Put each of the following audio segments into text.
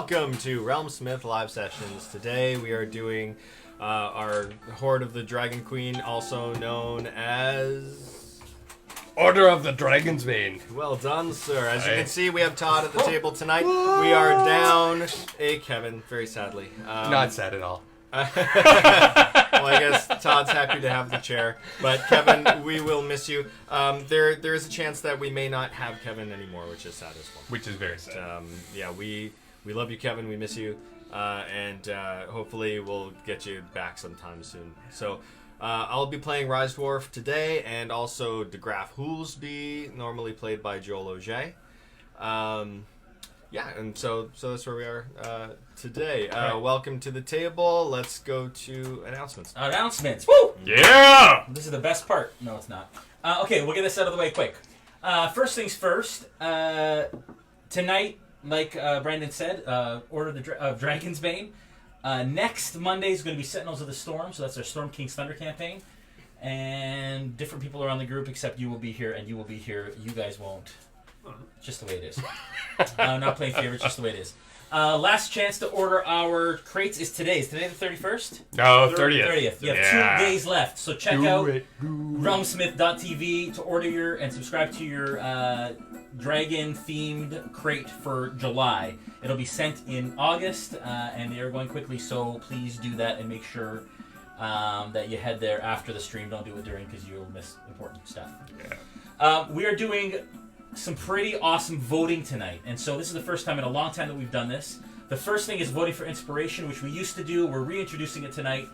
welcome to RealmSmith live sessions. Today we are doing our Horde of the Dragon Queen, also known as Order of the Dragonsbane. Well done, sir. As you can see, we have Todd at the table tonight. We are down a Kevin, very sadly. Not sad at all. Well, I guess Todd's happy to have the chair, but Kevin, we will miss you. There is a chance that we may not have Kevin anymore, which is sad as well. Which is very sad. Yeah, we love you, Kevin. We miss you, and hopefully we'll get you back sometime soon. So I'll be playing Rise Dwarf today, and also De Graaf Hoolsby, normally played by Joel Auger. Yeah, and so that's where we are today. Welcome to the table. Let's go to announcements. Announcements. Woo! Yeah! This is the best part. No, it's not. Okay, we'll get this out of the way quick. First things first. Tonight, like Brandon said, Order of Dragonsbane. Next Monday is going to be Sentinels of the Storm, so that's our Storm King's Thunder campaign. And different people are on the group, except you will be here, and you will be here. You guys won't. Just the way it is. I'm not playing favorites, just the way it is. Last chance to order our crates is today. Is today the 31st? No, 30th. 30th. You have 2 days left. So check out RealmSmith.tv to order your and subscribe to your dragon-themed crate for July. It'll be sent in August, and they are going quickly, so please do that and make sure that you head there after the stream. Don't do it during because you'll miss important stuff. Yeah. We are doing some pretty awesome voting tonight, and so this is the first time in a long time that we've done this. The first thing is voting for inspiration, which we used to do. We're reintroducing it tonight.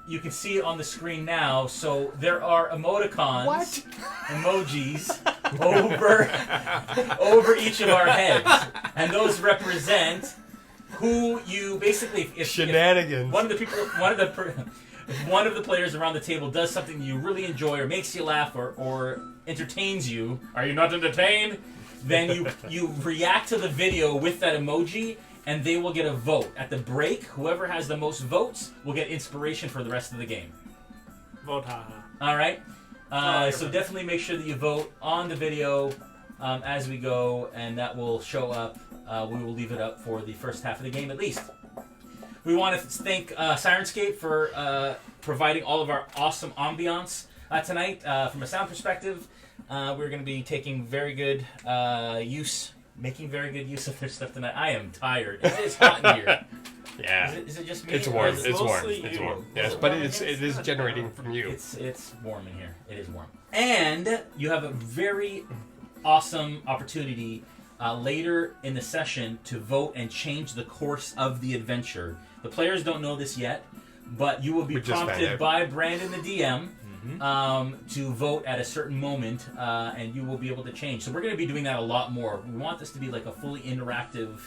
You can see it on the screen now. So there are emoticons, emojis over each of our heads, and those represent who you basically. If Shenanigans. If one of the players around the table does something you really enjoy or makes you laugh or entertains you, are you not entertained? Then you react to the video with that emoji, and they will get a vote. At the break, whoever has the most votes will get inspiration for the rest of the game. Vote, haha. All right? So definitely make sure that you vote on the video as we go, and that will show up. We will leave it up for the first half of the game at least. We want to thank Sirenscape for providing all of our awesome ambiance tonight. From a sound perspective, we're going to be taking very good making very good use of their stuff tonight. I am tired. It is hot in here. Yeah. Is it just me? It's warm. Is It's warm. mostly It's you? warm. Is Yes, it but warm? it is generating from you. It's warm in here. It is warm. And you have a very awesome opportunity later in the session to vote and change the course of the adventure. The players don't know this yet, but you will be prompted by Brandon, the DM, to vote at a certain moment, and you will be able to change. So we're going to be doing that a lot more. We want this to be like a fully interactive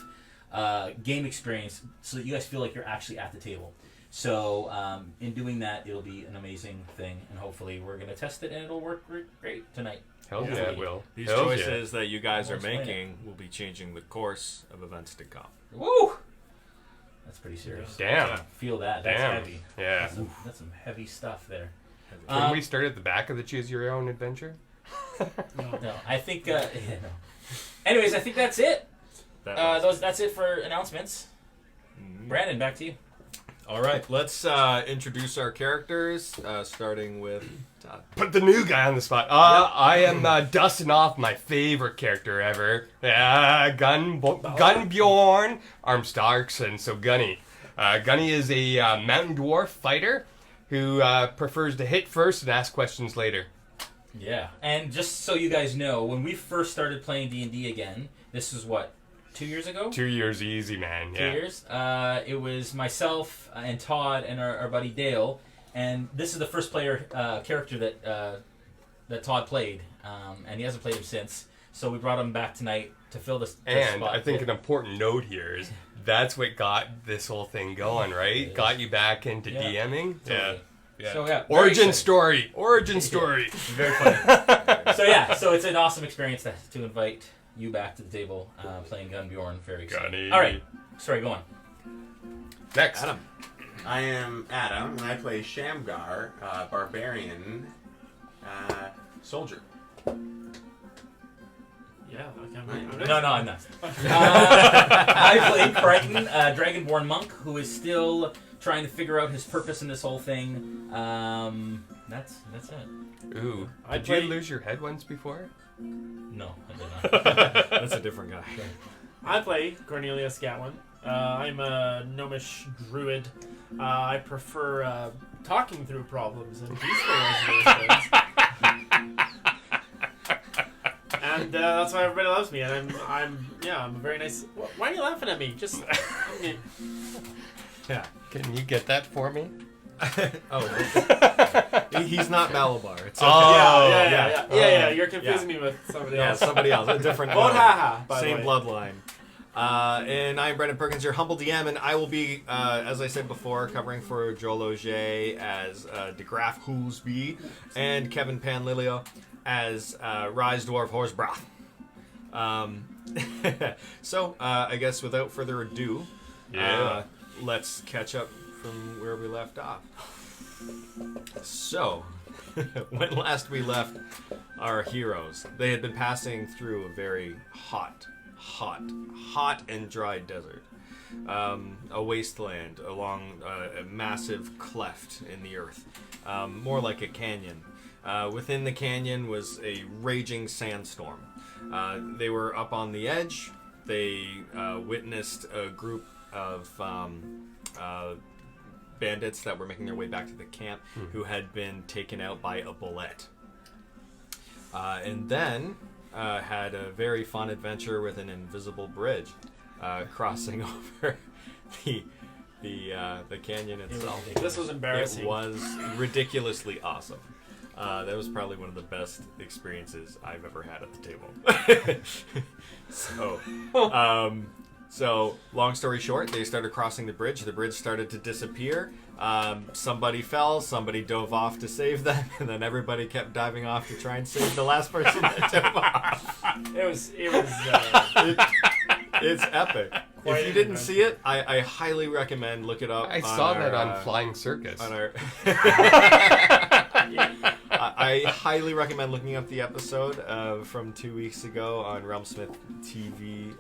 game experience so that you guys feel like you're actually at the table. So in doing that, it'll be an amazing thing, and hopefully we're going to test it, and it'll work great tonight. Hell yeah, it will. These Hell choices that you guys are Almost played making will be changing the course of events to come. Woo! That's pretty serious. Damn. Feel that. That's Damn. heavy. Yeah. That's some heavy stuff there. Can we start at the back of the Choose Your Own Adventure? No, I think. Yeah, no. Anyways, I think that's it. That's it for announcements. Brandon, back to you. All right, let's introduce our characters, starting with Todd. Put the new guy on the spot. I am dusting off my favorite character ever. Gunbjorn, Armstarks, and so Gunny. Gunny is a mountain dwarf fighter who prefers to hit first and ask questions later. Yeah, and just so you guys know, when we first started playing D&D again, this was what, 2 years ago? 2 years easy, man. 2 years. It was myself and Todd and our buddy Dale, and this is the first player character that Todd played, and he hasn't played him since. So we brought him back tonight to fill this And spot. I think an important note here is that's what got this whole thing going, right? Got you back into DMing. Totally. Yeah. So yeah, Origin story. Very funny. So it's an awesome experience to invite you back to the table playing Gunbjorn. Very exciting. Gunny. All right, sorry, go on. Next. Adam. I am Adam, and I play Shamgar, barbarian soldier. Yeah. Okay, No, I'm not. I play Crichton, Dragonborn monk, who is still trying to figure out his purpose in this whole thing. That's it. Ooh. I Did play- you lose your head once before? No, I did not. That's a different guy. I play Cornelius Gatwin. I'm a gnomish druid. I prefer talking through problems and peaceful resolutions. And that's why everybody loves me. And I'm a very nice. Why are you laughing at me? Just. Yeah. Can you get that for me? He's not Malabar. It's okay. Oh. Yeah. You're confusing me with somebody Yeah, else. somebody else. A different Vote haha, by the Same way. bloodline. And I'm Brendan Perkins, your humble DM, and I will be, as I said before, covering for Joel Auger as DeGraff Hoolsby and Kevin Panlilio as Rise Dwarf Horsebroth. So, I guess without further ado, let's catch up from where we left off. So, when last we left our heroes, they had been passing through a very hot and dry desert. A wasteland along a massive cleft in the earth, more like a canyon. Within the canyon was a raging sandstorm. They were up on the edge. They witnessed a group of bandits that were making their way back to the camp who had been taken out by a bullet. And then had a very fun adventure with an invisible bridge crossing over the canyon itself. This was embarrassing. It was ridiculously awesome. That was probably one of the best experiences I've ever had at the table. So, long story short, they started crossing the bridge. The bridge started to disappear. Somebody fell, somebody dove off to save them, and then everybody kept diving off to try and save the last person that dove off. It's epic. Quite If you didn't see it, I highly recommend look it up. I saw that on Flying Circus. On our I highly recommend looking up the episode from 2 weeks ago on RealmSmith TV,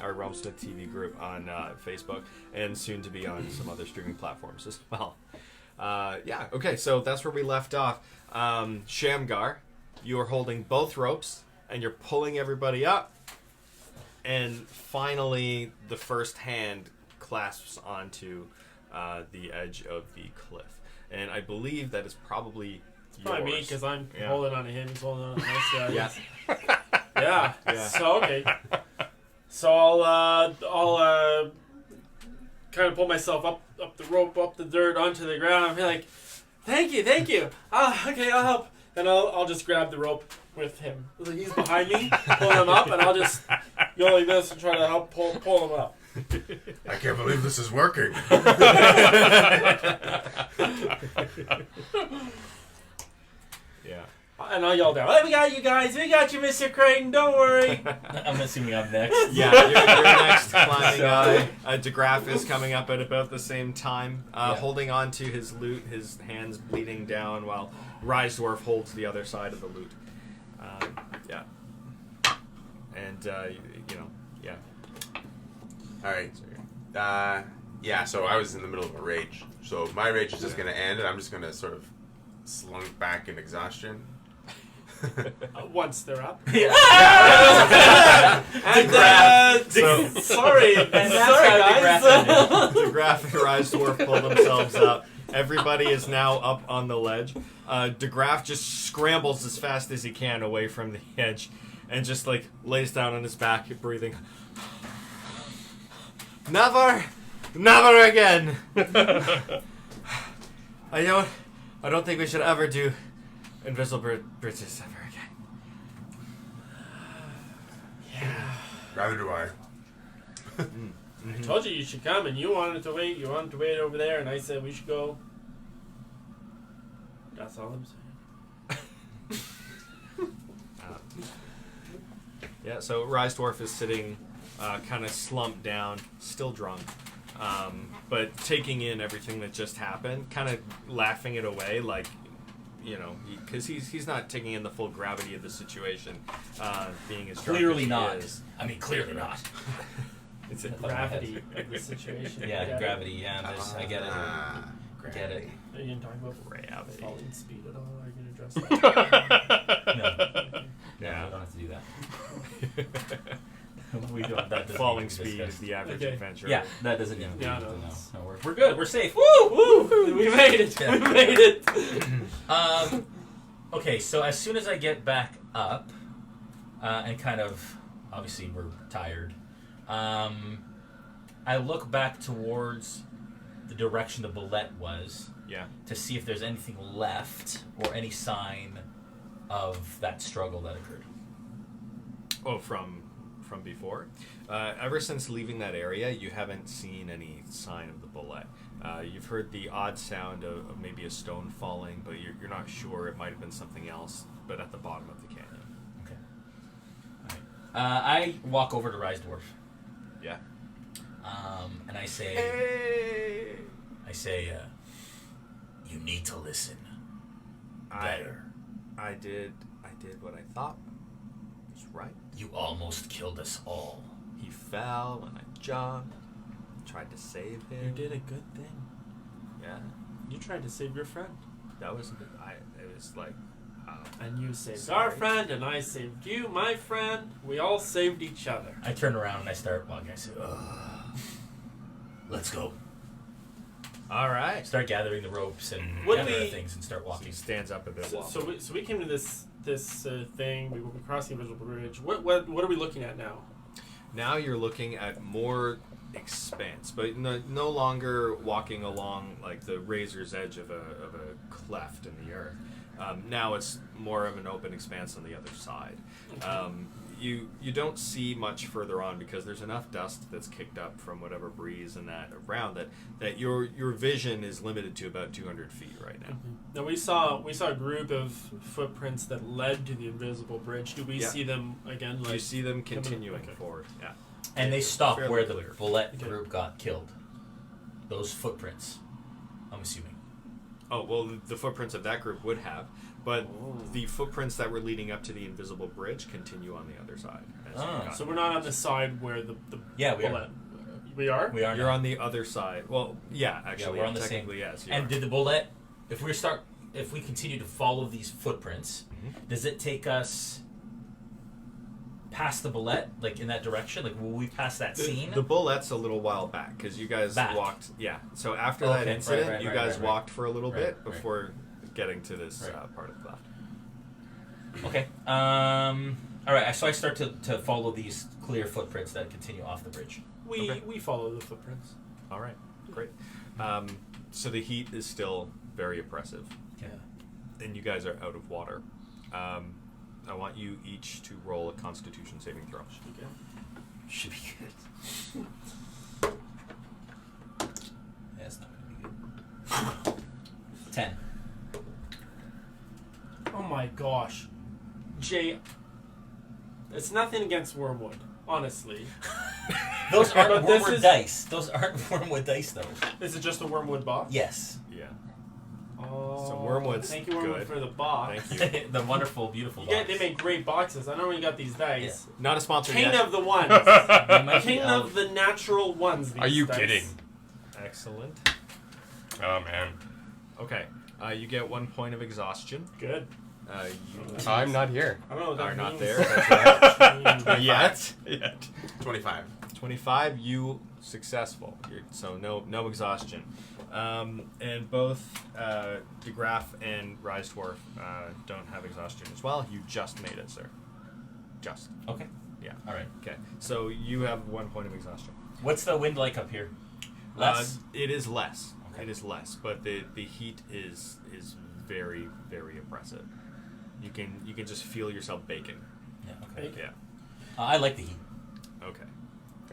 our RealmSmith TV group on Facebook, and soon to be on some other streaming platforms as well. Okay, so that's where we left off. Shamgar, you are holding both ropes, and you're pulling everybody up, and finally the first hand clasps onto the edge of the cliff. And I believe that is probably Probably me, yours. because I'm Yeah. holding on to him, he's holding on to us. Yeah. Yeah. So, okay. So I'll kind of pull myself up the rope, up the dirt, onto the ground, and be like, thank you. Okay, I'll help. And I'll just grab the rope with him. He's behind me, pulling him up, and I'll just go like this and try to help pull him up. I can't believe this is working. Yeah. And I'll yell down, hey, we got you guys. We got you, Mr. Creighton. Don't worry. I'm assuming I'm next. Yeah, you're next climbing guy. DeGraff is coming up at about the same time, holding on to his loot, his hands bleeding down, while Rise Dwarf holds the other side of the loot. Yeah. And, yeah. Alright. So I was in the middle of a rage. So my rage is just going to end, and I'm just going to sort of slunk back in exhaustion. Once they're up. Yeah. And, sorry. And that's sorry, how guys. DeGraff and Rise Dwarf pull themselves up. Everybody is now up on the ledge. DeGraff just scrambles as fast as he can away from the edge and just like lays down on his back, breathing. Never again. I don't think we should ever do invisible bridges ever again. Rather do I. I told you should come, and you wanted to wait. You wanted to wait over there, and I said we should go. That's all I'm saying. Yeah, so Rise Dwarf is sitting kind of slumped down, still drunk, but taking in everything that just happened, kind of laughing it away like you know, because he's not taking in the full gravity of the situation, being as drunk as Clearly he not. is. I mean, clearly not. It's a Gravity of the situation. Yeah, the gravity. Yeah, I get it. Get it. Are you gonna talk about Gravity. falling speed at all? Are you gonna address that? No. Yeah. We don't have to do that. We don't. That doesn't Falling need to be speed is discussed. the average Okay. adventure. Yeah, that doesn't need to be. Yeah, No, no. we're good. We're safe. Woo! Woo! We made it. Yeah. We made it. Okay, so as soon as I get back up, and kind of, obviously we're tired, I look back towards the direction the bullet was Yeah. to see if there's anything left or any sign of that struggle that occurred. Oh, from before. Ever since leaving that area, you haven't seen any sign of the bullet. You've heard the odd sound of maybe a stone falling, but you're not sure. It might have been something else, but at the bottom of the canyon. Okay. All right. I walk over to Rise Dwarf, Yeah. and I say, Hey! you need to listen I better. I did what I thought was right. You almost killed us all. He fell and I jumped, tried to save You him. did a good thing. Yeah. You tried to save your friend, That was good. It was like, and you saved Sorry. our friend, and I saved you, my friend. We all saved each other. I turn around and I start walking. I say, "Ugh. Let's go." all right. Start gathering the ropes and Would gather we- the things and start He walking. stands up a bit. So we came to this thing. We crossed the invisible bridge. What are we looking at now? Now you're looking at more expanse, but no longer walking along like the razor's edge of a cleft in the earth. Now it's more of an open expanse on the other side. You don't see much further on because there's enough dust that's kicked up from whatever breeze and that around that your vision is limited to about 200 feet right now. Now we saw a group of footprints that led to the invisible bridge. Do we Yeah. see them again? You see them coming- continuing okay. forward. Yeah. And they stop Fairly where the clear. bullet Okay. group got killed. Those footprints, I'm assuming. Oh, well, the footprints of that group would have, but the footprints that were leading up to the invisible bridge continue on the other side. as you got So we're not on the side where the Yeah, we are. bullet. We are. We are You're now. on the other side. Well, yeah, actually, we're on the same. technically, yes. you And are. did the bullet? If we continue to follow these footprints, does it take us past the bullet, like in that direction? Like, will we pass that scene? The bullet's a little while back because you guys Back. walked. Yeah. So after Okay, that right, incident, right, you right, guys right, walked for a little right, bit right. before getting to this Right. part of the cleft. Okay. All right. So I start to follow these clear footprints that continue off the bridge. We follow the footprints. All right. Great. So the heat is still very oppressive, Yeah. and you guys are out of water. I want you each to roll a Constitution saving throw. Okay. Should be good. Yeah, it's not gonna be good. 10. Oh my gosh, Jay. It's nothing against Wormwood, honestly. Those aren't But this wormwood is- dice. Those aren't wormwood dice, though. Is it just a Wormwood box? Yes. Yeah. Oh, So Wormwood's thank you, Wormwood, good. for the box. Thank you. The wonderful, beautiful You get, box. they make great boxes. I know when you got these dice. Not a sponsor King yet. of the ones. They might be King out. of the natural ones. These Are you dice. kidding? Excellent. Oh man, Okay. You get 1 point of exhaustion. Good. You I'm not here. I don't know what that are not means. there. That's right. Yet. Yet. 25. 25, you successful. So no exhaustion. And both DeGraff and Rise Dwarf don't have exhaustion as well. You just made it, sir. Just. Okay. Yeah. All right. Okay. So you have 1 point of exhaustion. What's the wind like up here? Less. It is less. Okay. It is less, but the heat is very, very oppressive. You can just feel yourself baking. Yeah. Okay. Yeah. I like the heat. Okay.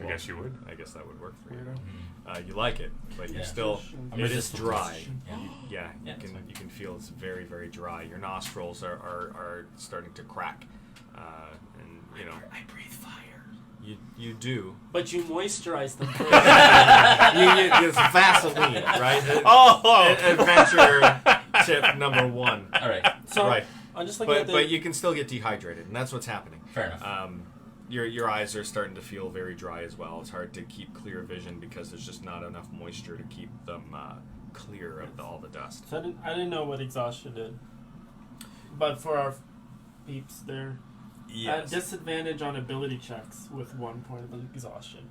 I guess you would. I guess that would work for you. Weirdo. You like it, but you're Yeah. still. I'm It is resistant to dry. it. Yeah, Yeah, you it's can fine. you can feel it's very, very dry. Your nostrils are starting to crack, and you know I breathe fire. you do. But you moisturize them first. It's Vaseline, right? Oh! Adventure tip number 1. All right. So Right. I'm just looking at But you can still get dehydrated, and that's what's happening. Fair enough. Your eyes are starting to feel very dry as well. It's hard to keep clear vision because there's just not enough moisture to keep them clear of all the dust. So I didn't know what exhaustion did. But for our peeps, they're at disadvantage on ability checks with 1 point of exhaustion.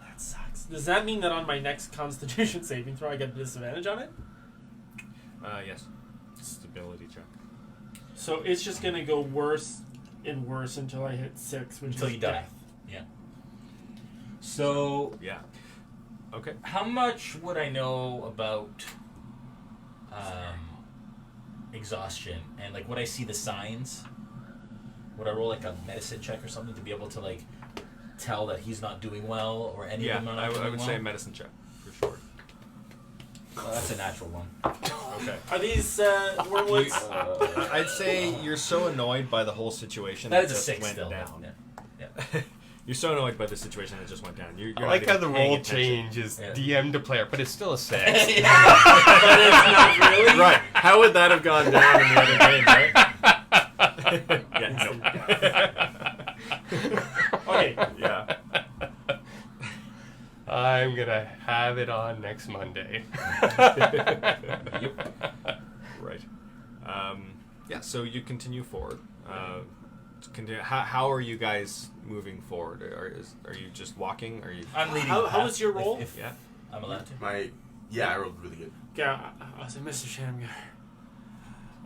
That sucks. Does that mean that on my next Constitution saving throw, I get a disadvantage on it? Yes. Stability check. So it's just going to go worse and worse until I hit 6, which Until is you die. death. Yeah. So, Yeah. Okay. how much would I know about exhaustion? And, like, would I see the signs? Would I roll, like, a medicine check or something to be able to, like, tell that he's not doing well or any Yeah, of them are I not doing would well? say a medicine check for sure. Well, that's a natural one. Okay. Are these wormwoods? I'd say you're so annoyed by the whole situation That is that a just 6 went still. down. Yeah. You're so annoyed by the situation that just went down. You're I not like even how the paying role attention. change is Yeah. DM to player, but it's still a 6. But it's not really? Right. How would that have gone down in the other game, right? Yeah, no. Okay. Yeah. I'm gonna have it on next Monday. Right. Yeah, so you continue forward. How are you guys moving forward? Are you just walking? Are you? I'm leading. How the path was your roll? If Yeah. I'm allowed to. I rolled really good. Yeah, I was like, Mr. Shamgar,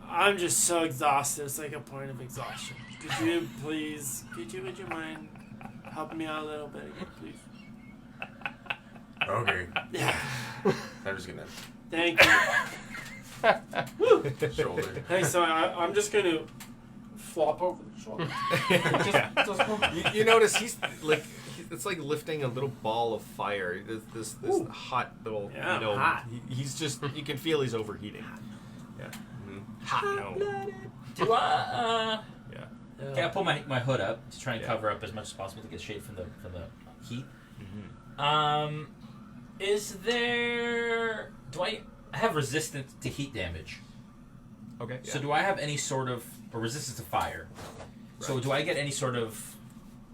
I'm just so exhausted. It's like a point of exhaustion. Would you mind helping me out a little bit again, please? Okay. Yeah. I'm just gonna Thank you. shoulder. Hey, so I'm just going to flop over the shoulder. You notice he's like it's like lifting a little ball of fire. This Ooh. hot little Yeah, hot. He's just you can feel he's overheating. Yeah. Hot. No. Do I? Yeah. Okay, I pull my hood up to try and Yeah. cover up as much as possible to get shade from the heat. Mm-hmm. Is there? Do I have resistance to heat damage? Okay. So do I have any sort of or resistance to fire? So Right. do I get any sort of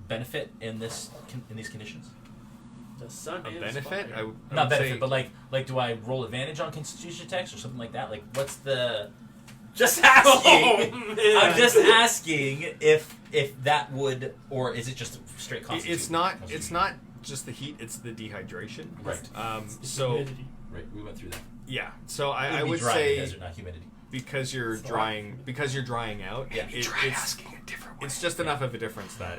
benefit in these conditions? The sun A is benefit? fire. I Not would benefit, say, but like do I roll advantage on Constitution checks or something like that? Like what's the? Just asking. Oh, man. I'm just asking if that would, or is it just straight Constitution? it's not just the heat. It's the dehydration. Right. So Humidity. Right. We went through that. yeah. So It I be would dry in the say desert, not humidity. because you're drying out. Yeah. It's asking a different way. it's just enough of a difference that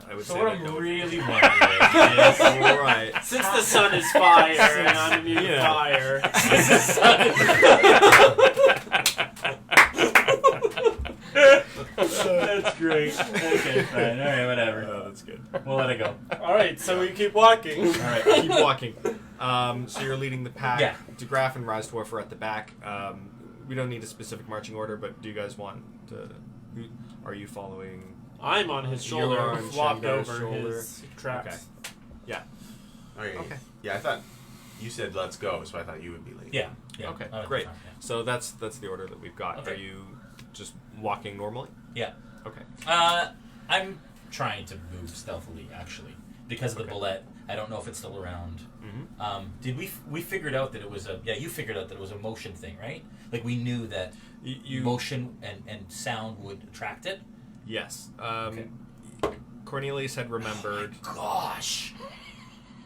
I would So say. what that I'm no- really wondering is, All right. Since the sun is fire and I'm immune to Yeah. fire. that's great. Okay, fine. All right, whatever. Oh, that's good. We'll let it go. Alright, so we keep walking. All right. Keep walking. So you're leading the pack. Yeah. DeGraff and Rise Dwarf are at the back. We don't need a specific marching order, but do you guys want to? Are you following? I'm on his You're shoulder, on flopped Shamgar's over shoulder. his tracks. Yeah. Okay. Okay. Yeah, I thought you said let's go, so I thought you would be late. Yeah. Yeah. Okay. I'll Great. be fine, So that's the order that we've got. Okay. Are you just walking normally? Yeah. Okay. I'm trying to move stealthily, actually, because of the Okay. bullet. I don't know if it's still around. Mm-hmm. Did we figured out that it was you figured out that it was a motion thing, right? Like we knew that You motion and sound would attract it. yes. Okay. Cornelius had remembered. Gosh,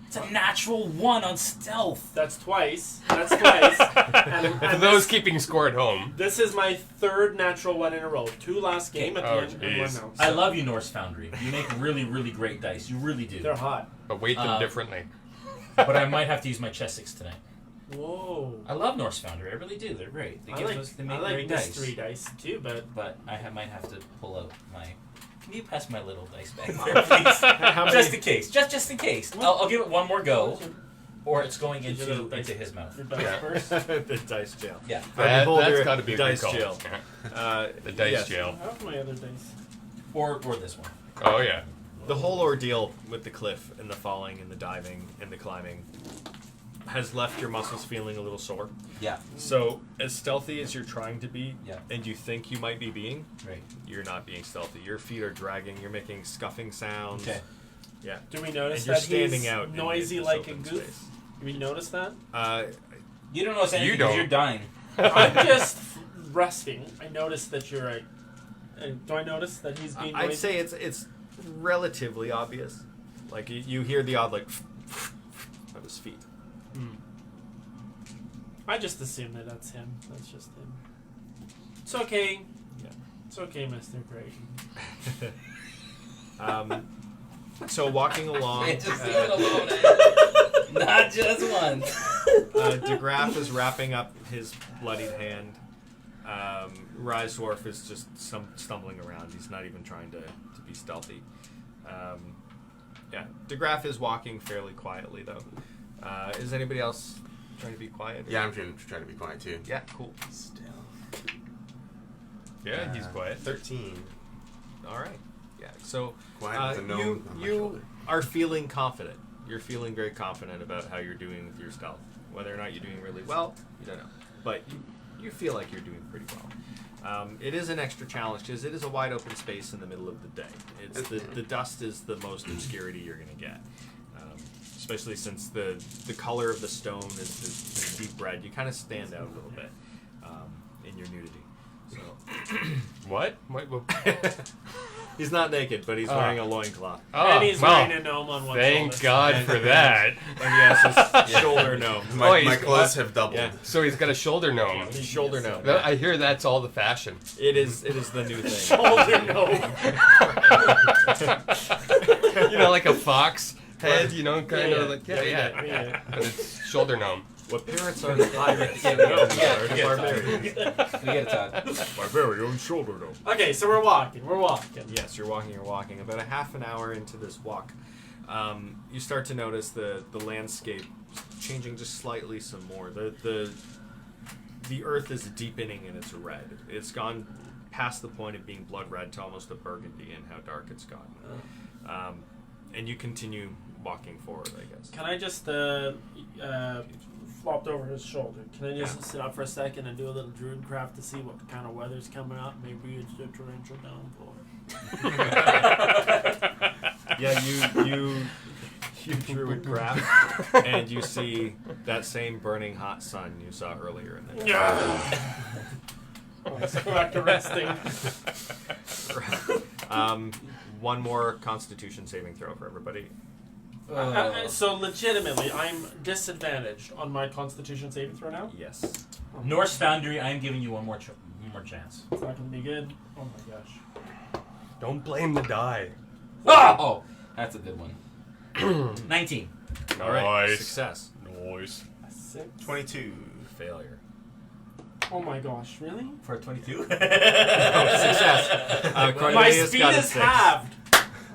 it's a natural 1 on stealth. That's twice. That's twice. And For those keeping score at home, this is my 3rd natural 1 in a row. 2 last game at the Oh, end and 1 jeez. now. I love you, Norse Foundry. You make really, really great dice. You really do. They're hot. but weight them differently. But I might have to use my chest 6 tonight. Whoa. I love Norse Foundry. I really do. They're great. They I give like, us they I make like great mystery dice. dice too, but But might have to pull out my. Can you pass my little dice back there, please? How many? Just in case. Just in case. I'll give it one more go, or it's going Did you little into dice- his mouth. your dice Yeah. first. The dice jail. Yeah. That's Beholder, got to be a dice good call. jail. The dice yes. jail. I have my other dice. Or this one. Oh yeah. The whole ordeal with the cliff and the falling and the diving and the climbing. has left your muscles feeling a little sore. Yeah. So, as stealthy as you're trying to be, Yeah. and you think you might be being, Right. you're not being stealthy. Your feet are dragging. You're making scuffing sounds. Okay. Yeah. Do we notice And you're that standing he's out in noisy this like a open goof? space. Do we notice that? You don't notice anything You because don't. you're dying. I'm just resting. I noticed that you're right. And do I notice that he's being I'd noisy? say it's relatively obvious. Like you hear the odd like of his feet. I just assume that that's him. That's just him. It's okay. Yeah. It's okay, Mr. Craig. So walking along, Just leave it alone. Not just one. DeGraff is wrapping up his bloodied hand. Rise Dwarf is just stumbling around. He's not even trying to be stealthy. Yeah, DeGraff is walking fairly quietly though. Is anybody else trying to be quiet? Yeah, I'm trying to be quiet too. Yeah, cool. Still. Yeah, he's quiet. 13. All right. Yeah. So Quiet with a gnome on my you shoulder. are feeling confident. You're feeling very confident about how you're doing with your stealth. Whether or not you're doing really well, you don't know. But you feel like you're doing pretty well. It is an extra challenge because it is a wide open space in the middle of the day. It's the dust is the most obscurity you're going to get. Especially since the color of the stone is this deep red. You kind of stand out a little bit in your nudity. So What? he's not naked, but he's wearing a loincloth. And he's wearing a gnome on one thank shoulder. God for that. And yes, his shoulder gnome. My he's- clothes have doubled. Yeah. So he's got a shoulder gnome. His shoulder gnome. I hear that's all the fashion. It is the new thing. Shoulder gnome. You know, like a fox head, you know, kind of like, yeah. Yeah. But it's shoulder gnome. What parents are the pirates? Yeah, Gnomes yeah, are the yeah. barbarians. We get it, Todd. My very own shoulder gnome. Okay, so we're walking. Yes, you're walking. About a half an hour into this walk, you start to notice the landscape changing just slightly some more. The earth is deepening in its red. It's gone past the point of being blood red to almost a burgundy in how dark it's gotten. And you continue walking forward, I guess. Can I just flopped over his shoulder? Can I just sit up for a second and do a little druid craft to see what kind of weather's coming up? Maybe it's a torrential downpour. Yeah, you druid craft, and you see that same burning hot sun you saw earlier in the day. Let's go back to resting. One more Constitution saving throw for everybody. So legitimately, I'm disadvantaged on my Constitution saving throw now. Yes. Norse Foundry, I am giving you one more chance. It's not gonna be good. Oh my gosh. Don't blame the die. Oh, that's a good one. 19. All right. Nice. Success. Nice. A 6. 22. Failure. Oh my gosh, really? For a 22? Success. My Cornelius speed got a is 6. halved.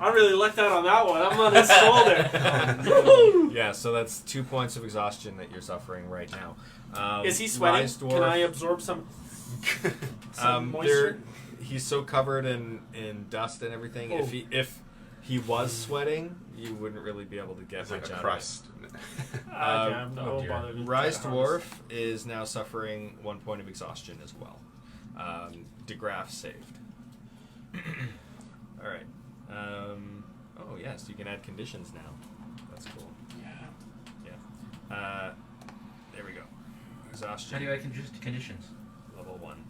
I really lucked out on that one. I'm on his shoulder. Yeah, so that's 2 points of exhaustion that you're suffering right now. Is he sweating? Rise Dwarf, Can I absorb some moisture? he's so covered in dust and everything. Oh. If he was sweating, you wouldn't really be able to get It's like much a out crust. I'm oh no dear. bother of to it. Rise try to harness. Dwarf is now suffering 1 point of exhaustion as well. DeGraff saved. All right. Oh yes, you can add conditions now. That's cool. Yeah. There we go. Exhaustion. How do I conditions? Level 1.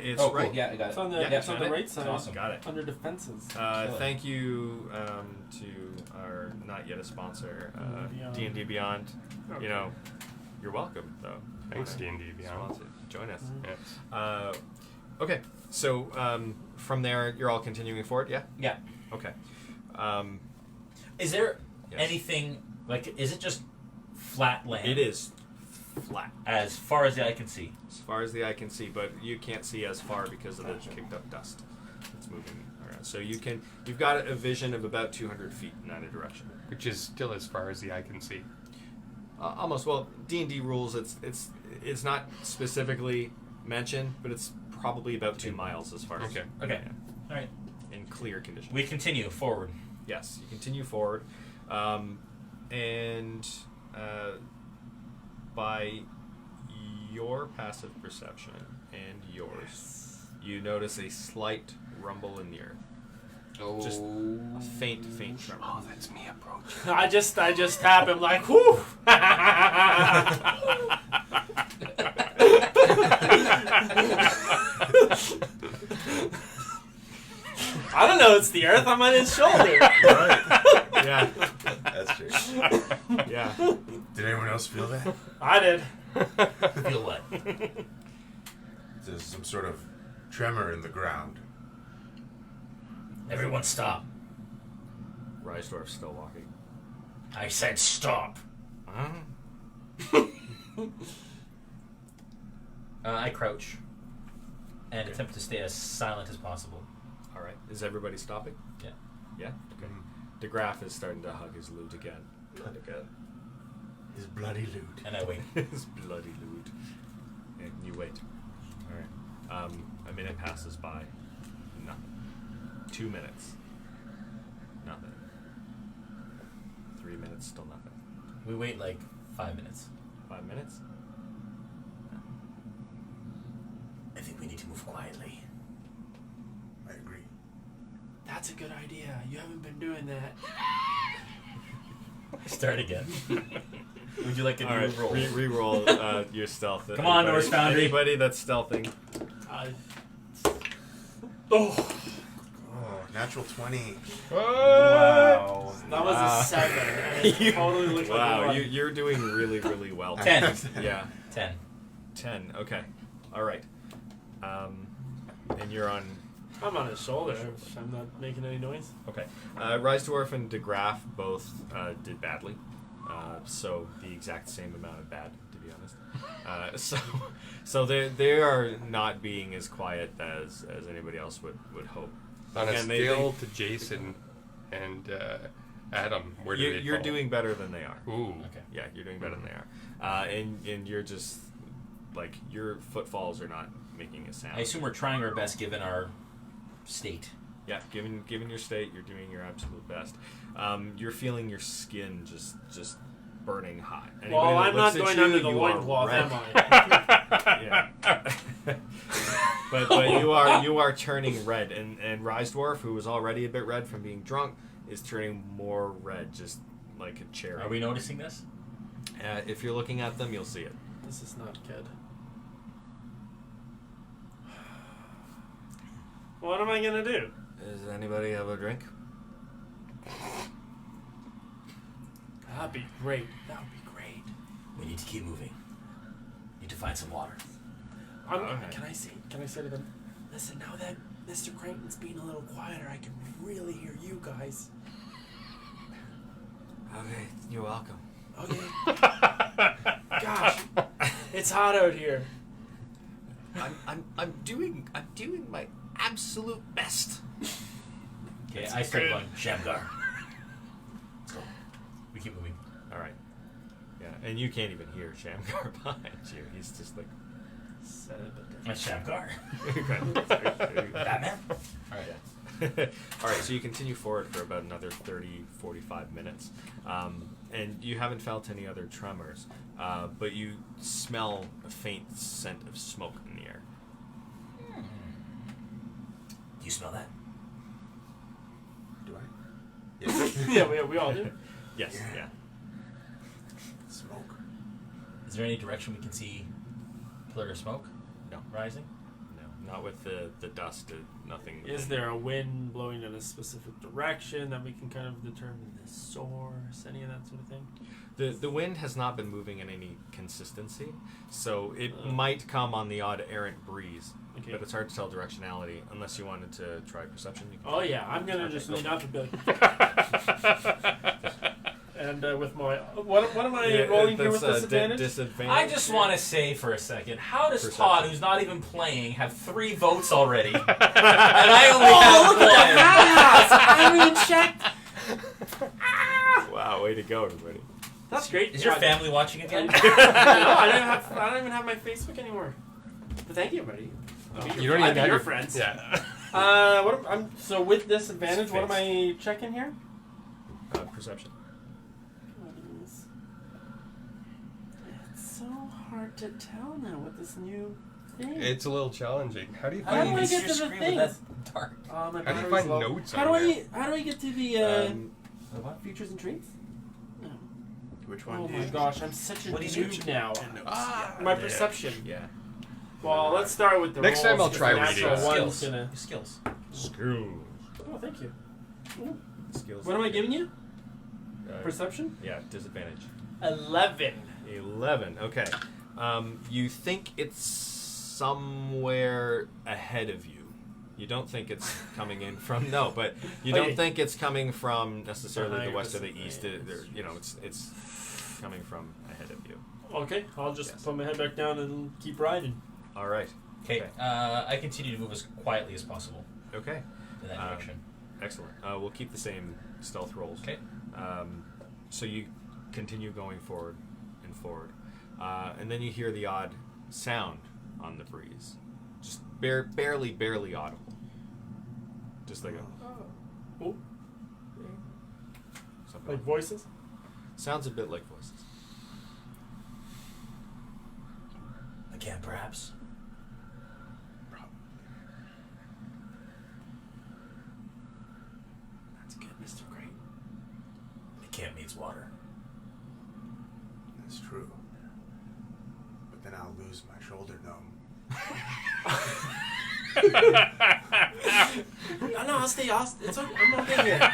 It's Oh, right. cool. Yeah, I got It's it. on the, Yeah, it's on got the it. right side. Awesome. Got it. Under defenses. Thank you to our not yet a sponsor, Beyond. D&D Beyond. Okay. You know, you're welcome though. Thanks, D&D Beyond. Sponsor. Join us. Yes. Okay, so from there, you're all continuing forward. Yeah. Yeah. Okay. Is there Yes. anything, like, is it just flat land? It is flat As far as the eye can see. as far as the eye can see, but you can't see as far because of the kicked up dust. It's moving around. So you've got a vision of about 200 feet in either direction. Which is still as far as the eye can see. Almost. Well, D&D rules. It's not specifically mentioned, but it's probably about 2 miles as far as Okay. Okay. All right. in clear conditions. We continue forward. Yes, you continue forward, and by your passive perception and yours, you notice a slight rumble in the earth. Oh. Just a faint tremor. Oh, that's me approaching. I just tap him like, whoo! I don't know, it's the earth. I'm on his shoulder. Right. Yeah. That's true. Yeah. Did anyone else feel that? I did. Feel what? There's some sort of tremor in the ground. Everyone stop. Reisdorf's still walking. I said stop. I crouch and attempt to stay as silent as possible. All right. Is everybody stopping? Yeah. Yeah? Okay. DeGraff is starting to hug his loot again. Again. His bloody loot. And I wait. His bloody loot. And you wait. All right. A minute passes by. Nothing. 2 minutes. Nothing. 3 minutes. Still nothing. We wait like 5 minutes. 5 minutes. I think we need to move quietly. I agree. That's a good idea. You haven't been doing that. Start again. Would you like a All new right. roll? Re-roll your stealth. Come on, Anybody- Norse Foundry. Anybody that's stealthing. Oh, Oh, natural 20. wow. That was a 7. And it totally looked like a Wow, 1. you're doing really, really well. 10. Yeah. 10. 10. Okay. All right. And you're on. I'm on his shoulder. I'm not making any noise. Okay. Reisdorf and DeGraff both did badly. So the exact same amount of bad, to be honest. So they are not being as quiet as anybody else would hope. On a And scale to Jason and Adam, where do they You're fall? doing better than they are. Ooh. Okay. Yeah, you're doing better than they are. And you're just like your footfalls are not making a sound. I assume we're trying our best given our state. Yeah, given your state, you're doing your absolute best. You're feeling your skin just burning hot. Anybody Well, that I'm not looks at going you, under the you are loincloth, red. am I? Yeah. but you are turning red, and Reisdorf, who was already a bit red from being drunk, is turning more red, just like a cherry. Are we noticing this? If you're looking at them, you'll see it. This is not good. What am I gonna do? Does anybody have a drink? That'd be great. That would be great. We need to keep moving. Need to find some water. Okay. Can I say to them? Listen, now that Mr. Creighton's being a little quieter, I can really hear you guys. Okay, you're welcome. Okay. Gosh, it's hot out here. I'm doing my absolute best. Okay, I start going, Shamgar. Let's go. We keep moving. All right. Yeah, and you can't even hear Shamgar behind you. He's just like. That's Shamgar. Okay. Batman? Alright. Yeah. All right, so you continue forward for about another 30, 45 minutes. And you haven't felt any other tremors, but you smell a faint scent of smoke in the air. Do you smell that? Do I? Yes. Yeah, we all do. Yes, yeah. Smoke. Is there any direction we can see pillar of smoke? No. Rising? No, not with the dust, nothing. Is there a wind blowing in a specific direction that we can kind of determine the source, any of that sort of thing? The wind has not been moving in any consistency, so it might come on the odd errant breeze. Okay. But it's hard to tell directionality unless you wanted to try perception. You can Oh yeah, I'm gonna Okay, just go lean for up and be like, and with my what am I rolling here with disadvantage? Disadvantage. I just want to say for a second, how does Perception. Todd, who's not even playing, have 3 votes already? And I only have 1. I haven't checked. Wow, way to go, everybody. That's great. Is your family watching again? No, I don't even have my Facebook anymore. But thank you, buddy. You don't even have your friends. Yeah. So with disadvantage, what am I checking here? Perception. It's so hard to tell now with this new thing. It's a little challenging. How do you How do find I It's get your to the screen, thing? but that's dark. My How do you battery's find low. notes How on do there? I get to the What? features and traits? No. Which one? Oh do my you- gosh, I'm such a What is noob now. Ah, My Yeah. perception. Yeah. Well, let's start with the Next time rolls, I'll try 'cause the reading. natural one's Skills. gonna- Skills. Skills. Oh, thank you. Skills. What am I giving you? Uh, Perception? Yeah, disadvantage. 11. 11. Okay. You think it's somewhere ahead of you. You don't think it's coming in from but you don't Okay. think it's coming from necessarily Behind the west or us, the east. yes. It's coming from ahead of you. Okay, I'll just Yes. put my head back down and keep riding. All right. Okay. I continue to move as quietly as possible Okay. in that direction. Excellent. We'll keep the same stealth rolls. Okay. So you continue going forward and forward, and then you hear the odd sound on the breeze, just barely audible, just like a Oh, something. like voices? Sounds a bit like voices. Again, perhaps. That's good, Mr. Great. It can't means water. That's true. But then I'll lose my shoulder gnome. No, I'll stay. It's okay. I'm okay here.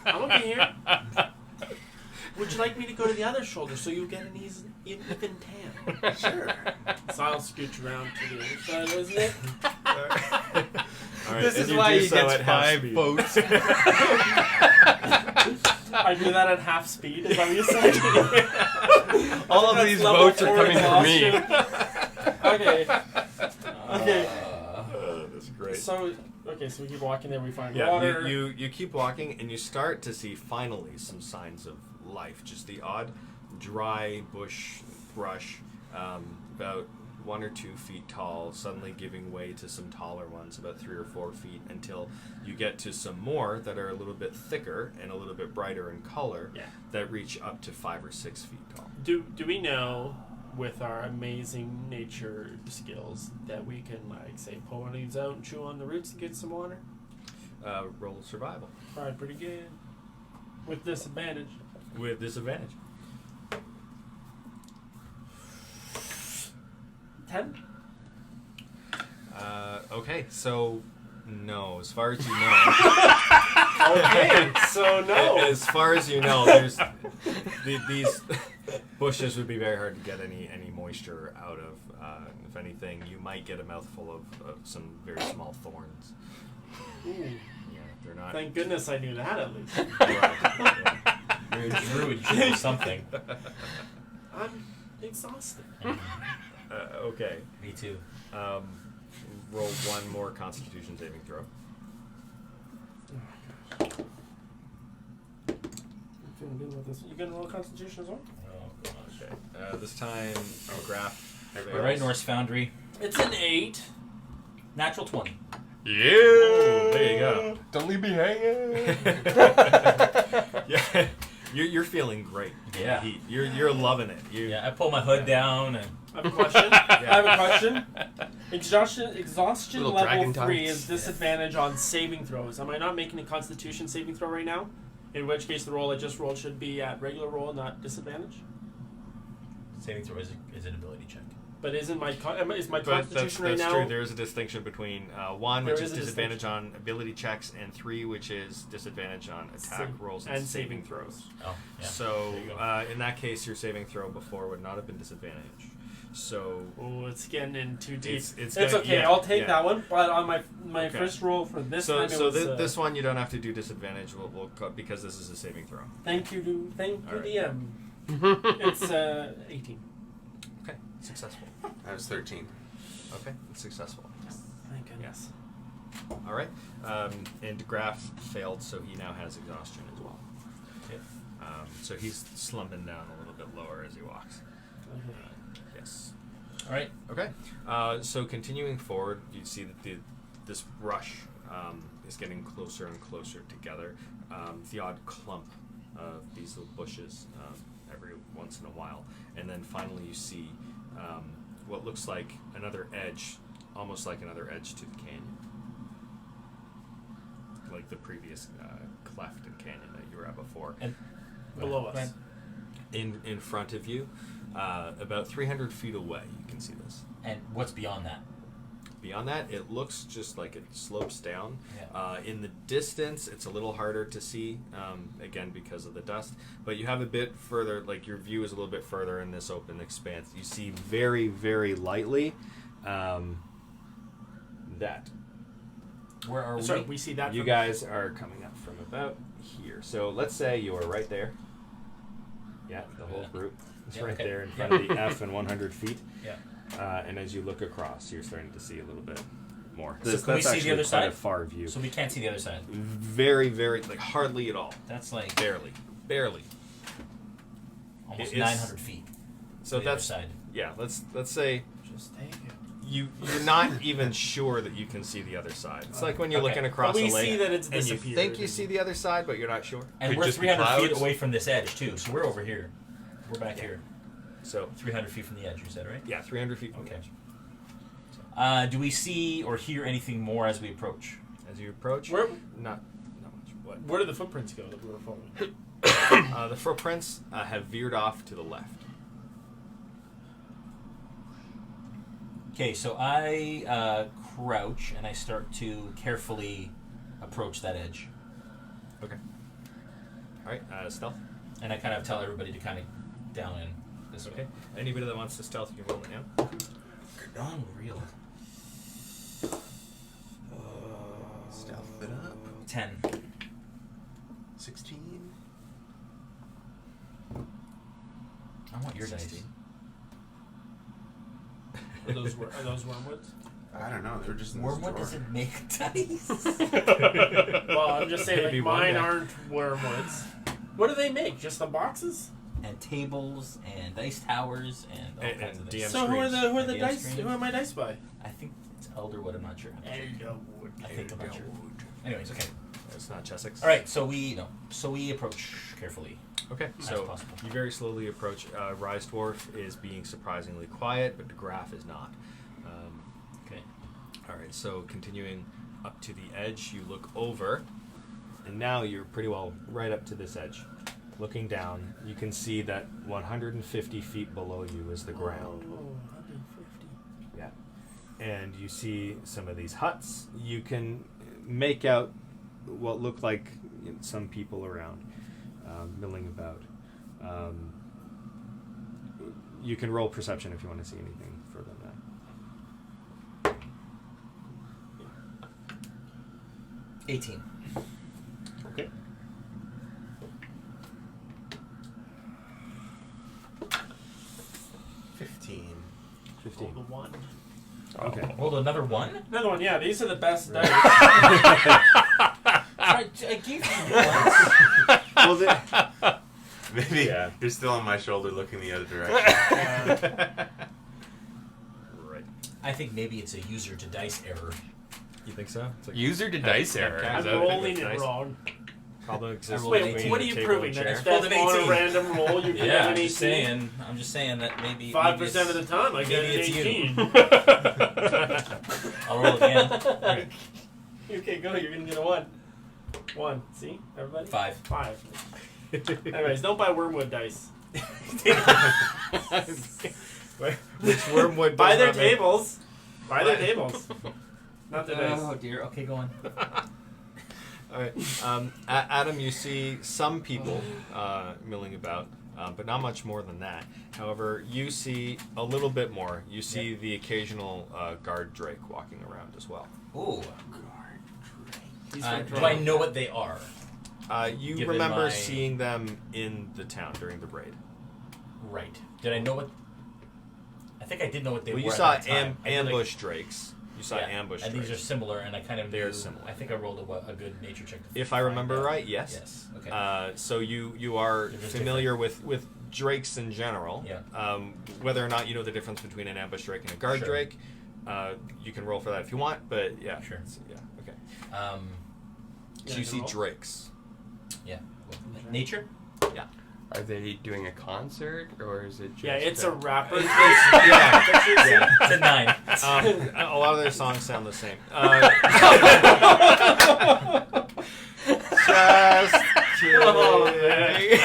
I'm okay here. Would you like me to go to the other shoulder so you get an even tan? Sure. So I'll scooch around to the other side, isn't it? All right, This and is you why do he so gets at half 5 speed. votes. I do that at half speed. Is that what you said? All of That's these level votes are 4 coming from me. exhaustion. Okay. Okay. That's great. So we keep walking there. We find Yeah, water. you keep walking, and you start to see finally some signs of life. Just the odd dry brush, about 1 or 2 feet tall, suddenly giving way to some taller ones, about 3 or 4 feet, until you get to some more that are a little bit thicker and a little bit brighter in color, Yeah. that reach up to 5 or 6 feet tall. Do we know, with our amazing nature skills, that we can, like, say, pull one of these out and chew on the roots and get some water? Roll survival Probably pretty good. With disadvantage. with disadvantage. 10? Okay, so no. As far as you know, Okay, so no. as far as you know, there's these bushes would be very hard to get any moisture out of. If anything, you might get a mouthful of some very small thorns. Ooh, Yeah, they're not. thank goodness I knew that at least. Yeah. You're a druid, you know something. I'm exhausted. Okay. Me too. Roll one more Constitution saving throw. I'm feeling good about this. You gonna roll Constitution as well? Oh gosh. Okay. This time, Graph. We're right, Norse Foundry. It's an 8. Natural 20. Yeah. There you go. Don't leave me hanging. Yeah, you're feeling great. Yeah. Heat. You're loving it. Yeah, I pull my hood down and I have a question. I have a question. Exhaustion Little level dragon 3 tongues. is disadvantage on saving throws. Am I not making a Constitution saving throw right now? In which case, the roll I just rolled should be at regular roll, not disadvantage. saving throw is an ability check. But isn't my is my But Constitution that's right now? true. There is a distinction between 1, There which is is a disadvantage on ability checks, and 3, which is disadvantage on attack rolls and saving throws. Oh, yeah. So There you go. in that case, your saving throw before would not have been disadvantage. So Oh, it's getting in too deep. It's It's gonna- okay. yeah, I'll take yeah. that one. But on my Okay. first roll for this so time, it was, this one you don't have to do disadvantage. We'll because this is a saving throw. Thank you, All right. DM. It's 18. Okay, successful. I was 13. Okay, it's successful. Thank goodness. All right, and Graph failed, so he now has exhaustion as well. Okay. So he's slumping down a little bit lower as he walks. Yes. All right. Okay. So continuing forward, you see that this brush is getting closer and closer together. The odd clump of these little bushes every once in a while, and then finally you see what looks like another edge, almost like another edge to the canyon, like the previous cleft and canyon that you were at before. And Below us. In front of you, about 300 feet away, you can see this. And what's beyond that? Beyond that, it looks just like it slopes down. Yeah. In the distance, it's a little harder to see, again, because of the dust. But you have a bit further, like your view is a little bit further in this open expanse. You see very, very lightly that. Where are Sorry, we? we see that. You from- guys are coming up from about here. So let's say you are right there. Yeah, the whole group is Yeah, right okay. there in front of the F and 100 feet. Yeah. And as you look across, you're starting to see a little bit more. So That's can we see the actually other quite side? a far view. So we can't see the other side. Very, very, like hardly at all. That's like Barely. almost It's- 900 feet. So to the other that's side. yeah. Let's say Just take it. you're not even sure that you can see the other side. It's like when you're Okay. looking across But we a lake see that it's and you disappeared. think you see the other side, but you're not sure. And Could we're just be 300 feet clouds. away from this edge too. So we're over here. We're back here. So 300 feet from the edge. You said right? yeah, 300 feet from the Okay. edge. Do we see or hear anything more as we approach? As you approach, Where not much. What? where did the footprints go that we were following? The footprints have veered off to the left. Okay, so I crouch and I start to carefully approach that edge, Okay. All right. Stealth. and I kind of tell everybody to kind of down in this way. Okay. Anybody that wants to stealth, you can roll it now. Unreal. Stealth it up. 10. 16. I want your dice. Are those wormwoods? I don't know. They're just in this Wormwood drawer. doesn't make dice. Well, I'm just saying, Maybe like, mine one day. aren't wormwoods. What do they make? Just the boxes? and tables and dice towers and all And- kinds of and things. DM So who are the And DM dice? screens. Who are my dice by? I think it's Elderwood. I'm not sure. I think I'm not sure. Anyways, okay. It's not Chessex. All right. So we approach carefully. Okay, As so possible. you very slowly approach. Rise Dwarf is being surprisingly quiet, but DeGraff is not. Okay. All right, so continuing up to the edge, you look over, and now you're pretty well right up to this edge. Looking down, you can see that 150 feet below you is the ground. Oh, 150. Yeah. And you see some of these huts. You can make out what look like some people around, milling about. You can roll perception if you want to see anything further than that. 18. Okay. $15. 15. Roll the one. Okay. Rolled another one. Another one. Yeah, these are the best dice. I gave you one. Well, Maybe Yeah. you're still on my shoulder looking the other direction. right. I think maybe it's a user to dice error. You think so? It's like User to dice error. I'm Is I'm that rolling it Dice. wrong. problem exists rolled an between 18. What are the you table proving? and That chair. it's Rolled that an on a 18. random roll you can Yeah, get I'm an 18? just saying that maybe 5% of the time I get maybe an it's you. 18. I'll roll again. Okay, go. You're gonna get a 1. 1. See, everybody. 5. 5. Anyways, don't buy wormwood dice. Which wormwood? Buy does their not make- tables. Buy their tables. Not their dice. Oh dear. Okay, go on. All right, Adam. You see some people milling about, but not much more than that. However, you see a little bit more. You see the occasional guard drake walking around as well. Ooh. He's Do from I know what they are? You Given remember my- seeing them in the town during the raid. Right. Did I know what? I think I did know what they Well, were. you saw at that time. I did, like- ambush drakes. You saw yeah, ambush and drakes. these are similar, and I kind of They are knew- similar. I think I rolled a good nature check. To If I find remember out. right, yes. Yes. Okay. So you are They're just familiar with drakes in general. Yeah. Whether or not you know the difference between an ambush drake and a guard Sure. drake, you can roll for that if you want. But yeah, Sure. Yeah. Okay. Yeah, So I you can see roll. drakes. yeah. Nature. Yeah. Are they doing a concert or is it just? Yeah, it's a rapper. It's a 9. A lot of their songs sound the same. Just kidding.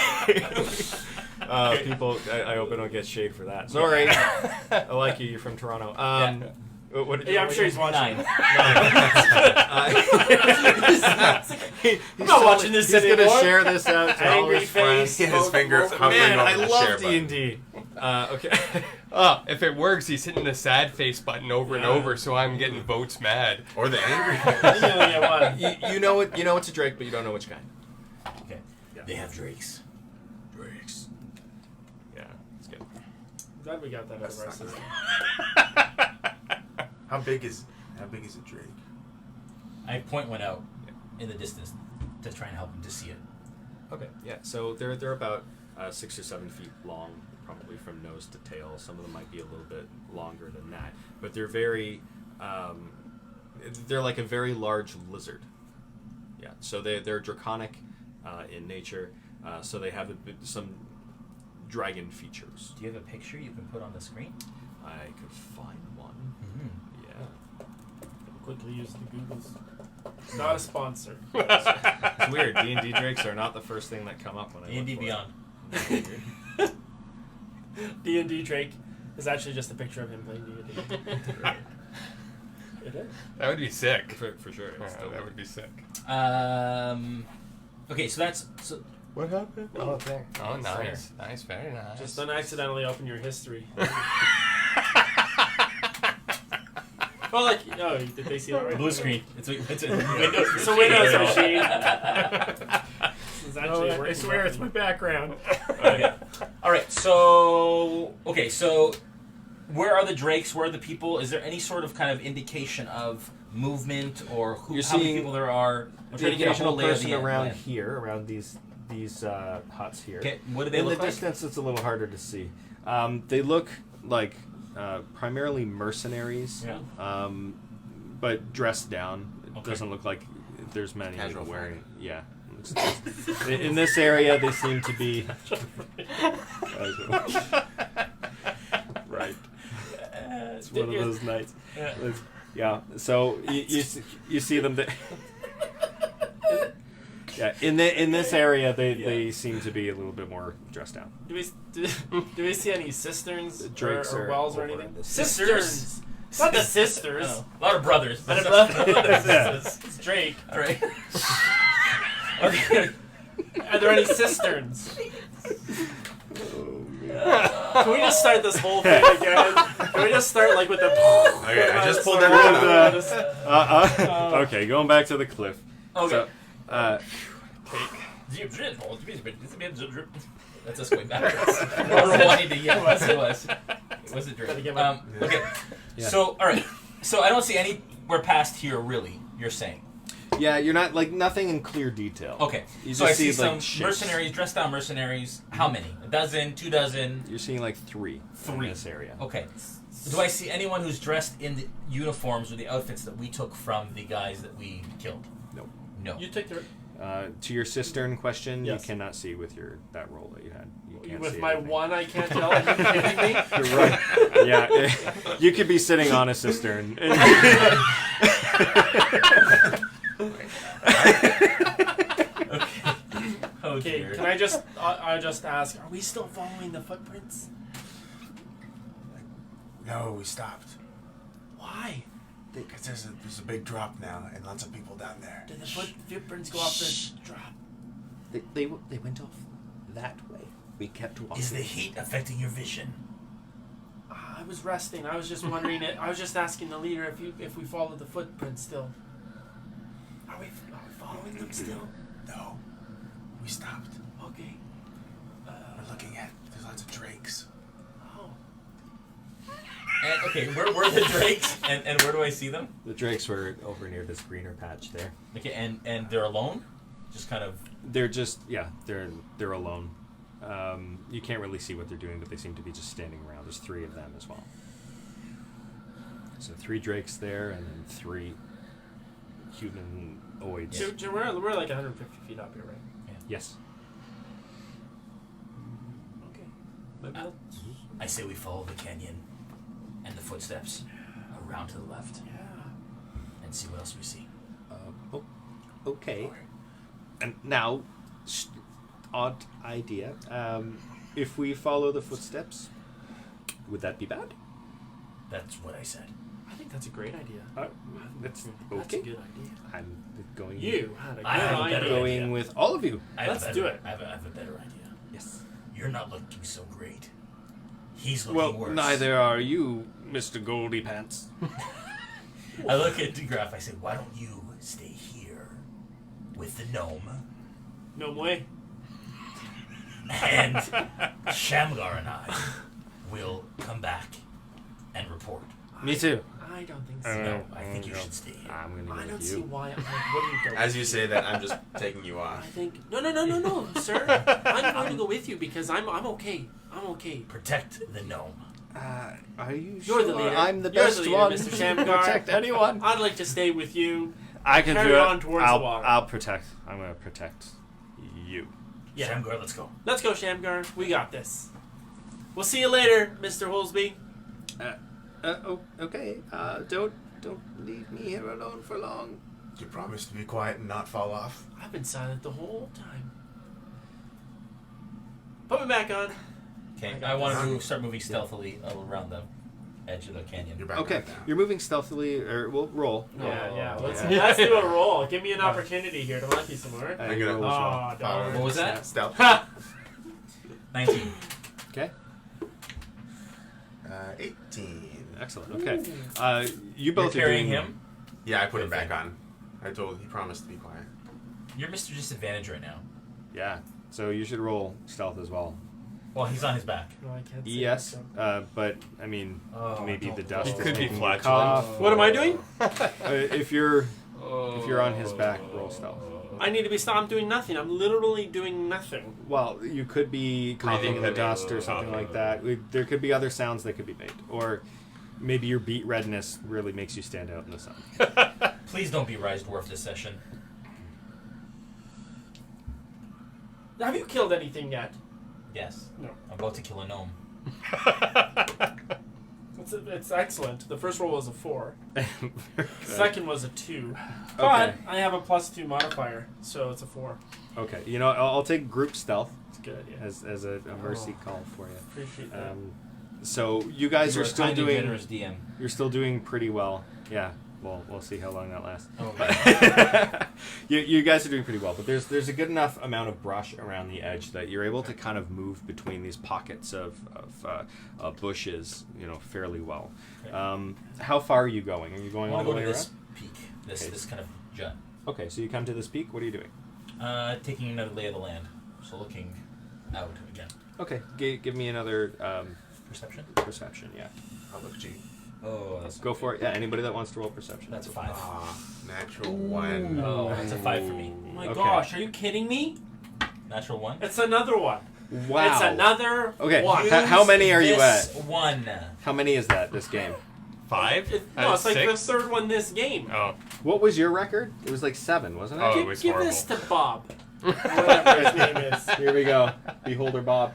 People, I hope I don't get shade for that. Sorry. I like you. You're from Toronto. What did you Yeah, I'm sure he's watching. 9. I'm not watching this He's anymore. going to share this out to all Angry his face. friends. His finger hovering Man, over I the love share button. D&D. Okay. Oh, if it works, he's hitting the sad face button over and Yeah. over, so I'm getting votes mad. Or the angry. You only get one. you know it. You know it's a Drake, but you don't know which kind. Okay. They have drakes. Drakes. Yeah, it's good. Glad we got that out of our That's not system. How big is a Drake? I point one out in the distance to try and help him to see it. Okay. Yeah. So they're about 6 or 7 feet long, probably from nose to tail. Some of them might be a little bit longer than that, but they're very. They're like a very large lizard. Yeah. So they're draconic in nature. So they have some dragon features. Do you have a picture you can put on the screen? I could find one. Mm-hmm. Yeah. Quickly use the Googles. Not a sponsor. It's weird. D&D drakes are not the first thing that come up when I look D&D for Beyond. it. D&D Drake is actually just a picture of him playing D&D. Right. It is. That would be sick. For sure. Yeah, It's totally- that would be sick. Okay, so that's so. What happened? Oh, there. Oh, Sorry. nice. Nice, very nice. Just don't accidentally open your history. Well, like, oh, did they see that right? Blue screen. It's a Windows. It's a Windows machine. This is actually I working swear it's my background. Okay. All right. So where are the drakes? Where are the people? Is there any sort of kind of indication of movement or You're how many seeing people there are? I'm The trying to get a occasional whole lay of person the around land. here, around these huts here. Okay, what do they In look the like? distance, it's a little harder to see. They look like primarily mercenaries, Yeah. but dressed down. It Okay. doesn't look like there's many Casual wearing. Yeah. In this area, they seem to be. Right. It's one of those nights. Yeah. Yeah. So you see them. Yeah. In this area, they seem to be a little bit more dressed down. Do we see any cisterns Drakes or are wells or over anything? in this- Cisterns. It's not the sisters. Oh, a lot of brothers. Not a brother. It's Drake. All right. Okay. Are there any cisterns? Can we just start this whole thing again? Can we just start like with the? Okay, I just pulled everyone up. Okay, going back to the cliff. Okay. So, That's us going backwards. I don't know why it was. It was a Gotta drink. get my- Okay. Yeah. So, all right. So I don't see anywhere past here, really. You're saying. yeah, you're not like nothing in clear detail. Okay. You So just I see see, like, some shapes. mercenaries, dressed down mercenaries. How many? A dozen? 2 dozen? You're seeing like three in this area. Okay. Do I see anyone who's dressed in the uniforms or the outfits that we took from the guys that we killed? Nope. No. You take the To your cistern question, Yes. you cannot see with that roll that you had. You can't with see my anything. one. I can't tell. Are you kidding me? You're right. Yeah, you could be sitting on a cistern. Oh, Okay. dear. Can I just ask? Are we still following the footprints? No, we stopped. Why? Because there's a big drop now, and lots of people down there. Did the footprints go off the drop? They went off that way. We kept walking. Is the heat affecting your vision? I was resting. I was just wondering. I was just asking the leader if we follow the footprints still. Are we following them still? No, we stopped. Okay. We're looking at. There's lots of drakes. Oh. And, okay, where were the drakes, and where do I see them? The drakes were over near this greener patch there. Okay, and they're alone, just kind of. They're just they're alone. You can't really see what they're doing, but they seem to be just standing around. There's 3 of them as well. So 3 drakes there, and then 3 humanoids. We're like 150 feet up here, right? Yes. maybe that's... I say we follow the canyon and the footsteps around to the left Yeah. and see what else we see. Okay. And now, odd idea. If we follow the footsteps, would that be bad? That's what I said. I think that's a great idea. That's That's okay. a good idea. I'm going. You had a good I have a better idea. going idea. with all of you. Let's do it. I have a better idea. Yes. You're not looking so great. He's looking Well, worse. neither are you, Mr. Goldie Pants. I look at DeGraff. I say, why don't you stay here with the gnome No way. and Shamgar and I will come back and report. Me too. I don't think so. No, I think you should stay here. I'm gonna I go don't with see you. why. I'm like, what are you doing? As you say that, I'm just taking you I off. think no, sir. I'm going to go with you because I'm okay. I'm okay. Protect the gnome. Are you You're sure? the leader. I'm the You're best the leader, one Mr. to Shamgar. protect anyone. I'd like to stay with you. I can Carry do it. on towards the water. I'll protect. I'm gonna protect you. Yeah. Shamgar, let's go. Let's go, Shamgar. We got this. We'll see you later, Mr. Holsby. Okay. Don't leave me here alone for long. You promise to be quiet and not fall off? I've been silent the whole time. Put me back on. Okay, got I want this. to start moving stealthily around the edge of the canyon. You're back Okay, right now. you're moving stealthily, or we'll roll. Yeah. Let's Yeah. do a roll. Give me an opportunity here to let you some more. I'm you gonna- roll as well. Oh, darn. What was that? Stealth. 19. Okay, 18. excellent. Okay, you You're both are carrying doing him. Yeah, I put him back on. I told he promised to be quiet. You're Mr. Disadvantage right now. Yeah, so you should roll stealth as well. Well, he's on his back. No, I can't say Yes, that. but I mean, Oh, maybe don't the roll. dust He is could be making you flatulent. cough. What am I doing? If you're on his back, roll stealth. I need to be stopped. I'm doing nothing. I'm literally doing nothing. Well, you could be coughing Breathing in the heavy. dust or something like that. There could be other sounds that could be made, or maybe your beet redness really makes you stand out in the sun. Please don't be Rise Dwarf this session. Have you killed anything yet? Yes. No. I'm about to kill a gnome. It's excellent. The first roll was a 4. Second was a 2. But Okay. I have a +2 modifier, so it's a 4. Okay, you know, I'll take group stealth It's a good idea. as a mercy call for you. Appreciate that. So you guys You're are a still kind and doing. generous DM. You're still doing pretty well. Yeah. Well, we'll see how long that lasts. Oh, you guys are doing pretty well, but there's a good enough amount of brush around the edge that you're able to kind of move between these pockets of bushes, you know, fairly well. Okay. How far are you going? Are you I going all want the to go way to this around? peak. This Okay. this kind of jut. Okay, so you come to this peak. What are you doing? Taking another lay of the land. So looking out again. Okay, give me another Perception? perception. Yeah, I'll look G. Oh, that's go for it. Yeah, anybody that wants to roll perception. That's 5. Ah, natural 1. Oh, that's a 5 for me. Oh my Okay. gosh, are you kidding me? Natural 1. It's another one. Wow. It's another Okay, one. how many are you This at? one. How many is that this game? 5? No, it's like the 6? third one this game. Oh, What was your record? It was like 7, wasn't it? Oh, it Give, was give horrible. this to Bob. Whatever his name is. Here we go. Beholder Bob.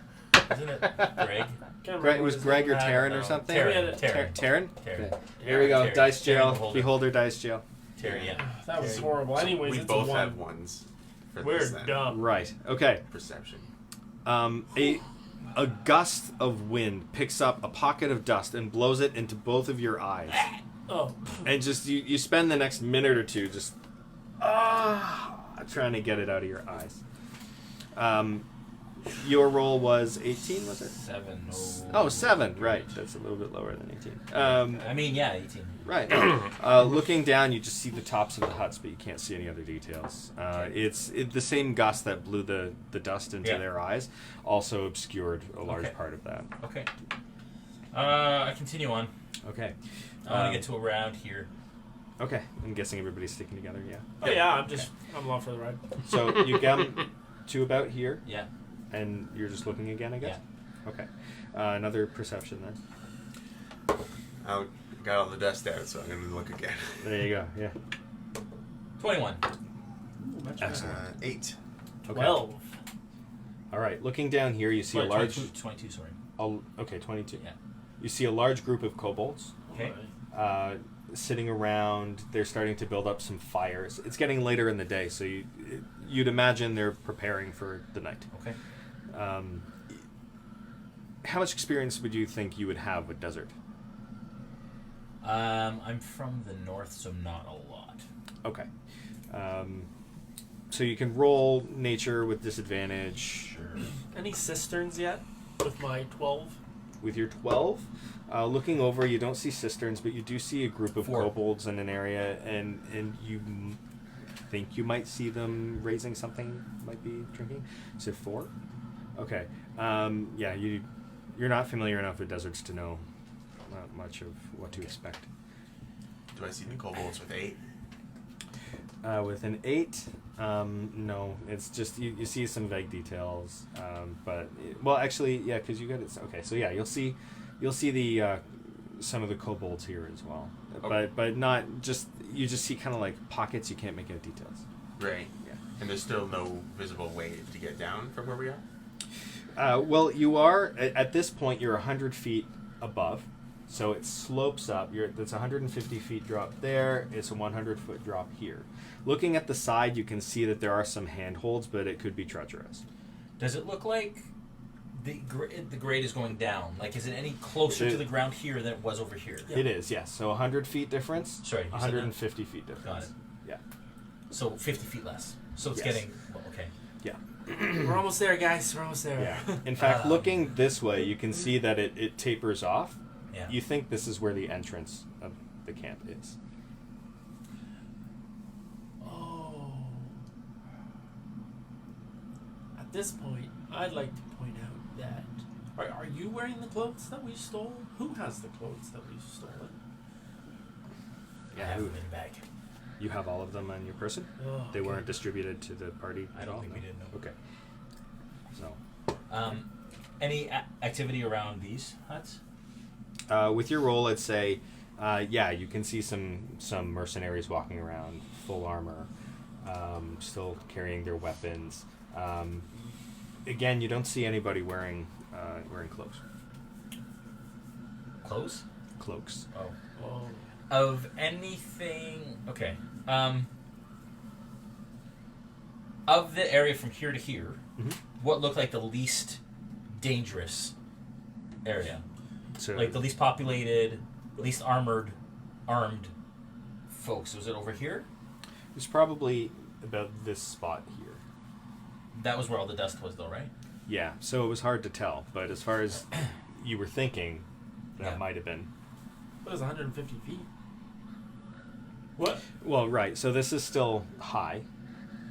Isn't it Greg? Can't Greg, remember was his Greg or name. Taryn No, or something? Taryn. Taryn. Taryn? Taryn. Okay. Here we go. Taryn. Dice Taryn jail. Beholder. Beholder dice jail. Terry, yeah. That was Taryn. horrible. Anyways, We it's both a 1. have 1s. For We're this then. dumb. Right. Okay. Perception. A gust of wind picks up a pocket of dust and blows it into both of your eyes. Oh. And just you spend the next minute or two just trying to get it out of your eyes. Your roll was 18, was it? 7. Oh, 7. Right. That's a little bit lower than 18. I mean, yeah, 18. Right. Looking down, you just see the tops of the huts, but you can't see any other details. It's the same gust that blew the dust into Yeah. their eyes also obscured a large Okay. part of that. Okay. I continue on. Okay. I want to get to around here. Okay. I'm guessing everybody's sticking together, yeah. Oh yeah, I'm along for the ride. So you come to about here, Yeah. and you're just looking again, I guess? Yeah. Okay. Another perception then. I got all the dust out, so I'm going to look again. There you go, yeah. 21. Excellent. 8. Okay. 12. All right. Looking down here, you see a large... 22, sorry. Okay, 22. Yeah. You see a large group of kobolds Okay. sitting around. They're starting to build up some fires. It's getting later in the day, so you'd imagine they're preparing for the night. Okay. How much experience would you think you would have with desert? I'm from the north, so not a lot. Okay. So you can roll nature with disadvantage. Sure. Any cisterns yet? With my 12? With your 12, looking over, you don't see cisterns, but you do see a group of 4. kobolds in an area, and you think you might see them raising something, might be drinking. You said 4? Okay. Yeah, you're not familiar enough with deserts to know much of what to expect. Do I see the kobolds with 8? With an 8, no. It's just you see some vague details, but actually, yeah, because you got it. Okay, so yeah, you'll see the some of the kobolds here as well, Okay. but not just you just see kind of like pockets. You can't make out details. Right. Yeah. And there's still no visible way to get down from where we are? Well, you are at this point. You're 100 feet above, so it slopes up. That's 150 feet drop there. It's a 100-foot drop here. Looking at the side, you can see that there are some handholds, but it could be treacherous. Does it look like the grade is going down? Like, is it any closer to the ground here than it was over here? It is, yes. So 100 feet difference. Sorry, you said 150 feet difference. Got it. Yeah. So 50 feet less. So it's Yes. getting okay. Yeah. We're almost there, guys. We're almost there. Yeah. In fact, looking this way, you can see that it tapers off. Yeah. You think this is where the entrance of the camp is. Oh. At this point, I'd like to point out that are you wearing the clothes that we stole? Who has the clothes that we've stolen? I have them in a bag. You have all of them on your person? Oh, They okay. weren't distributed to the party I at don't all? think we did, no. Okay. So, Any activity around these huts? with your roll, I'd say, yeah, you can see some mercenaries walking around, full armor, still carrying their weapons. Again, you don't see anybody wearing cloaks. Clothes? Cloaks. Oh. Oh. Of anything, okay. Of the area from here to here, Mhm. what looked like the least dangerous area? So, Like the least populated, least armed folks. Was it over here? it's probably about this spot here. That was where all the dust was, though, right? Yeah, so it was hard to tell, but as far as you were thinking, that Yeah. might have been. What is 150 feet? What? Well, right, so this is still high,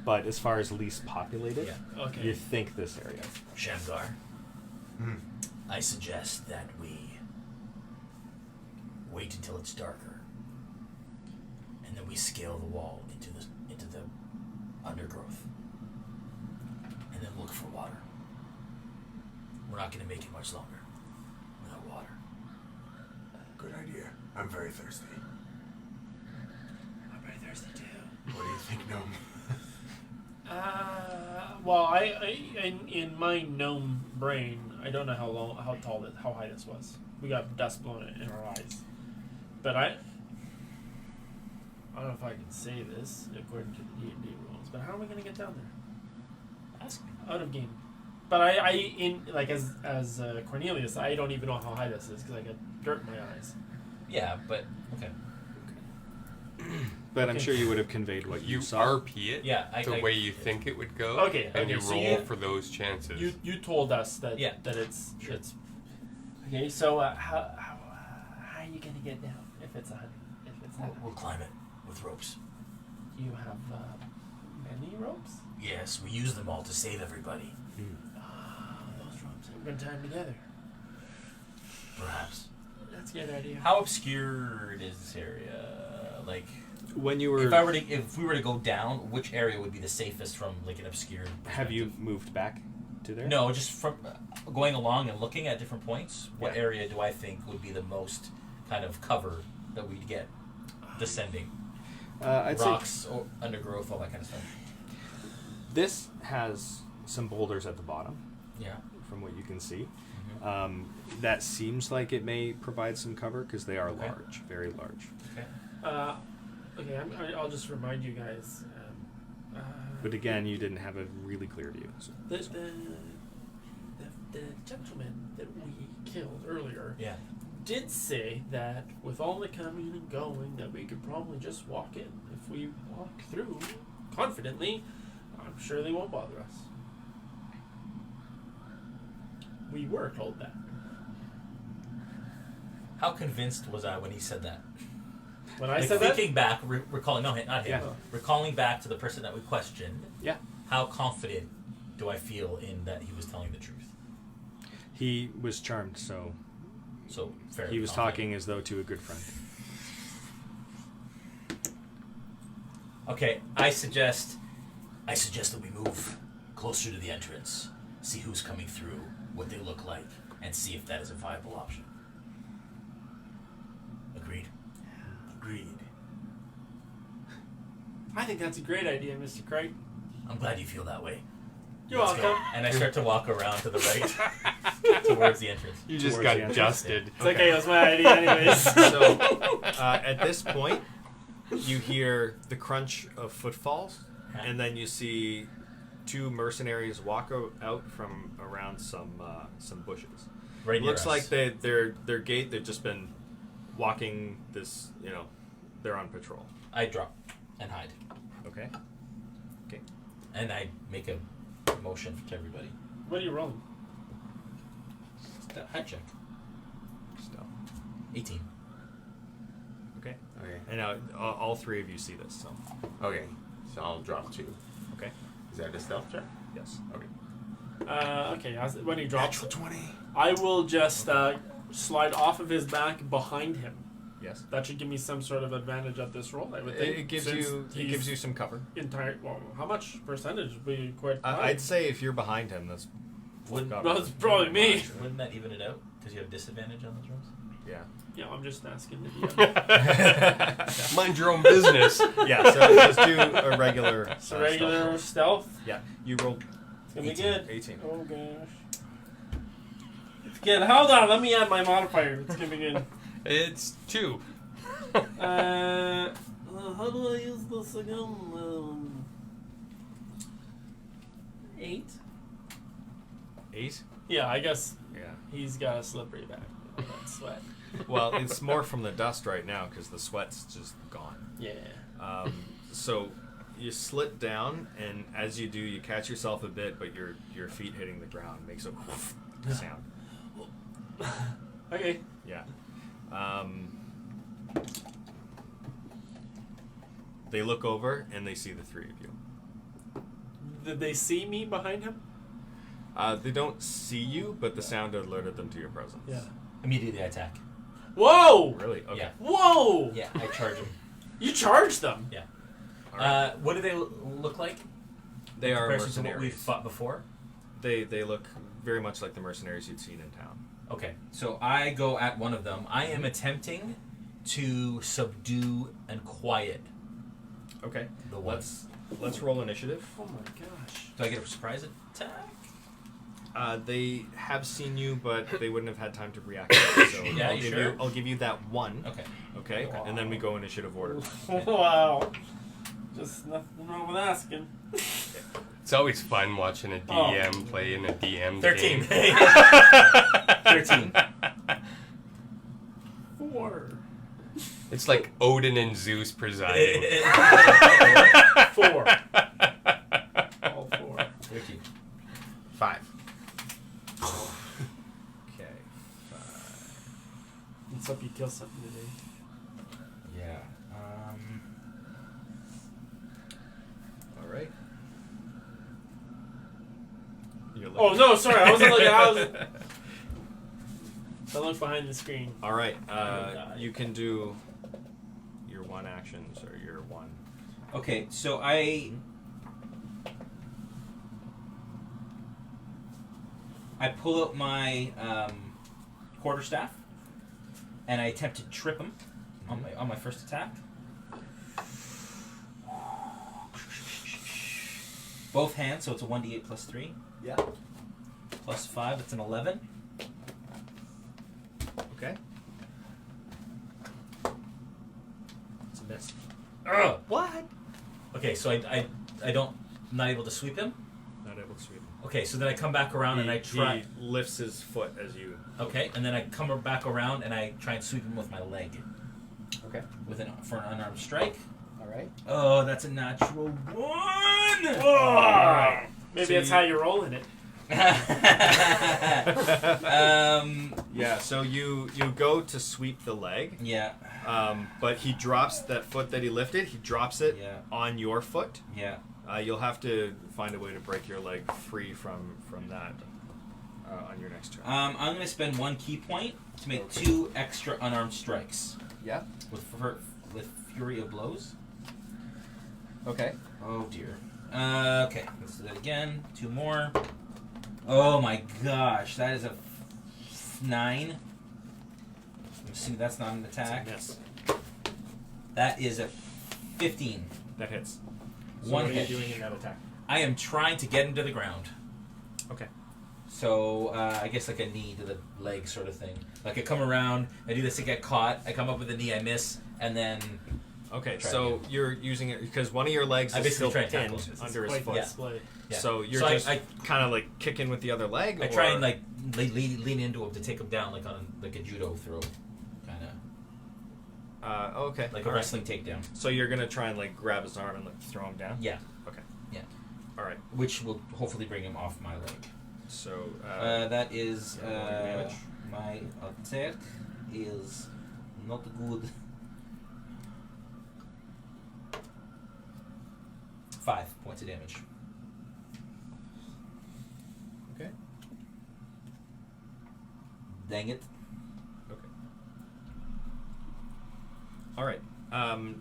but as far as least populated, Yeah. Okay. you think this area. Shamgar, Hmm. I suggest that we wait until it's darker, and then we scale the wall into the undergrowth, and then look for water. We're not going to make it much longer without water. Good idea. I'm very thirsty. I'm very thirsty too. What do you think, Gnome? Well, I in my gnome brain, I don't know how high this was. We got dust blown in our eyes, but I don't know if I can say this according to the D&D rules. But how are we gonna get down there? Ask me. Out of game. But I in like as Cornelius, I don't even know how high this is because I got dirt in my eyes. Yeah, but okay. But I'm Okay. sure you would have conveyed what you You saw. RP it Yeah, the way you think it would go. Okay, And you so roll you- for those chances. You told us that Yeah. that it's okay. So how are you gonna get down if it's that We'll climb it with ropes. Do you have many ropes? Yes, we use them all to save everybody. Those ropes are gonna tie them together. Perhaps. That's a good idea. How obscured is this area? Like, When you were, if we were to go down, which area would be the safest from like an obscured? have you perspective? moved back to there? No, just from going along and looking at different points. What Yeah. area do I think would be the most kind of cover that we'd get descending? I'd Rocks, or undergrowth, all that kind of stuff. say this has some boulders at the bottom, Yeah. from what you can see. That seems like it may provide some cover because they are large, very large. Okay, I'll just remind you guys. But again, you didn't have a really clear view. So. The gentleman that we killed earlier did say that with all the coming and going that we could probably just walk in. If we walk through confidently, I'm sure they won't bother us. We were told that. How convinced was I when he said that? When I said that? Thinking back, recalling, no, not him. Yeah. Recalling back to the person that we questioned. Yeah. How confident do I feel in that he was telling the truth? He was charmed, so Fairly he was confident. talking as though to a good friend. Okay, I suggest that we move closer to the entrance, see who's coming through, what they look like, and see if that is a viable option. Agreed. I think that's a great idea, Mr. Craig. I'm glad you feel that way. You're Let's welcome. go. And I start to walk around to the right towards the entrance. You just Towards got the entrance. dusted. It's okay, it was my idea anyways. So at this point, you hear the crunch of footfalls, and then you see two mercenaries walk out from around some bushes. Right near Looks us. like their gate. They've just been walking this. They're on patrol. I drop and hide. Okay. And I make a motion to everybody. What are you rolling? Hide check. Stealth. 18. Okay. Okay. And now all three of you see this. So. Okay. So I'll drop 2. Okay. Is that a stealth check? Yes. Okay. Okay, when he drops, Natural 20. I will just slide off of his back behind him. Yes. That should give me some sort of advantage at this roll, I would think. It gives since you he's some cover. Well, how much percentage would be quite high? I'd say if you're behind him, that's Wouldn't, cover. Well, it's probably me. wouldn't that even it out? Because you have disadvantage on those rolls? Yeah. Yeah, I'm just asking the DM. Mind your own business. Yeah. So just do a regular. So regular stealth. Yeah. You rolled It's gonna be 18. good. 18. Oh gosh. It's good. Hold on, let me add my modifier. It's gonna be good. It's 2. How do I use this again? 8? 8. Yeah, I guess Yeah. he's got a slippery back. That sweat. Well, it's more from the dust right now because the sweat's just gone. Yeah. So you slit down, and as you do, you catch yourself a bit, but your feet hitting the ground makes a sound. Okay. Yeah. They look over and they see the three of you. Did they see me behind him? They don't see you, but the sound alerted them to your presence. Yeah. Immediately I attack. Whoa! Really? Okay. Yeah. Whoa! Yeah, I charge them. You charged them. Yeah. All right. What do they look like? They are Versus to what mercenaries. we've fought before? They look very much like the mercenaries you'd seen in town. Okay, so I go at one of them. I am attempting to subdue and quiet Okay. the one. Let's roll initiative. Oh my gosh. Do I get a surprise attack? They have seen you, but they wouldn't have had time to react. So Yeah, you sure? I'll give you that one. Okay. Okay. And then we go initiative order. Wow. Just nothing wrong with asking. It's always fun watching a DM play in a DM 13. game. 13. 4. It's like Odin and Zeus presiding. 4. All 4. 13. 5. Okay. Let's hope you kill something today. Yeah. All right. You're Oh looking- no, sorry, I wasn't looking. I looked behind the screen. All right. God. You can do your one actions or your one. Okay, so I pull out my quarterstaff and I attempt to trip him on my first attack. Both hands, so it's a 1d8 plus 3. Yeah. Plus 5, it's an 11. Ugh. What? Okay, so I'm not able to sweep him. Not able to sweep. Okay, so then I come back around and I try. He lifts his foot as you. Okay, and then I come back around and I try and sweep him with my leg. Okay. For an unarmed strike. All right. Oh, that's a natural 1. Oh. Maybe So that's you- how you're rolling it. Yeah. So you go to sweep the leg, Yeah. but he drops that foot that he lifted. He drops it Yeah. on your foot. Yeah. You'll have to find a way to break your leg free from that on your next turn. I'm going to spend 1 key point to make 2 extra unarmed strikes Yeah. with Fury of Blows. Okay. Oh dear. Okay, let's do that again. 2 more. Oh my gosh, that is a 9. I'm assuming that's not an attack. Yes. That is a 15. That hits. So One what are you hit. doing in that attack? I am trying to get him to the ground. Okay. So I guess like a knee to the leg sort of thing. Like I come around, I do this to get caught. I come up with a knee, I miss, and then Okay. Try So again. you're using it because one of your legs I is basically still try and pinned tackle. under his Quite foot. the Yeah. display. Yeah. So you're So just I kind of like kicking with the other leg. I try or- and like lean into him to take him down like on like a judo throw, kind of Okay. like a all right. wrestling takedown. So you're gonna try and like grab his arm and like throw him down. Yeah, Okay. Yeah. All right. which will hopefully bring him off my leg. So That is damage. my attack is not good. 5 points of damage. okay. Dang it. Okay. All right.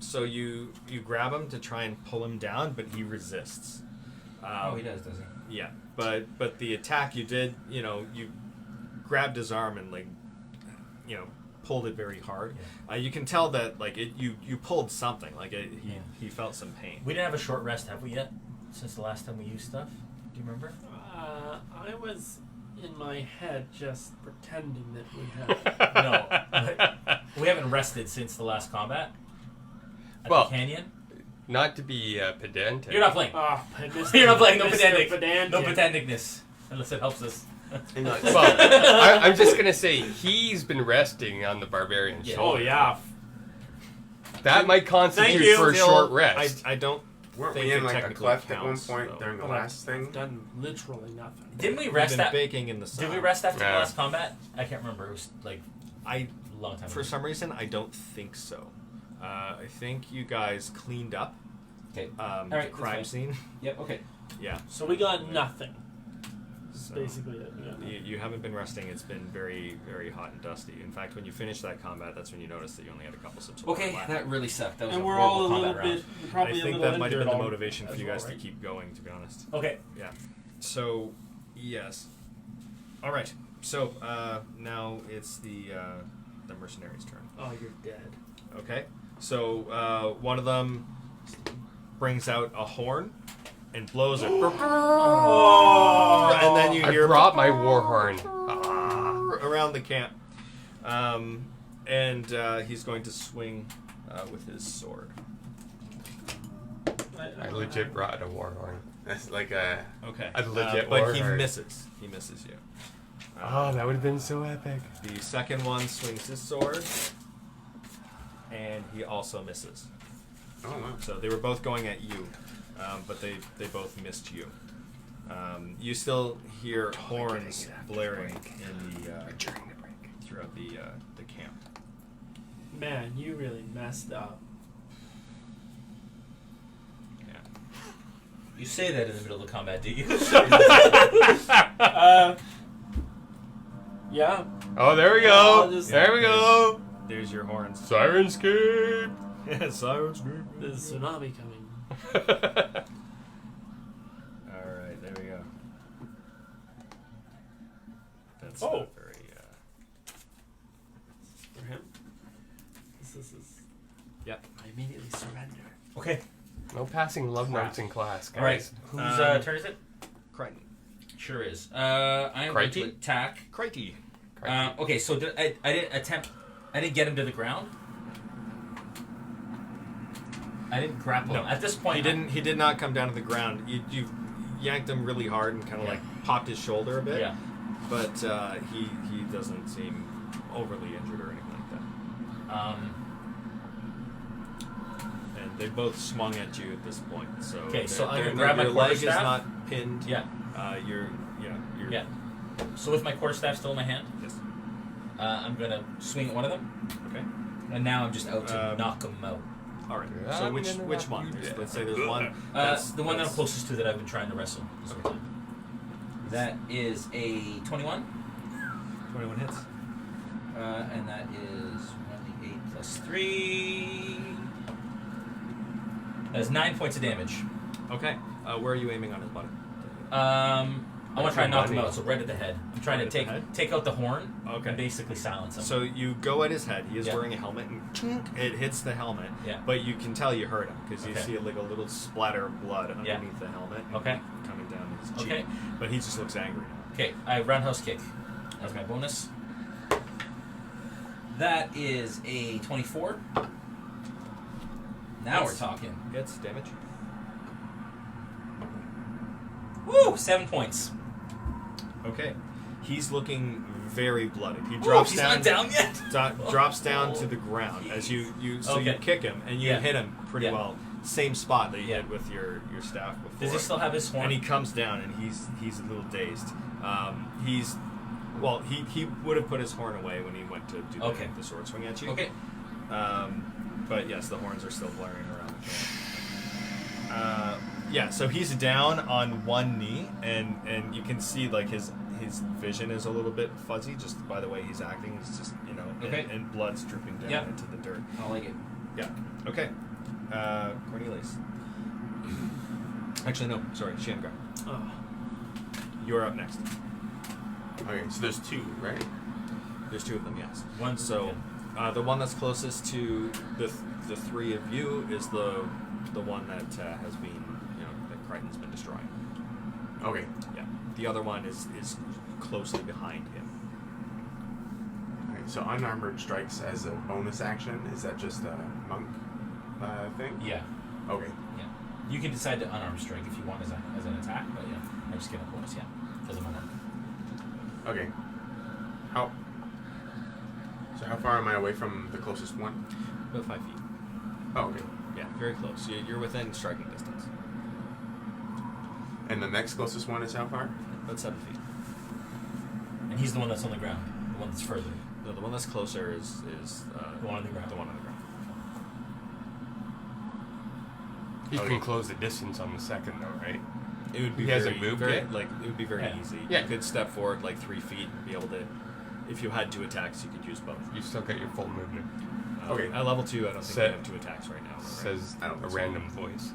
So you grab him to try and pull him down, but he resists. Oh, he does, does he? Yeah, but the attack you did, you grabbed his arm and like, pulled it very hard. Yeah. You can tell that like you pulled something. Like Yeah. he felt some pain. We didn't have a short rest, have we yet? Since the last time we used stuff? Do you remember? I was in my head just pretending that we had. No. but we haven't rested since the last combat. At Well, the canyon. Not to be pedantic. You're not playing. Oh, I missed You're not playing. No Mr. pedantic. Pedantic. No pedanticness. Unless it helps us. Well, I'm just gonna say he's been resting on the barbarian Yeah. shoulder. Oh yeah. That might constitute you. for a Still, short rest. I don't Weren't think we it in like a technically cleft at one counts, point though. during the But last I've thing? done literally nothing. Didn't we We've rest been that? baking in the sun. Did we rest after Yeah. the last combat? I can't remember. It was like I a long time For ago. some reason, I don't think so. I think you guys cleaned up Okay. the that's crime fine. scene. Yep. Okay. Yeah. So we got nothing. That's So basically it. We got nothing. you haven't been resting. It's been very, very hot and dusty. In fact, when you finished that combat, that's when you noticed that you only had a couple sips of water Okay. left. That really sucked. That was And a we're horrible all a little combat bit, round. we're I probably a think little that might have been the injured motivation for as you well, guys right? to keep going, to be honest. Okay. Yeah. So, yes. All right. So now it's the mercenaries' turn. Oh, you're dead. Okay. So one of them brings out a horn and blows it. Oh. And then you I hear brought my war horn. around the camp. And he's going to swing with his sword. I legit brought a war horn. That's like a. Okay. A legit but war he horn. misses. He misses you. Oh, that would have been so epic. The second one swings his sword. And he also misses. Oh wow. So they were both going at you, but they both missed you. You still hear horns blaring in the throughout the camp. Man, you really messed up. Yeah. You say that in the middle of combat, do you? Yeah. Oh, there we I'll go. just- There we go. There's your horns. Sirenscape. Sirens. There's a tsunami coming. All right, there we go. That's Oh. not very. For him. This is. Yep. I immediately surrender. Okay. No passing love notes in class, All right. guys. Whose turn is it? Crichton. Sure is. I am going to Crikey? attack. Crikey. Okay, so I didn't get him to the ground. I didn't grapple No. him. At this point, He did not come down to the ground. You yanked him really hard and kind of like popped his shoulder a bit. Yeah. But he doesn't seem overly injured or anything like that. And they both swung at you at this point. So Okay, so I'm they're- gonna grab my your leg is quarterstaff. not pinned. Yeah. You're Yeah. So with my quarterstaff still in my hand, Yes. I'm gonna swing at one of them, Okay. and now I'm just out to Um, knock them out. All right. Yeah, So I'm which gonna which knock one? you There's- down. Let's say there's one. The one that I'm closest to that I've been trying to wrestle. This whole time. That is a 21, 21 hits. and that is 1d8 plus 3. That is 9 points of damage. Okay. Where are you aiming on his body? I want to try and knock him Body. out, so right at the head. I'm trying Right to at the head? take out the horn Okay. and basically silence him. So you go at his head. He is Yeah. wearing a helmet, and chink, it hits the helmet. Yeah. But you can tell you hurt him because you Okay. see like a little splatter of blood Yeah. underneath the helmet. Okay. Coming down his cheek. Okay. But he just looks angry now. Okay, I roundhouse kick. That's my bonus. That is a 24. Now Yes. we're talking. Hits damage. Woo! 7 points. Okay. He's looking very bloodied. He Woo, drops he's down. not down yet. Drops down to the ground as you you Okay. kick him and you Yeah. hit him pretty Yeah. well. Same spot that you Yeah. hit with your staff before. Does he still have his horn? And he comes down and he's a little dazed. He would have put his horn away when he went to do Okay. the sword swing at you. Okay. But yes, the horns are still blaring around the camp. Yeah, so he's down on one knee, and you can see like his vision is a little bit fuzzy just by the way he's acting. It's just Okay. and blood's dripping down Yeah. into the dirt. I like it. Yeah. Okay. Cornelius. Actually, no. Sorry, Shamgar. Oh. You're up next. Okay, so there's two, right? There's two of them, yes. One. So, the one that's closest to the three of you is the one that has been, that Crichton's been destroying. Okay. Yeah. The other one is closely behind him. Okay, so Unarmed Strikes as a bonus action, is that just a monk thing? Yeah. Okay. Yeah. You can decide to unarmed strike if you want as an attack, but yeah, I just get a bonus. Yeah, doesn't matter. Okay. So how far am I away from the closest one? About 5 feet. Oh, okay. Yeah, very close. You're within striking distance. And the next closest one is how far? About 7 feet. And he's the one that's on the ground, the one that's further. No, the one that's closer is The one on the ground. The one on the ground. You Okay. can close the distance on the second, though, right? It would be He very, hasn't moved very yet? like it would be very Yeah. easy. Yeah. You could step forward like 3 feet and be able to. If you had 2 attacks, you could use both. You still got your full movement. Okay. At level 2, I don't think Set. you have 2 attacks right now. though, right? Says I don't a think so. random voice.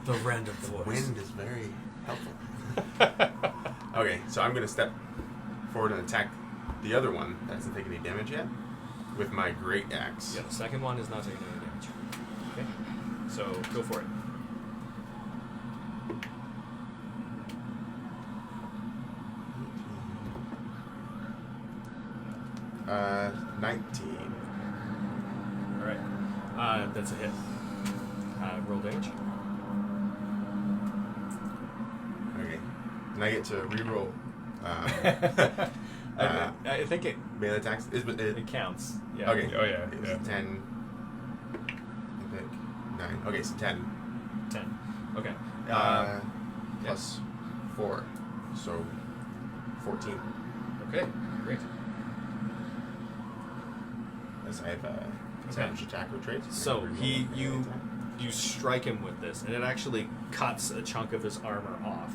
the random voice. Wind is very helpful. Okay, so I'm going to step forward and attack the other one that hasn't taken any damage yet with my great axe. Yeah, the second one is not taking any damage. Okay. So go for it. Uh, 19. All right. That's a hit. Roll damage. Okay. And I get to reroll I think it melee attacks. it counts. Yeah. Okay. Oh, yeah. It was Yeah. 10. I think 9. Okay, so 10. 10. Okay. Plus 4. So 14. Okay. Great. As I have a savage attack or trait. So I can reroll he a melee you attack. you strike him with this, and it actually cuts a chunk of his armor off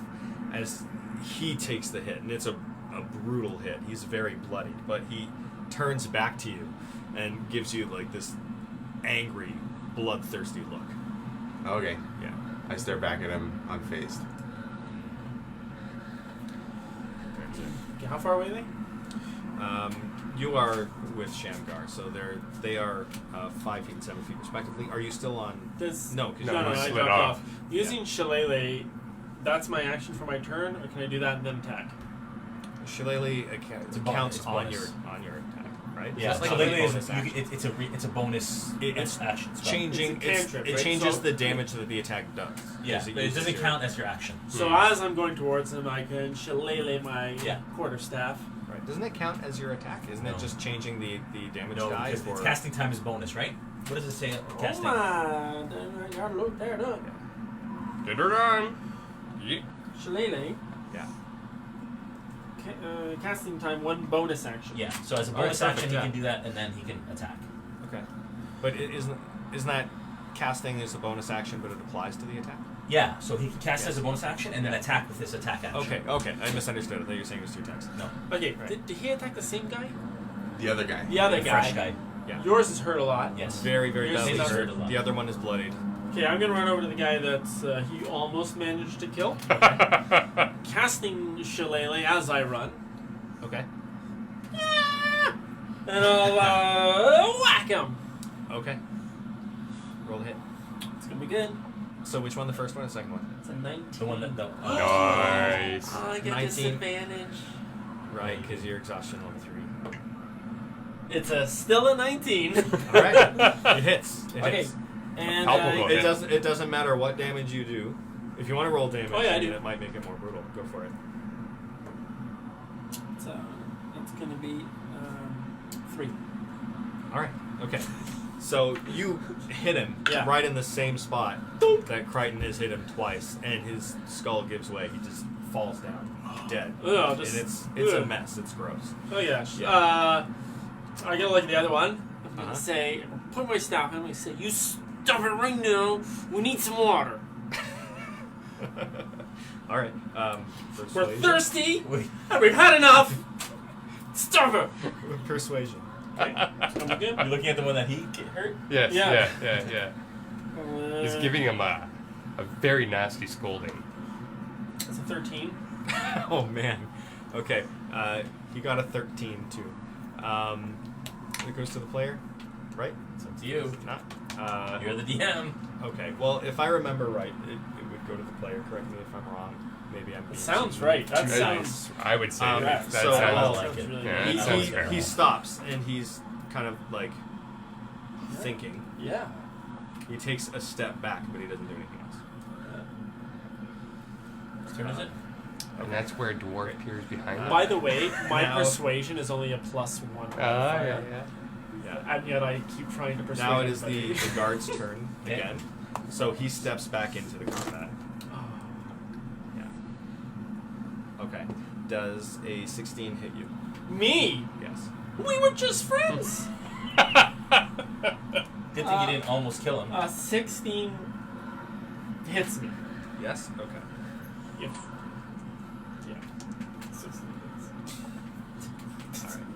as he takes the hit, and it's a brutal hit. He's very bloodied, but he turns back to you and gives you like this angry, bloodthirsty look. Okay. Yeah. I stare back at him unfazed. Okay, how far away are they? You are with Shamgar, so they are 5 feet and 7 feet respectively. Are you still on? Does, No, 'cause no, you're I split dropped off. off. Using Shillelagh, that's my action for my turn, or can I do that and then attack? Shillelagh It's a counts bonus. on your attack, right? Yeah, It's so like a literally bonus action. it's a bonus It's action spell. changing. It's a cantrip, it right? changes So- the damage that the attack does. Yeah, As but it uses doesn't your- count as your action. So as I'm going towards him, I can shillelagh my Yeah. quarterstaff. Right. Doesn't it count as your attack? Isn't No. it just changing the damage No, die because for it's casting time is bonus, right? What does it say? Casting. Hold on. I gotta look there. Look. Get her done. Yeet. Shillelagh. Yeah. Casting time, 1 bonus action. Yeah. So as a Alright, bonus action, perfect, he yeah. can do that, and then he can attack. Okay. But isn't that casting is a bonus action, but it applies to the attack? Yeah. So he can cast Yes. as a bonus action, and then Yeah. attack with his attack action. Okay. I misunderstood. I thought you were saying it was 2 attacks. No. Okay, Right. did he attack the same guy? The other guy. The other The guy. fresh guy. Yeah. Yours is hurt a lot. Yes. Very, very Yours badly is hurt. hurt a lot. The other one is bloodied. Okay, I'm gonna run over to the guy that he almost managed to kill. Casting shillelagh as I run. Okay. And I'll whack him. Okay. Roll a hit. It's gonna be good. So which one? The first one or the second one? It's a 19. The one that. Nice. Oh, I get 19. disadvantage. Right, because your exhaustion level 3. It's still a 19. All right. It hits. It Okay. hits. And Palpable. It doesn't. It doesn't matter what damage you do. If you want to roll damage, Oh, yeah, I I mean, do. it might make it more brutal. Go for it. it's gonna be 3. All right. Okay. So you hit him Yeah. right in the same spot that Crichton has hit him twice, and his skull gives way. He just falls down, dead. Ugh, And just- it's a ugh. mess. It's gross. Oh yeah. Yeah. I get like the other one. I'm gonna Uh-huh. say, put my staff. I'm gonna say, you stop it right now. We need some water. All right. We're Persuasion. thirsty. Wait. We've had enough. Stop it. Persuasion. Am I good? You're looking at the one that he hurt. Yes, Yeah. yeah. He's giving him a very nasty scolding. It's a 13. Oh man. Okay. He got a 13 too. It goes to the player, right? It's up to you. Not. You're the DM. Okay. Well, if I remember right, it would go to the player. Correct me if I'm wrong. Maybe I'm. It being sounds too- right. That too sounds. nice. I would say Yeah. that So, sounds I well, like it. really Yeah, good. that sounds He, fair. he stops and he's kind of like thinking. Yeah. He takes a step back, but he doesn't do anything else. Whose turn is it? And that's where dwarf appears behind him. By the way, my Now- persuasion is only a +1. Yeah. Yeah. And yet I keep trying to persuade. Now it is everybody. the guard's turn Okay. again. So he steps back into the combat. Yeah. Okay. Does a 16 hit you? Me. Yes. We were just friends. Good thing you didn't almost kill him. 16 hits me. Yes. Okay. If yeah, 16 hits. All right.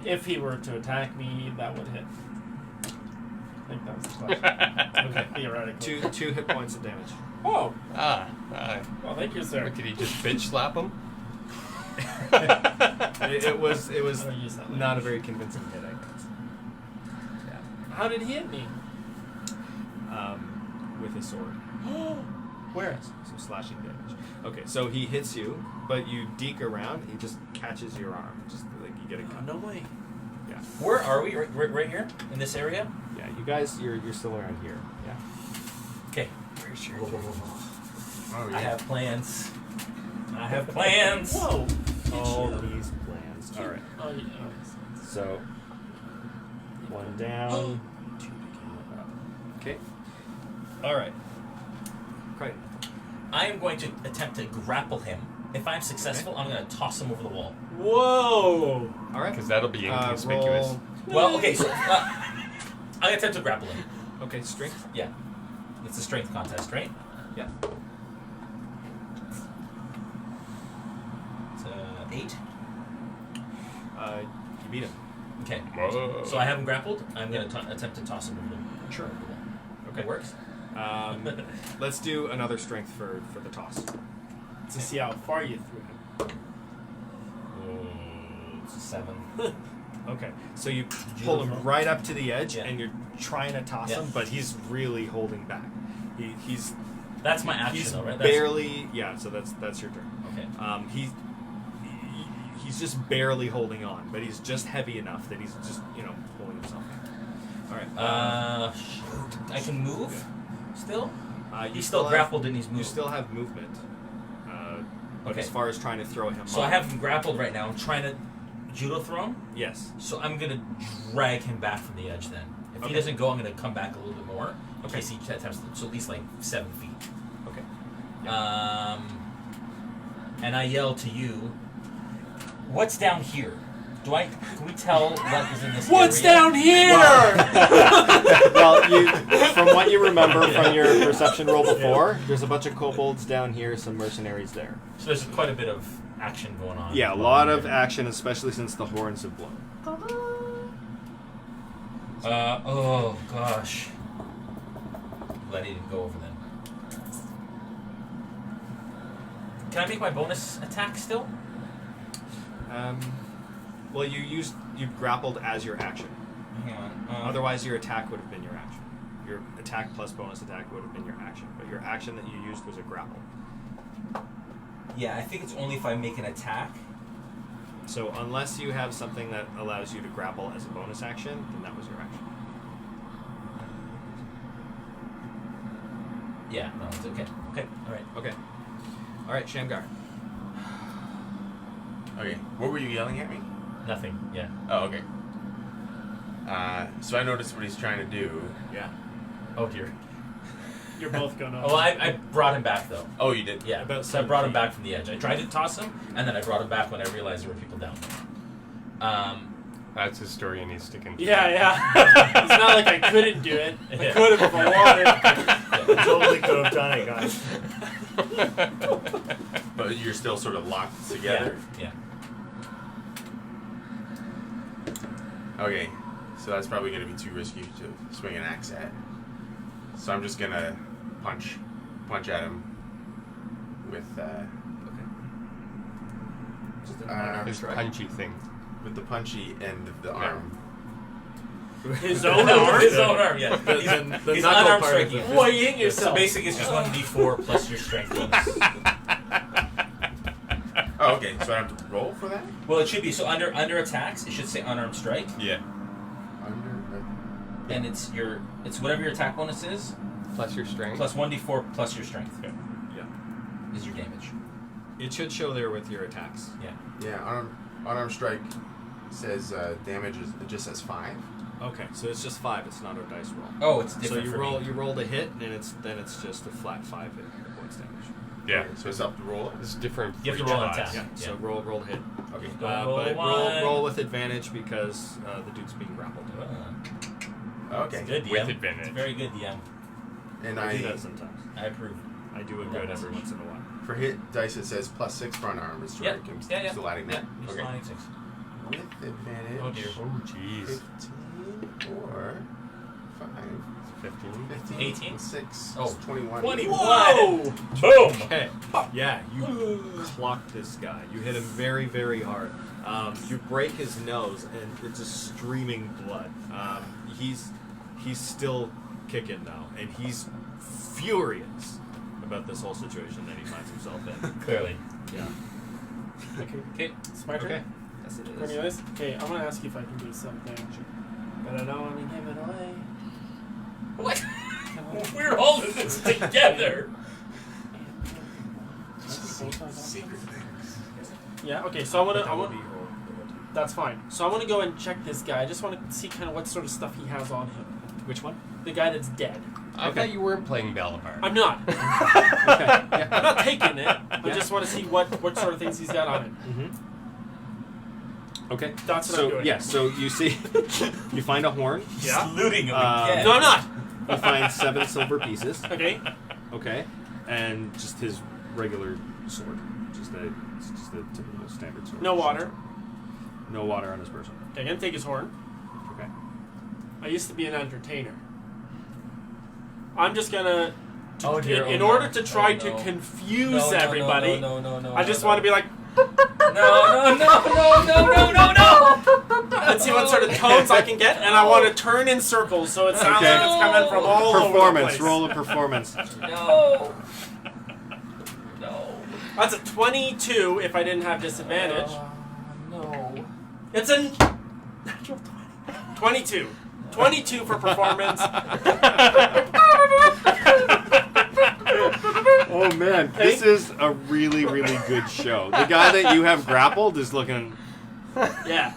If he were to attack me, that would hit. I think that was the question. Okay. Theoretically. Two hit points of damage. Oh, Well, thank you, sir. did he just bitch slap him? It was I don't use that not a very convincing hit, I guess. How did he hit me? Yeah. With his sword. Where? So slashing damage. Okay, so he hits you, but you deke around. He just catches your arm. Just like you get a cut. No way. Yeah. Where are we? Right here in this area. Yeah, you guys, you're still around here. Yeah. Okay. Where's your? Oh, I have plans. I have plans. Whoa. All these plans. All right. Oh, yeah. So one down. Okay. All right. Crichton. I am going to attempt to grapple him. If I'm successful, I'm going to toss him over the wall. Whoa. All right. Because that'll be inconspicuous. Roll. Well, okay, so I'm going to attempt to grapple him. Okay, strength. Yeah. It's a strength contest, right? Yeah. It's 8. You beat him. Okay. Whoa. So I have him grappled. I'm going to attempt to toss him over the Sure. wall. Okay. It works? Let's do another strength for the toss. To see how far you threw him. It's a 7. Okay, so you pull him right up to the edge, Yeah. and you're trying to toss Yeah. him, but he's really holding back. He's That's my action, he's though, right? That's, barely. Yeah, so that's your turn. Okay. He he's just barely holding on, but he's just heavy enough that he's just pulling himself. All right. Shoot. I can move still. You He's still grappled and he's You moving. still have movement. But Okay. as far as trying to throw him, So I have him grappled right now. I'm trying to judo throw him. yes. So I'm gonna drag him back from the edge. Then, if he Okay. doesn't go, I'm gonna come back a little bit more. In Okay. case he attempts to, so at least like 7 feet. Okay. And I yell to you, "What's down here? Can we tell what is in this What's area?" down here? Well, from what you remember from your perception roll before, there's a bunch of kobolds down here, some mercenaries there. So there's quite a bit of action going on. Yeah, a lot of action, especially since the horns have blown. Oh gosh. Glad he didn't go over then. Can I make my bonus attack still? Well, you grappled as your action. Hang on. Otherwise, your attack would have been your action. Your attack plus bonus attack would have been your action, but your action that you used was a grapple. Yeah, I think it's only if I make an attack. So unless you have something that allows you to grapple as a bonus action, then that was your action. Yeah, no, it's okay. Okay, Okay. All right, Shamgar. Okay, what were you yelling at me? nothing. Yeah. Oh, okay. So I noticed what he's trying to do. Yeah. Oh dear. You're both going Oh, I brought him back though. Oh, you did? Yeah, About so I 7 brought him feet. back from the edge. I tried to toss him, and then I brought him back when I realized there were people down there. That's a story and he's sticking to. Yeah. It's not like I couldn't do it. I Yeah. could have if I wanted. Totally could have done it, guys. But you're still sort of locked together? Yeah. Okay, so that's probably going to be too risky to swing an axe at. So I'm just going to punch at him with Just an unarmed His strike. punchy thing. the punchy end of the arm. His own arm? His own arm, yeah. The He's knuckle unarmed part of striking. it. Why you hitting So yourself? basically, it's just 1d4 plus your strength bonus. Oh, okay, so I have to roll for that? Well, it should be so under attacks. It should say unarmed strike, Yeah. and it's whatever your attack bonus is Plus your strength. plus 1d4 plus your strength Yeah. is your damage. It should show there with your attacks. Yeah. Yeah, unarmed strike says damage is, it just says 5. Okay, so it's just 5. It's not a dice roll. Oh, it's So different you for roll. me. You rolled a hit, and it's just a flat 5 hit points damage. Yeah. Okay, so it's up to roll it? It's different. You have for to roll an each class. attack. Yeah. So roll hit. Okay. Roll But one. roll with advantage because the dude's being grappled. Okay. It's good, DM. With advantage. It's very good, DM. And I do I, that sometimes. I approve. I do it Yeah, good that's every it. once in a while. for hit dice, it says +6 for unarmed strike. I'm Yeah. still adding that. Yeah, Okay. sliding 6. With advantage. Oh dear. Oh, jeez. 15 or 5. 15. 15. 18? 6. Oh. 21. 21. Whoa! Boom! Okay. Yeah, you clock this guy. You hit him very, very hard. You break his nose, and it's just streaming blood. He's still kicking though, and he's furious about this whole situation that he finds himself in. Clearly. Yeah. Okay. It's my turn. Okay. Yes, it is. Cornelius? Okay, I'm gonna ask you if I can do something. But I don't want to give it away. What? We're all in this together. Secret things. Yeah, okay, so I That would want be to. roll. That's fine. So I want to go and check this guy. I just want to see kind of what sort of stuff he has on him. Which one? The guy that's dead. I Okay. thought you weren't playing Balabar. I'm not. Okay. Yeah. I'm not taking it. I Yeah. just want to see what sort of things he's got on him. Mm-hmm. Okay. That's what I'm So doing. yeah, so you see, you find a horn. Yeah. Looting him Um, again. No, I'm not. You find 7 silver pieces. Okay. Okay, and just his regular sword, just a typical standard sword. No water. No water on his person. Okay, I'm gonna take his horn. Okay. I used to be an entertainer. I'm just gonna. Oh dear. In oh, order no. to try Oh, to no. confuse everybody, No. I just want to be like, No. let's see what sort of tones I can get, and I want to turn in circles so it sounds Okay. like it's coming from all over the Performance. place. Roll a performance. No. That's a 22 if I didn't have disadvantage. It's a natural 20. 22. 22 for performance. Oh man, this is a really, really good show. The guy that you have grappled is looking, Yeah.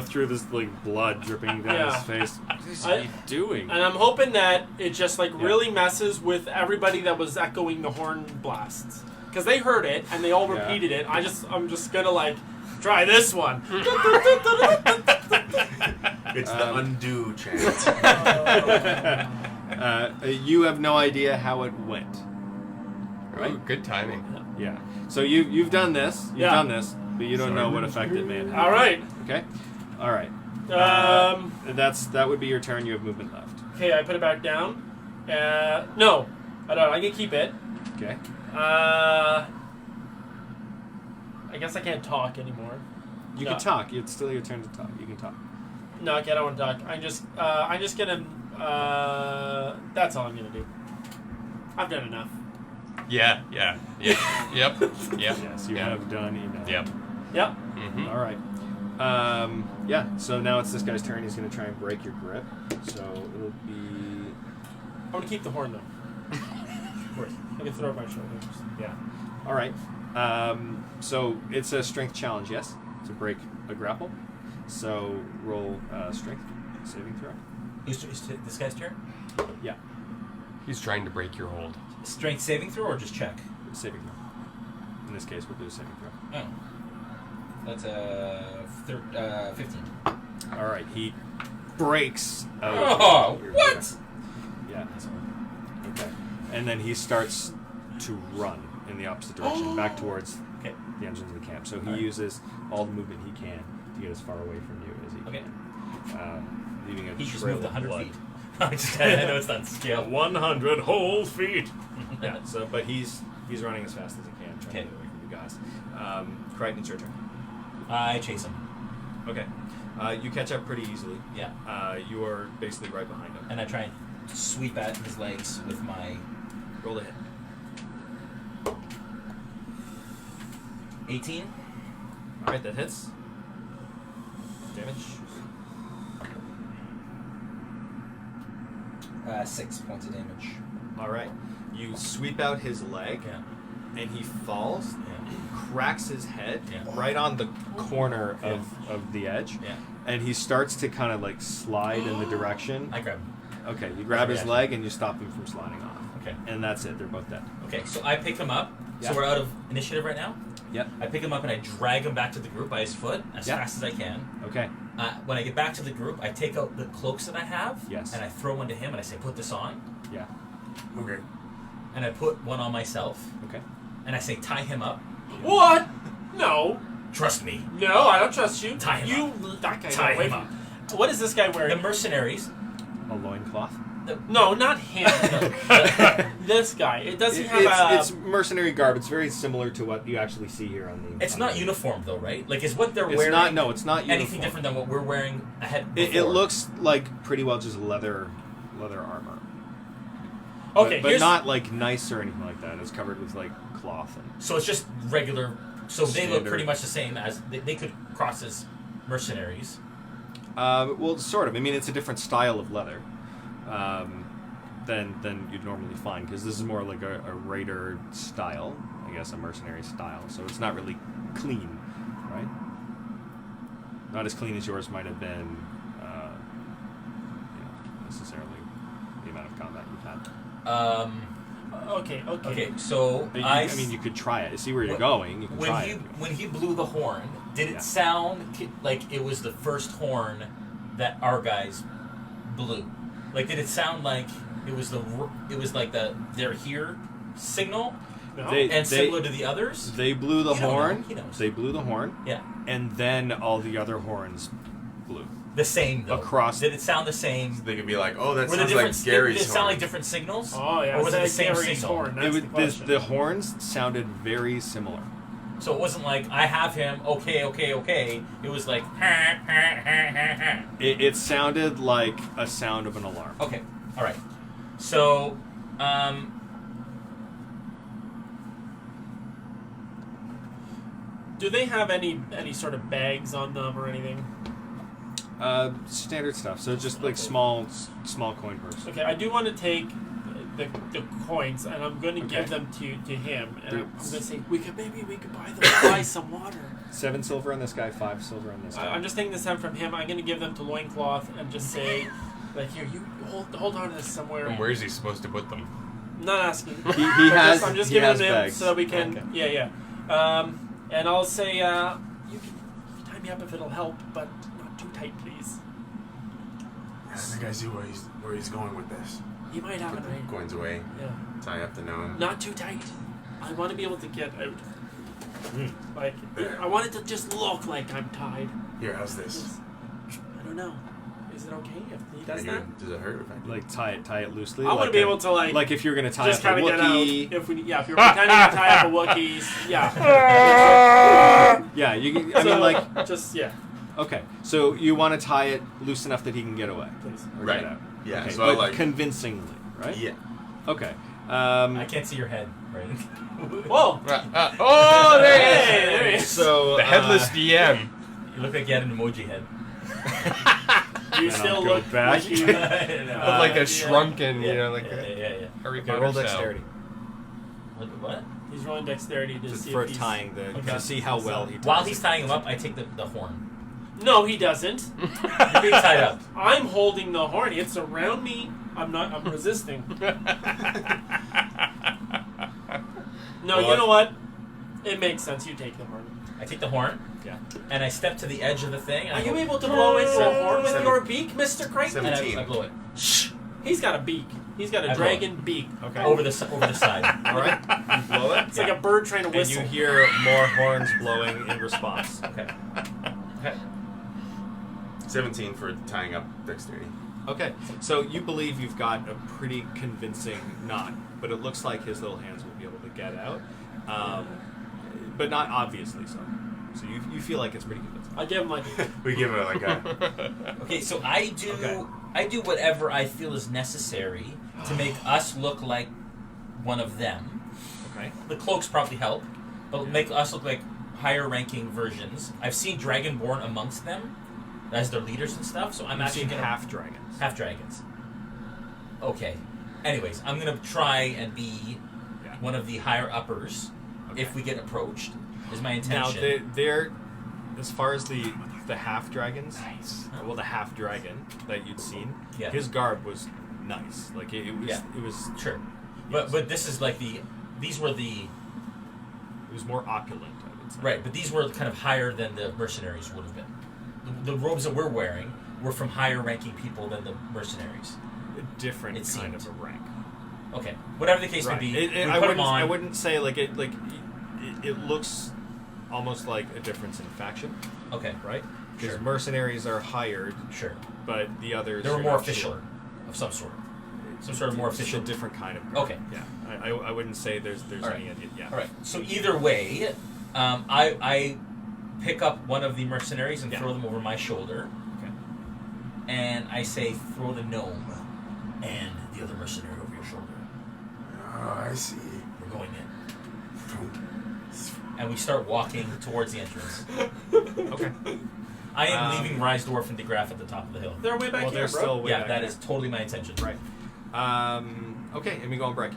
through this like blood dripping down his face. What is he doing? And I'm hoping that it just really messes with everybody that was echoing the horn blasts. Because they heard it and they all repeated it. I'm just gonna try this one. It's the undo chant. You have no idea how it went. Right? Ooh, good timing. Yeah. So you've done this. You've done this, but you don't know what effect it may have had. All right. Okay. All right. That would be your turn. You have movement left. Okay, I put it back down. No, I don't. I can keep it. Okay. I guess I can't talk anymore. You can talk. It's still your turn to talk. You can talk. No, okay, I don't want to talk. I'm just gonna. That's all I'm gonna do. I've done enough. Yeah. Yep. Yes, you have done enough. Yep. Yep. Mm-hmm. All right. So now it's this guy's turn. He's going to try and break your grip. So it'll be... I'm gonna keep the horn though. Of course. I can throw it my shoulders. Yeah. All right. So it's a strength challenge, yes? To break a grapple. So roll strength saving throw. Is this guy's turn? Yeah. He's trying to break your hold. Strength saving throw or just check? Saving throw. In this case, we'll do a saving throw. Oh. That's 15. All right. He breaks out. Oh, your what? grip. Yeah. Okay. And then he starts to run in the opposite direction, back towards the entrance of the camp. So he uses all the movement he can to get as far away from you as he can. Leaving a He just trail moved of 100 blood. feet. I know it's not scale. 100 whole feet. Yeah. So, but he's running as fast as he can, trying to get away from you guys. Crichton, it's your turn. I chase him. Okay. You catch up pretty easily. Yeah. You are basically right behind him. And I try and sweep at his legs with my... Roll the hit. 18. All right, that hits. Damage. 6 points of damage. All right. You sweep out his leg, and he falls, cracks his head right on the corner of the edge, and he starts to kind of like slide in the direction. I grab him. Okay, you grab his leg and you stop him from sliding off. Okay. And that's it. They're both dead. Okay, so I pick him up. Yeah. So we're out of initiative right now. Yep. I pick him up and I drag him back to the group by his foot as fast as I can. Okay. When I get back to the group, I take out the cloaks that I have. Yes. And I throw one to him and I say, put this on. Yeah. Okay. And I put one on myself. Okay. And I say, tie him up. What? No. Trust me. No, I don't trust you. Tie him up. That guy. Tie Wait. him up. What is this guy The wearing? mercenaries. A loincloth. No, not him. This guy. Does he have It's mercenary garb. It's very similar to what you actually see here on the... It's on not the- uniform though, right? Like, is what they're It's wearing not. No, it's not uniform. anything different than what we're wearing ahead It before? looks like pretty well just leather armor. Okay, but here's- not like nice or anything like that. It's covered with like cloth and... So it's just regular. So they look Standard. pretty much the same as they could cross as mercenaries. Well, sort of. I mean, it's a different style of leather than you'd normally find, because this is more like a raider style, I guess, a mercenary style. So it's not really clean, right? Not as clean as yours might have been, necessarily the amount of combat you've had. Okay. So But I mean, you could try it. See where you're going. You can try it. when he blew the horn, did it sound like it was the first horn that our guys blew? Like, did it sound like it was like the they're here signal, No. similar to the others? They blew the You don't horn. know. He knows. They blew the horn, Yeah, and then all the other horns blew. the same though. Across- Did it sound the same? They could be like, oh, that Were the sounds different? like Gary's did it sound horn. like different signals? Oh yeah. Or was it the same Gary's signal? horn? That's the question. The horns sounded very similar. So it wasn't like I have him. Okay. It was like. It sounded like a sound of an alarm. Okay. All right. So, Do they have any sort of bags on them or anything? Standard stuff. So just like small coin purse. Okay, I do want to take the coins, and I'm going to give them to him. And I'm going to say we could buy some water. 7 silver on this guy, 5 silver on this guy. I'm just taking this time from him. I'm going to give them to Loincloth and just say, like, here, you hold on to this somewhere. And where is he supposed to put them? I'm not asking. He has. I'm just he giving has them bags. so that we can. Okay. Yeah. And I'll say, you can tie me up if it'll help, but not too tight, please. I think I see where he's going with this. He might have Put an the idea. coins away. Yeah. Tie up the gnome. Not too tight. I want to be able to get out. Mm. Like, I want it to just look like I'm tied. Here, how's this? I don't know. Is it okay if he does that? Does it hurt if I do? Like tie it loosely. I want to be able to like if you're gonna tie just up a kind of get out. Wookiee. If we if you're pretending to tie up a Wookiees, yeah. Yeah, you. Can, I mean, like just okay. So you want to tie it loose enough that he can get away please. or Right. get out. Yeah, Okay, so but I like. convincingly, right? Yeah. Okay. I can't see your head, right? Whoa! Oh, there he is. Hey, there he is. So The headless DM. You look like you had an emoji head. You And still I'll go look back. like you. With like a shrunken, yeah, you know, like yeah, a yeah. Harry okay, Potter roll style. dexterity What? He's rolling dexterity to just see for if he's... tying the Okay. to see how well he ties While he's it. tying him up, I take the horn. No, he doesn't. You're being tied up. I'm holding the horn. It's around me. I'm resisting. No, Well, you know what? It makes sense. You take the horn. I take the horn. Yeah. And I step to the edge of the thing. And Are I you go, able to blow into a horn with Seven- your beak, Mr. Crichton? and 17. I blow it. Shh. He's got a beak. He's got I a blow dragon beak. Okay. Over the side. All right. You blow it. It's like a bird trying to And whistle. you hear more horns blowing in response. Okay. Okay. 17 for tying up dexterity. Okay, so you believe you've got a pretty convincing knot, but it looks like his little hands will be able to get out, but not obviously so. So you feel like it's pretty convincing. I give him like... We give it like a. Okay, so I do whatever I feel is necessary to make us look like one of them. Okay. The cloaks probably help, but make us look like higher ranking versions. I've seen Dragonborn amongst them as their leaders and stuff, so I'm You've actually seen gonna half dragons. half dragons. Okay. Anyways, I'm gonna try and be Yeah. one of the higher uppers if we get approached. Is my Now intention. they're as far as the half dragons. Well, the half dragon that you'd seen. Yeah. His garb was nice. Like it was. Yeah. It was. Sure. But this is like these were the It was more opulent, I would say. right, but these were kind of higher than the mercenaries would have been. The robes that we're wearing were from higher ranking people than the mercenaries. A different It kind seemed. of a rank. Okay. Whatever the case Right. may be, It- we I put wouldn't. them on. I wouldn't say like it. Like it looks almost like a difference in faction, Okay. right? Because Sure. mercenaries are hired, Sure. but the others They were you're more not official sure. of some sort. Some sort of more It's just official. a different kind of. Okay. Yeah. I wouldn't say there's All right. any idea. Yeah. All right. So either way, I pick up one of the mercenaries and Yeah. throw them over my shoulder, Okay. and I say, "Throw the gnome and the other mercenary over your shoulder. Oh, I see. We're going in." And we start walking towards the entrance. Okay. I am leaving Rysdorf and DeGraff at the top of the hill. They're way back Well, here, they're bro. still way Yeah, back that there. is totally my intention. Right. Okay, and we go on break.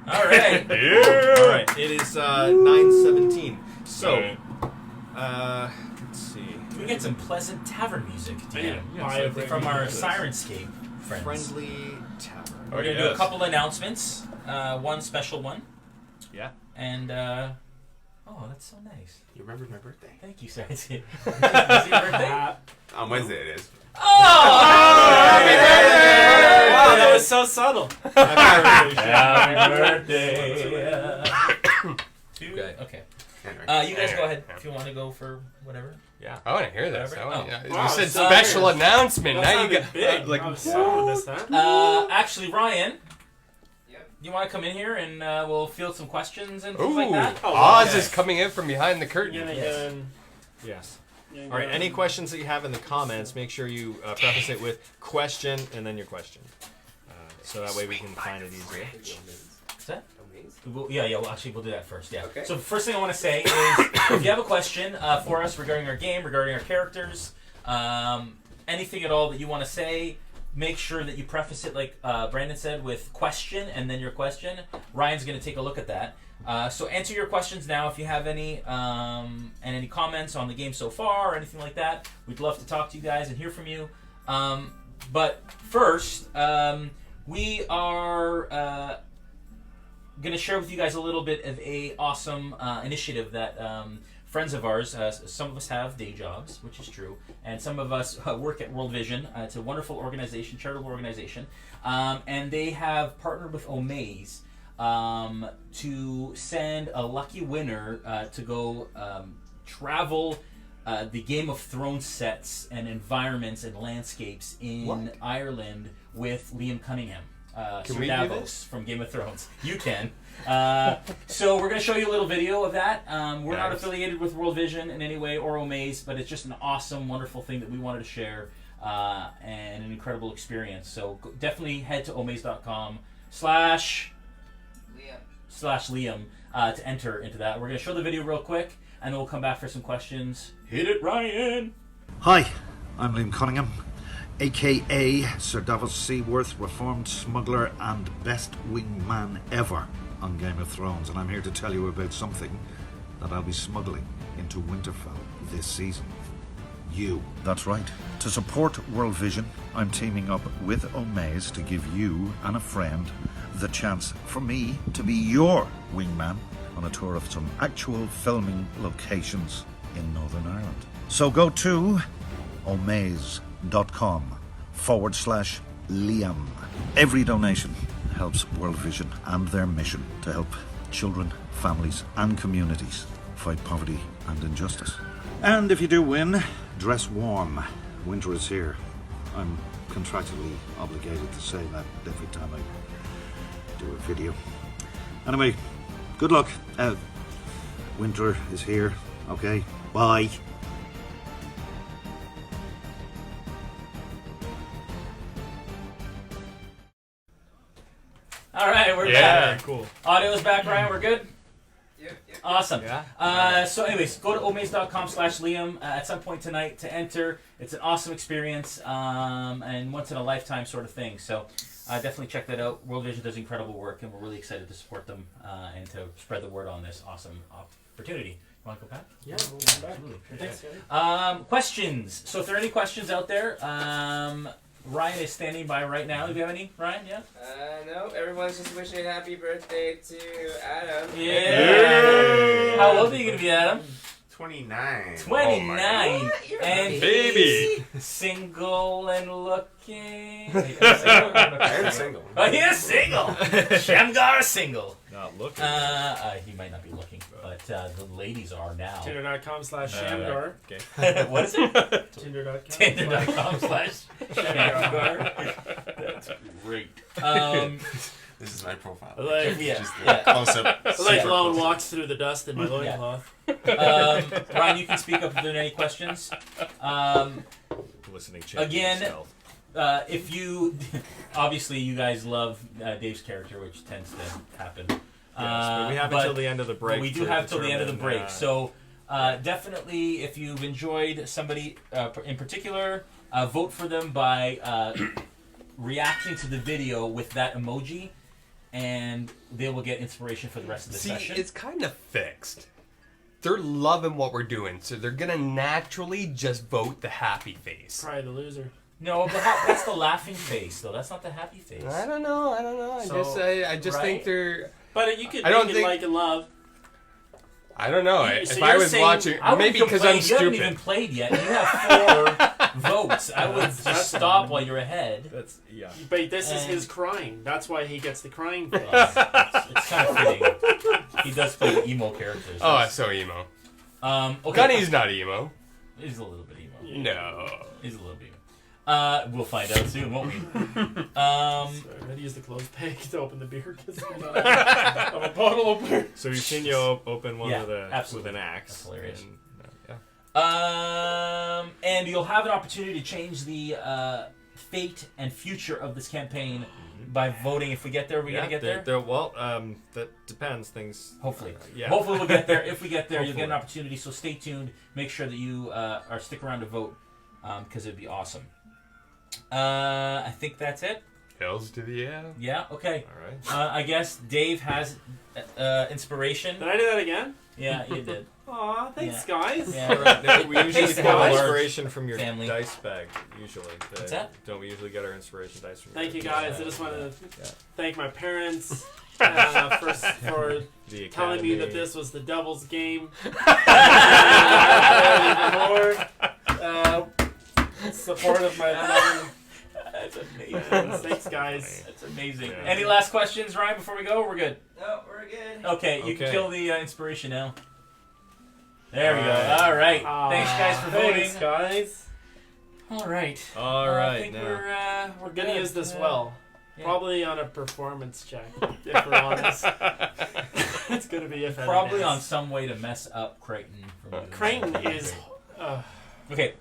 All right. All right. It is 9:17. So, let's see. We get some pleasant tavern music Yeah, Yeah, so from our friendly- Sirenscape friends. Friendly tavern. We're gonna do a couple announcements. One special one, Yeah. and oh, that's so nice. You remembered my birthday? Thank you, sir. Is it your birthday? On Wednesday it is. Oh! Happy birthday! Wow, that was so subtle. Happy birthday! Okay. Anyway. You guys go ahead if you want to go for whatever. Yeah. I want to hear this. Whatever. I wanna, Oh. You Wow, said so special serious. announcement. That Now you sounded got big. like. I was so this that. Actually, Ryan, you want to come in here and we'll field some questions and things like Ooh, that? Oh, Oz okay. is coming in from behind the curtain. Yes. Yes. All right. Any questions that you have in the comments, make sure you preface it with question and then your question, so that way we can find it easier. that? Amazing. Well, actually, we'll do that first. Yeah. Okay. So the first thing I want to say is, if you have a question for us regarding our game, regarding our characters, anything at all that you want to say, make sure that you preface it, like Brandon said, with question and then your question. Ryan's going to take a look at that. So answer your questions now if you have any, and any comments on the game so far or anything like that. We'd love to talk to you guys and hear from you. But first, we are going to share with you guys a little bit of a awesome initiative that friends of ours, some of us have day jobs, which is true, and some of us work at World Vision. It's a wonderful organization, charitable organization, and they have partnered with Omaze to send a lucky winner to go travel the Game of Thrones sets and environments and landscapes in Ireland with Liam Cunningham. Can we do Davos this? from Game of Thrones. You can. So we're going to show you a little video of that. We're not affiliated with World Vision in any way or Omaze, but it's just an awesome, wonderful thing that we wanted to share and an incredible experience. So definitely head to omaze.com/Liam to enter into that. We're going to show the video real quick, and then we'll come back for some questions. Hit it, Ryan! Hi, I'm Liam Cunningham, aka Sir Davos Seaworth, reformed smuggler and best wingman ever on Game of Thrones, and I'm here to tell you about something that I'll be smuggling into Winterfell this season. You. That's right. To support World Vision, I'm teaming up with Omaze to give you and a friend the chance for me to be your wingman on a tour of some actual filming locations in Northern Ireland. So go to omaze.com/Liam. Every donation helps World Vision and their mission to help children, families and communities fight poverty and injustice. And if you do win, dress warm. Winter is here. I'm contractually obligated to say that every time I do a video. Anyway, good luck. Winter is here. Okay, bye. All right, we're Yeah. back. Cool. Audio's back, Ryan. We're good? Yep. Awesome. Yeah. So anyways, go to omaze.com/Liam at some point tonight to enter. It's an awesome experience and once in a lifetime sort of thing. So definitely check that out. World Vision does incredible work, and we're really excited to support them and to spread the word on this awesome opportunity. You want to go back? Yeah, we'll come back. Absolutely. Thanks, guys. Questions. So if there are any questions out there, Ryan is standing by right now. Do you have any, Ryan? Yeah? No, everyone's just wishing happy birthday to Adam. Yeah. How old are you going to be, Adam? 29. 29. And Baby. single and looking. I am single. Oh, he is single. Shamgar single. Not looking. He might not be looking, but the ladies are now. Tinder.com/Shamgar. Okay. What is it? Tinder.com. Tinder.com/Shamgar. That's great. This is my profile. I like, Yeah. Just the Yeah. close-up. I like long walks through the dust in my loincloth. Ryan, you can speak up if there are any questions. Listening champion Again, stealth. If you, obviously, you guys love Dave's character, which tends to happen. Yes, but we have until the end of the break. We do to have till the end of the determine, break. So definitely, if you've enjoyed somebody in particular, vote for them by reacting to the video with that emoji, and they will get inspiration for the rest of the session. It's kind of fixed. They're loving what we're doing, so they're gonna naturally just vote the happy face. Probably the loser. No, but that's the laughing face, though. That's not the happy face. I don't know. So, I just right? think they're. But you could I don't make it think- like and love. I don't know. So If you're I was saying- watching, I maybe wouldn't because I'm complain. You haven't even stupid. played yet. You have 4 votes. I would just stop while you're ahead. That's But this is And- his crying. That's why he gets the crying face. It's kind of fitting. He does play the emo characters. Oh, it's so emo. Okay. Gunny's not emo. He's a little bit emo. No. He's a little bit emo. We'll find out soon, won't we? Sorry, I had to use the closed peg to open the beer because I'm a bottle opener. So you've seen you open one Yeah, with absolutely. with an axe. That's hilarious. And, And you'll have an opportunity to change the fate and future of this campaign by voting. If we get there, are we gonna get there? Well, that depends. Things. Hopefully. Yeah. Hopefully we'll get there. If we get there, you'll get an Hopefully. opportunity. So stay tuned. Make sure that you are stick around to vote because it'd be awesome. I think that's it. Hills to the yeah. Yeah. Okay. All right. I guess Dave has inspiration. Did I do that again? Yeah, you did. Aw, thanks, guys. Yeah. All right. No, we usually Thanks, get guys. inspiration from your Family. dice bag. Usually. What's that? Don't we usually get our inspiration dice from? Thank your you, guys. I just want to Yeah. thank my parents for The telling me that Academy. this was the devil's game. Support of my brother. That's amazing. Thanks, guys. That's amazing. Yeah. Any last questions, Ryan? Before we go, we're good. No, we're good. Okay, you can Okay. kill the inspiration now. There we go. Alright. All right. Aw, Thanks, guys, for voting. Thanks, guys. All right. All I right. think Now. We're gonna good. use this Yeah. well. Yeah. Probably on a performance check, if we're honest. It's gonna be if Probably on evidence. some way to mess up Creighton. From doing Creighton that. is. Okay,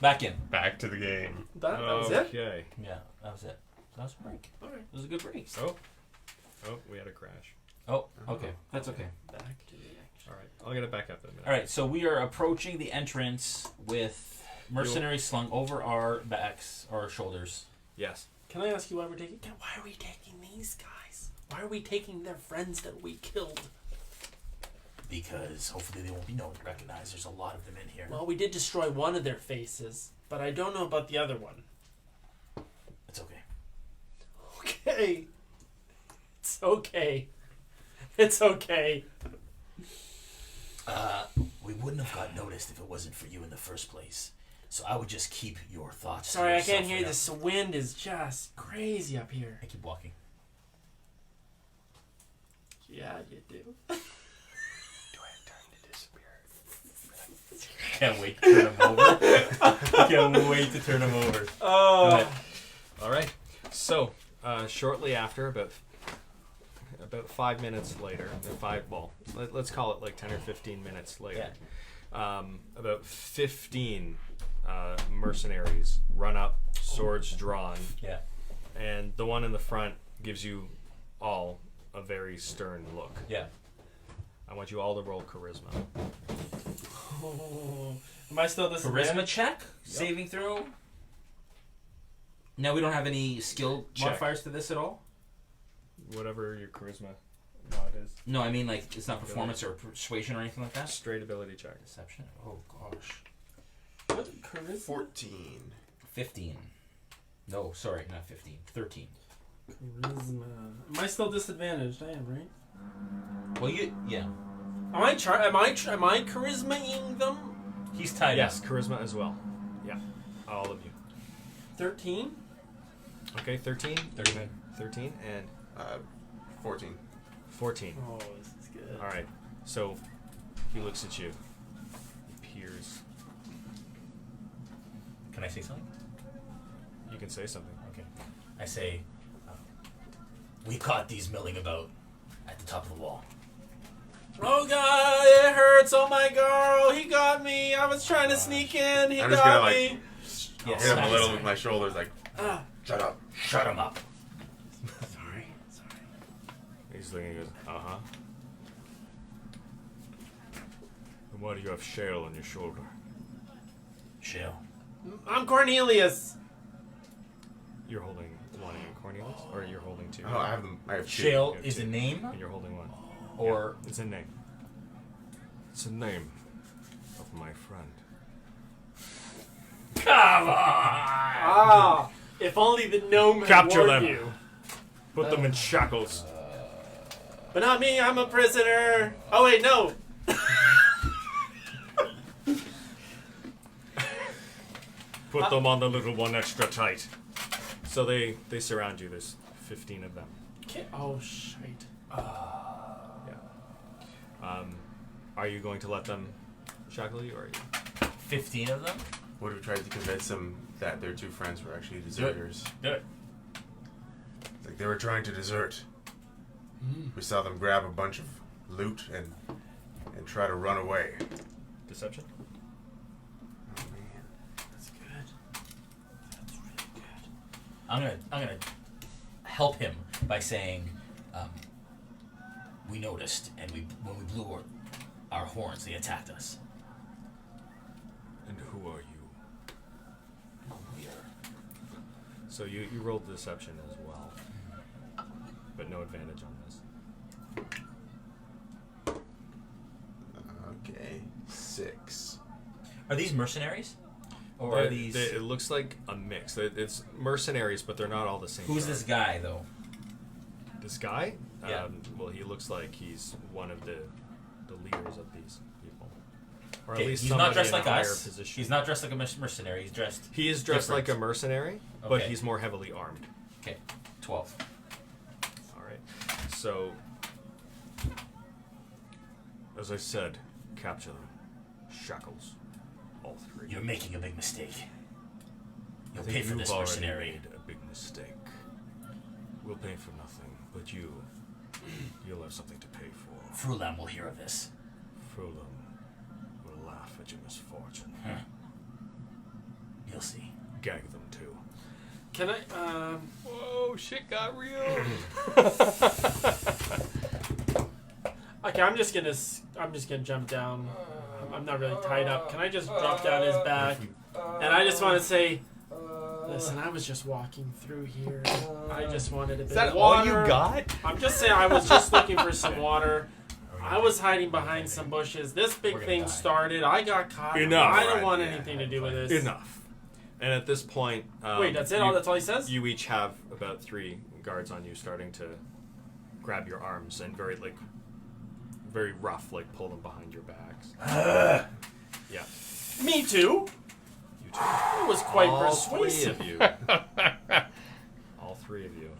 back in. Back to the game. That was it. Okay. Yeah, that was it. That was a break. All right. It was a good break. Oh, we had a crash. Oh, okay. That's okay. Back to the action. All right. I'll get it back up in a minute. All right, so we are approaching the entrance with mercenaries slung over our backs, our shoulders. Yes. Can I ask you why we're taking? Why are we taking these guys? Why are we taking their friends that we killed? Because hopefully they won't be known to recognize. There's a lot of them in here. Well, we did destroy one of their faces, but I don't know about the other one. It's okay. Okay. It's okay. It's okay. We wouldn't have got noticed if it wasn't for you in the first place. So I would just keep your thoughts. to Sorry, I yourself can't hear for now. this. The wind is just crazy up here. I keep walking. Yeah, you do. Do I have time to disappear? Can't wait to turn him over. Can't wait to turn him over. Go Oh. ahead. All right. So, shortly after, about 5 minutes later, let's call it like 10 or 15 minutes later, about 15 mercenaries run up, swords drawn, Yeah. and the one in the front gives you all a very stern look. Yeah. I want you all to roll charisma. Oh. Am I still Charisma disadvantaged? check. Saving throw. Now we don't have any skill Check. modifiers to this at all. Whatever your charisma mod is. No, I mean like it's not performance or persuasion or anything like that. Straight ability check. Deception. Oh gosh. What? Charisma? 14. 15. No, sorry, not 15. 13. Charisma. Am I still disadvantaged? I am, right? Well, yeah. Am I charisma-ing them? He's tied Yes, up. charisma as well. Yeah, all of you. 13? Okay, 13. 13. 13 and 14. 14. Oh, this is good. All right. So he looks at you. He peers. Can I say something? You can say something. Okay. I say, we caught these milling about at the top of the wall. Oh god, it hurts. Oh my girl, he got me. I was trying to sneak in. He I'm just got gonna, me. Yes. Hit him a little with my shoulders, like, Ah. shut up. Shut him up. Sorry. He's looking and goes, uh-huh. And why do you have shale on your shoulder? Shale. I'm Cornelius. You're holding one in Cornelius? Or you're holding two? Oh, I have them. I have two. Shale You have is two. a name, And you're holding one. or Yeah, it's a name. It's a name of my friend. come on. Ah, if only the gnome had Capture warned them. you. Put them in shackles. But not me, I'm a prisoner. Oh wait, no. Put them on the little one extra tight. So they surround you. There's 15 of them. Oh shite. Are you going to let them shackle you, or are you? 15 of them? Would have tried to convince them that their two friends were actually deserters. Do it. Like they were trying to desert. We saw them grab a bunch of loot and try to run away. Deception? Oh man. That's good. That's really good. I'm gonna help him by saying, we noticed, and when we blew our horns, they attacked us. And who are you? We are. So you rolled deception as well, but no advantage on this. Okay, 6. Are these mercenaries? Or are these... It looks like a mix. It's mercenaries, but they're not all the same. Who's this guy, though? This guy? Yeah. Well, he looks like he's one of the leaders of these people. Or at Okay, least he's somebody not dressed in a like higher us. position. He's not dressed like a mercenary. He's dressed... He is dressed different. like a mercenary, but Okay. he's more heavily armed. Okay, 12. All right. So, as I said, capture them. Shackles. All 3. You're making a big mistake. I You'll think pay for you've this already mercenary. made a big mistake. We'll pay for nothing, but you'll have something to pay for. Fulam will hear of this. Fulam will laugh at your misfortune. Huh. You'll see. Gag them too. Can I? Whoa, shit got real. Okay, I'm just gonna jump down. I'm not really tied up. Can I just drop down his back? And I just want to say, listen, I was just walking through here. I just wanted a bit Is that of all water. you got? I'm just saying, I was just looking for some water. I was hiding behind some bushes. This big thing started. I got caught. Enough. I don't want anything to do with this. Enough. And at this point, Wait, that's it? That's all he says? You each have about 3 guards on you, starting to grab your arms and very rough, pull them behind your backs. Yeah. Me too. You two. It was quite All persuasive. 3 of you. All 3 of you.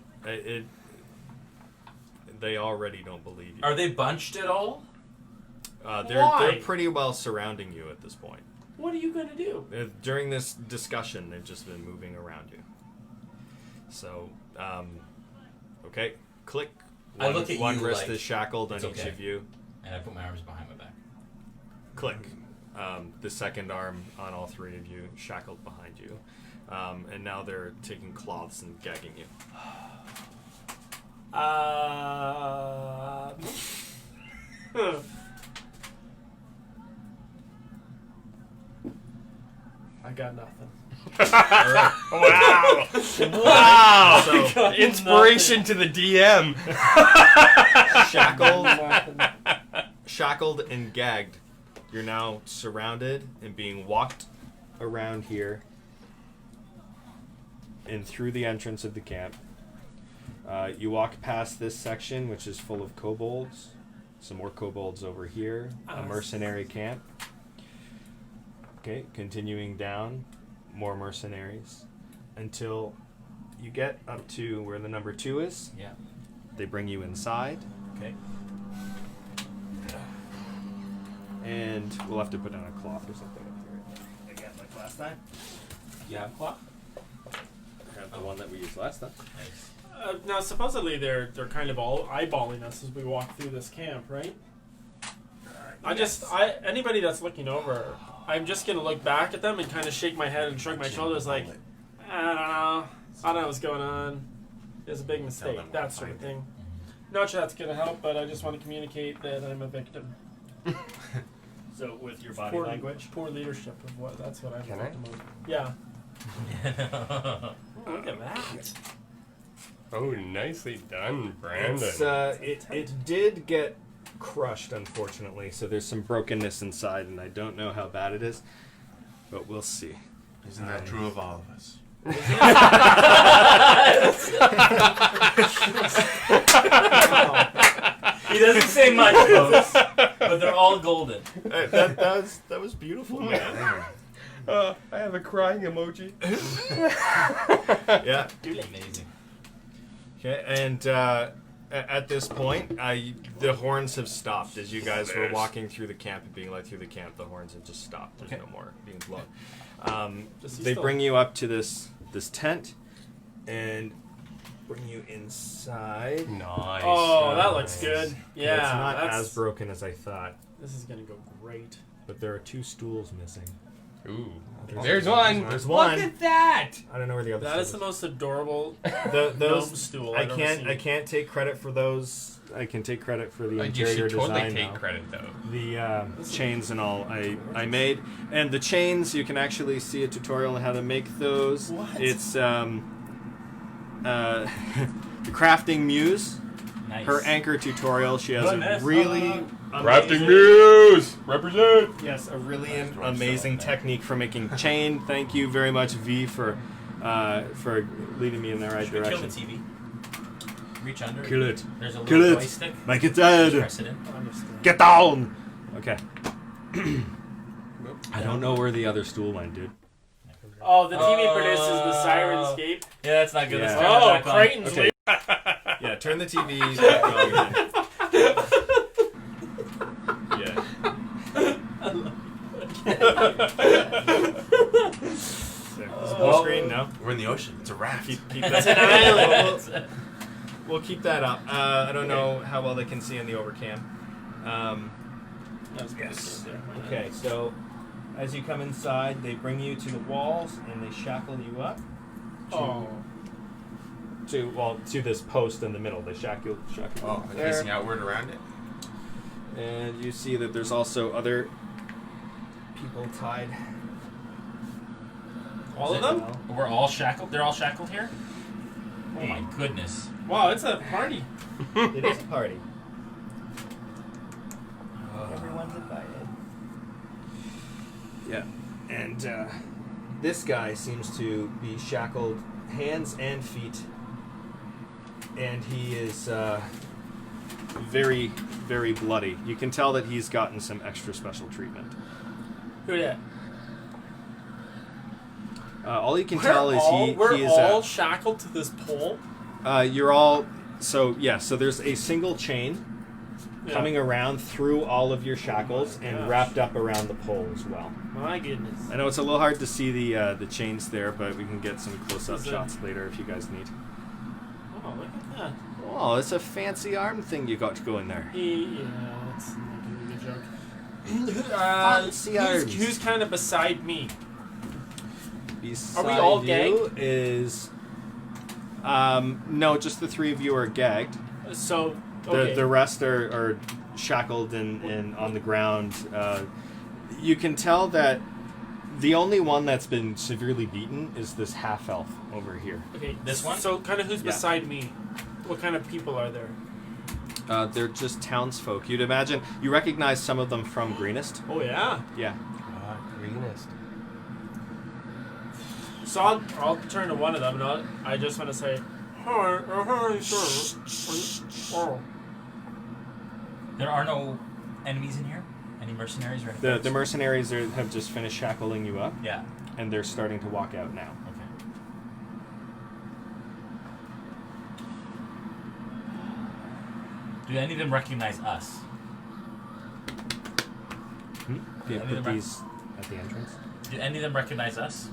They already don't believe you. Are they bunched at all? They're Why? pretty well surrounding you at this point. What are you going to do? During this discussion, they've just been moving around you. So, okay, click. I look at one you wrist like is shackled on it's each okay. of you. And I put my arms behind my back. Click. The second arm on all 3 of you, shackled behind you. And now they're taking cloths and gagging you. I got nothing. Wow! Wow! So, inspiration to the DM. Shackled and gagged. You're now surrounded and being walked around here and through the entrance of the camp. You walk past this section, which is full of kobolds. Some more kobolds over here. A mercenary camp. Okay, continuing down. More mercenaries. Until you get up to where the number 2 is. Yeah. They bring you inside. Okay. And we'll have to put down a cloth or something up here. Again, like last time. You have clock? I have the one that we used last time. Nice. Now, supposedly they're kind of all eyeballing us as we walk through this camp, right? Anybody that's looking over, I'm just gonna look back at them and kind of shake my head and shrug my shoulders, like, I don't know what's going on. It was a big mistake, that sort of thing. Not sure that's gonna help, but I just want to communicate that I'm a victim. So with your body language? Poor leadership of what. That's what I'm. Can I? Yeah. Look at that. Oh, nicely done, Brandon. It did get crushed, unfortunately, so there's some brokenness inside, and I don't know how bad it is, but we'll see. Isn't that true of all of us? He doesn't say much, folks, but they're all golden. That was beautiful, man. I have a crying emoji. Yeah. Amazing. Okay, and at this point, the horns have stopped. As you guys were walking through the camp and being led through the camp, the horns have just stopped. There's no more being blown. They bring you up to this tent and bring you inside. Nice. Oh, that looks good. Yeah. It's not that's, as broken as I thought, This is gonna go great. but there are 2 stools missing. Ooh. There's one. There's one. Look at that. I don't know where the other. That stool is the most adorable those gnome stool I I've ever can't. seen. I can't take credit for those. I can take credit for the You interior should totally design. take though. credit though. The chains and all I made, and the chains you can actually see a tutorial on how to make those. What? It's the crafting muse. Nice. Her anchor tutorial. She has Goodness, a really Crafting Muse! Represent! yes, a really amazing technique for making chain. Thank you very much, V, for leading me in the right Should we kill direction. the TV? Reach under. Kill it. There's a Kill little it. joystick. Make it Just dead. press it in. Get down. Okay. I don't know where the other stool went, dude. Oh, the TV produces the Sirenscape. Yeah, that's not good. Let's Yeah. turn it Oh, back on. Creighton's Okay. wait. Yeah, turn the TV back on again. Yeah. Is it full screen? No. We're in the ocean. It's a raft. Keep That's that. an island. We'll keep that up. I don't know how well they can see in the overcam. Yes. Okay, so as you come inside, they bring you to the walls and they shackle you up Oh. to this post in the middle. They shackle you Oh, up I'm there. facing outward around it. And you see that there's also other People tied. All of them? We're all shackled? They're all shackled here? Oh my goodness. Wow, it's a party. It is a party. Everyone's invited. Yeah, and this guy seems to be shackled hands and feet, and he is very, very bloody. You can tell that he's gotten some extra special treatment. Who that? All you can tell is We're he is all shackled to this pole. you're all so there's a single chain Yeah. coming around through all of your shackles and gosh. wrapped up around the pole as well. My goodness. I know it's a little hard to see the chains there, but we can get some close-up Is it- shots later if you guys need. Oh, look at that. Oh, it's a fancy arm thing you got to go in there. Yeah, that's not gonna be a good joke. Fancy arms. Who's kind of beside me? Beside Are we all you is no, just the three of you are gagged. So, okay. The rest are shackled and on the ground. You can tell that the only one that's been severely beaten is this half elf over here. Okay, This one? So, kind of who's Yeah. beside me? What kind of people are there? They're just townsfolk. You'd imagine you recognize some of them from Greenest. Oh, yeah. Yeah. Greenest. So, I'll turn to one of them and I just want to say, hi, sir. Oh. There are no enemies in here? Any mercenaries or anything? The mercenaries have just finished shackling you up, Yeah. and they're starting to walk out now. Okay. Do any of them recognize us? Yeah, Any put of them these at the entrance. Do any of them recognize us?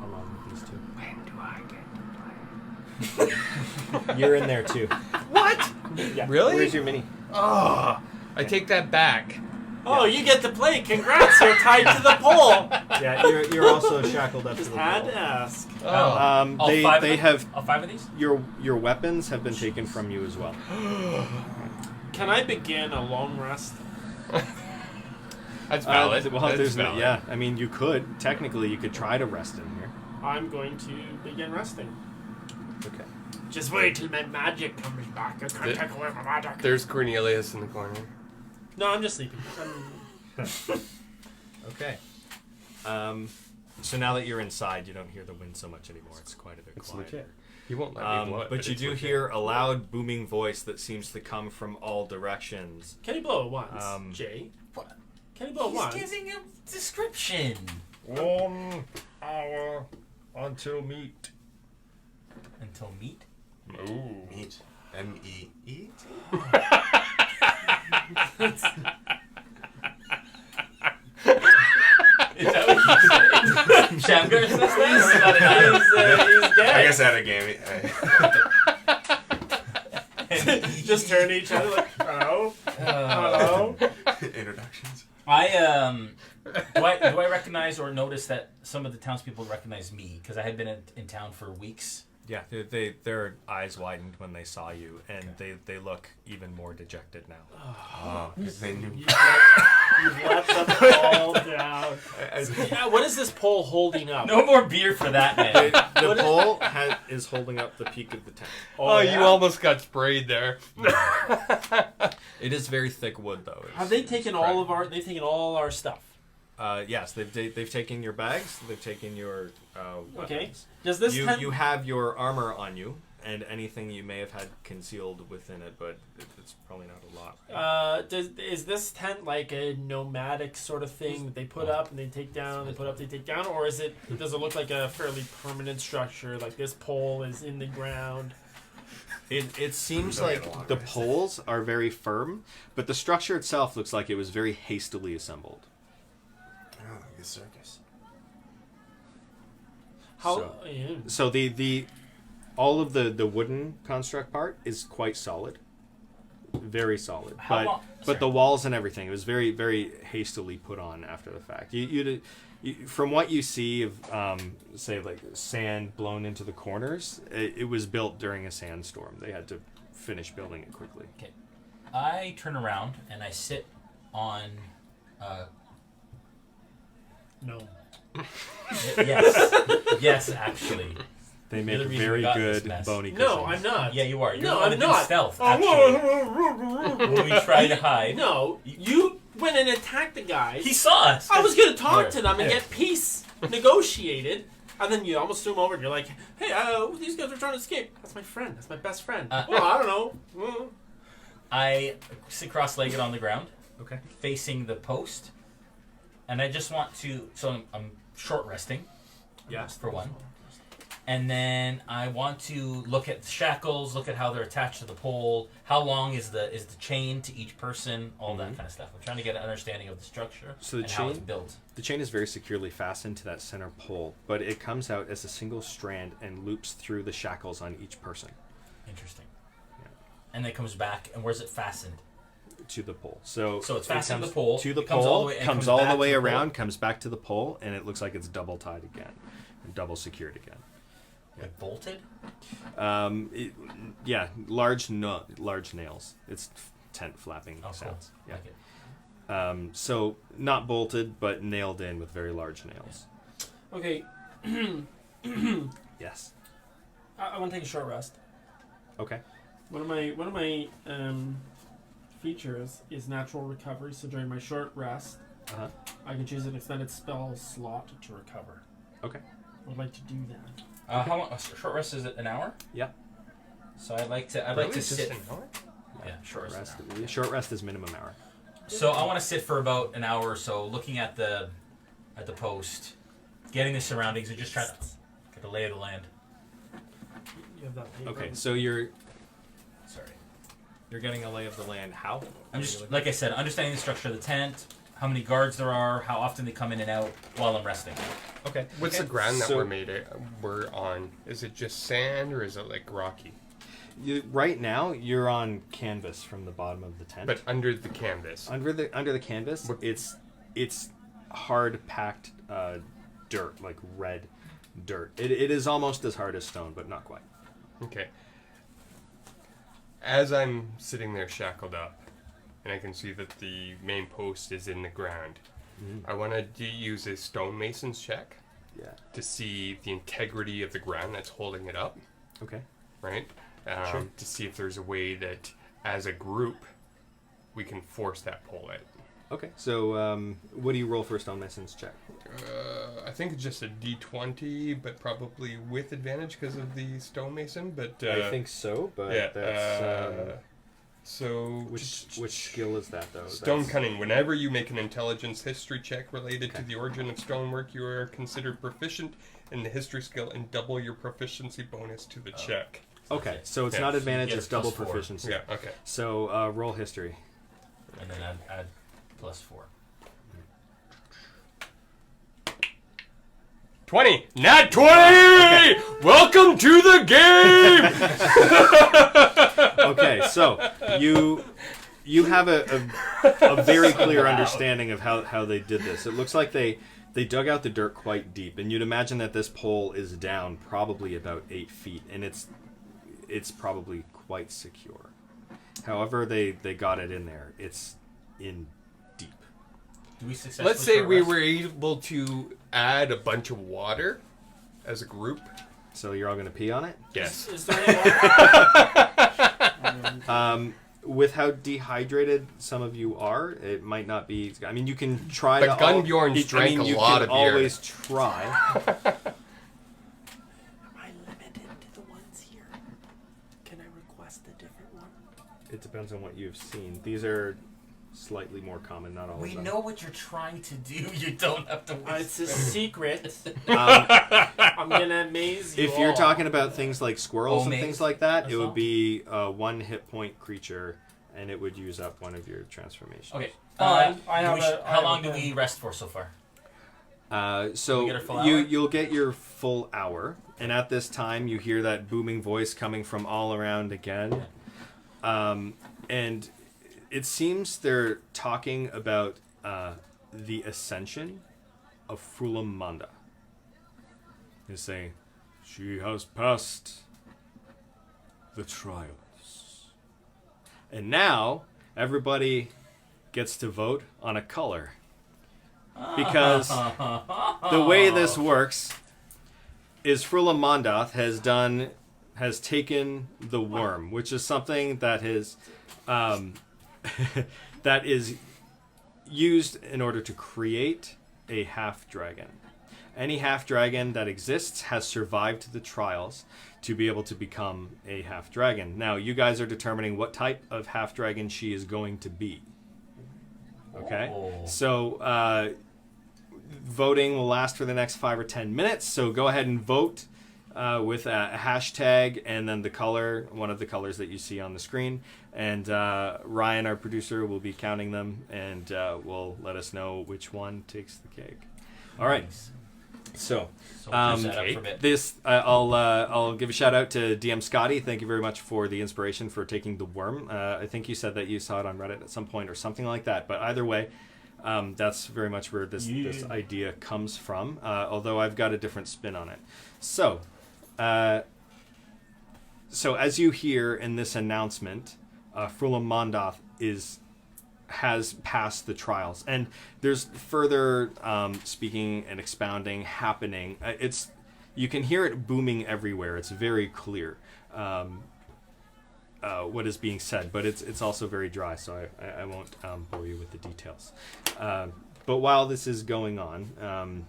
Along with these two. When do I get to play? You're in there too. What? Yeah. Really? Where's your mini? Oh, I take that back. Oh, you get to play. Congrats, you're tied to the pole. Yeah, you're also shackled up Just to the had pole. to ask. Oh. All They five they of them? have All five of these? your weapons have been taken from you as well. Can I begin a long rest? That's valid. Well, That's there's valid. yeah. I mean, you could technically you could try to rest in here. I'm going to begin resting. Okay. Just wait till my magic comes back. I can't take away my magic. There's Cornelius in the corner. No, I'm just sleeping. Okay. So now that you're inside, you don't hear the wind so much anymore. It's quite a bit It's quieter. legit. He won't let me blow it. But you it's do legit. hear a loud booming voice that seems to come from all directions. Can you blow it once, Jay? What? Can you blow it once? He's giving a description. 1 hour until meet. Until meat? Ooh. Meat. M-E-E-T? Is that what you say? Shamgar says that? He's I dead. guess I had a game. Just turn to each other like, hello? Hello? Introductions. I Do I recognize or notice that some of the townspeople recognize me because I had been in town for weeks? Yeah, their eyes widened when they saw you, and they look even more dejected now. Oh, 'cause they knew. You've let them all down. Yeah, what is this pole holding up? No more beer for that man. The pole is holding up the peak of the tent. Oh, yeah? you almost got sprayed there. It is very thick wood, though. Have they taken all of our? They've taken all our stuff. Yes, they've taken your bags. They've taken your Okay. weapons. Does this tent? You have your armor on you and anything you may have had concealed within it, but it's probably not a lot. Is this tent like a nomadic sort of thing that they put up and they take down, they put up, they take down, or does it look like a fairly permanent structure? Like this pole is in the ground. It seems Don't like get along. The poles are very firm, but the structure itself looks like it was very hastily assembled. Oh, like a circus. How? So- Yeah. So the all of the wooden construct part is quite solid, very solid. How but long- but sorry. the walls and everything, it was very very hastily put on after the fact. You from what you see of say like sand blown into the corners, it was built during a sandstorm. They had to finish building it quickly. Okay. I turn around and I sit on. No. Yes, actually. They You're make the reason we very got this good mess. bony cushions. No, I'm not. Yeah, you are. You're No, the one I'm that did not. stealth. Actually, when we tried to hide, No, you went and attacked the guys. he saw us. I was gonna talk Here, to them and here. get peace negotiated, and then you almost threw him over. And you're like, "Hey, these guys are trying to escape. That's my friend. That's my best friend." Well, I don't know. Well, I sit cross-legged on the ground, okay. facing the post, and I just want to. So I'm short resting. Yeah. For one. And then I want to look at the shackles, look at how they're attached to the pole, how long is the chain to each person, all that kind of stuff. I'm trying to get an understanding of the structure So the and how it's chain- built. The chain is very securely fastened to that center pole, but it comes out as a single strand and loops through the shackles on each person Interesting. Yeah. And then it comes back, and where's it fastened? to the pole. So So it's it fastened comes to the pole, to the it comes all pole, the way- and comes comes all back the to way the pole. around, comes back to the pole, and it looks like it's double tied again, and double secured again. Like bolted? Large nails. It's tent flapping Oh, cool. sounds. Yeah. Like it. So not bolted, but nailed in with very large nails. okay. Yes. I want to take a short rest. Okay. One of my features is natural recovery. So during my short rest, Uh-huh. I can choose an extended spell slot to recover. Okay. I would like to do that. How long? Short rest is it an hour? Yeah. So I'd like to Really? sit. Just an hour? Yeah, short rest. Short rest is minimum hour. So I want to sit for about an hour or so, looking at the post, getting the surroundings, and just trying to get the lay of the land. You have that paper. Okay. So you're Sorry. You're getting a lay of the land. How? I'm just, like I said, understanding the structure of the tent, how many guards there are, how often they come in and out while I'm resting. Okay. What's Okay. the ground that So- we're on? Is it just sand or is it like rocky? right now you're on canvas from the bottom of the tent. But under the canvas. under the canvas, What- it's hard packed dirt, like red dirt. It is almost as hard as stone, but not quite. Okay. As I'm sitting there shackled up, and I can see that the main post is in the ground, I want to use a stonemason's check Yeah. to see the integrity of the ground that's holding it up, Okay. right? Sure. To see if there's a way that, as a group, we can force that pole out. Okay. So what do you roll for a stonemason's check? I think it's just a D20, but probably with advantage because of the stonemason. But I think so, but yeah. that's So which skill is that though? Stone That's- cunning. Whenever you make an intelligence history check related to Okay. the origin of stonework, you are considered proficient in the history skill and double your proficiency bonus to the check. Okay, so it's Yeah. not So advantage; you get it's a double +4. proficiency. Yeah. Okay. So roll history. And then add +4. 20. Nat 20! Welcome to the game! Okay, so you have a a very clear understanding of how they did this. It looks like they dug out the dirt quite deep, and you'd imagine that this pole is down probably about 8 feet, and it's probably quite secure. However, they got it in there. It's in deep. Do we successfully Let's say we rest? were able to add a bunch of water as a group. So you're all going to pee on it? Yes. Is there any more? With how dehydrated some of you are, it might not be. I mean, you can try But to. Gunbjorn's drank a lot of beer. You can always try. Am I limited to the ones here? Can I request a different one? It depends on what you've seen. These are slightly more common, not all We of them. know what you're trying to do. You don't have to whisper. It's a secret. Um, I'm gonna amaze you. if you're all. talking about things like squirrels and Homemade things like that, as it well? would be a 1 hit point creature, and it would use up one of your transformations. Okay. Fine, I do have we a- I how have long a do plan. we rest for so far? So we get our full hour? you'll get your full hour, and at this time you hear that booming voice coming from all around again, and it seems they're talking about the Ascension of Fulamanda. They say, "She has passed the trials," and now everybody gets to vote on a color. Because the way this works is Fulamanda has taken the worm, which is something that is that is used in order to create a half dragon. Any half dragon that exists has survived the trials to be able to become a half dragon. Now, you guys are determining what type of half dragon she is going to be. Okay? Oh. So, voting will last for the next 5 or 10 minutes. So go ahead and vote with a hashtag and then the color, one of the colors that you see on the screen. And Ryan, our producer, will be counting them and will let us know which one takes the cake. All right. So, So we'll set up for a bit. this I'll give a shout out to DM Scotty. Thank you very much for the inspiration for taking the worm. I think you said that you saw it on Reddit at some point or something like that. But either way, that's very much where this idea comes from. Although I've got a different spin on it. So as you hear in this announcement, Fulamanda has passed the trials, and there's further speaking and expounding happening. You can hear it booming everywhere. It's very clear what is being said, but it's also very dry, so I won't bore you with the details. But while this is going on,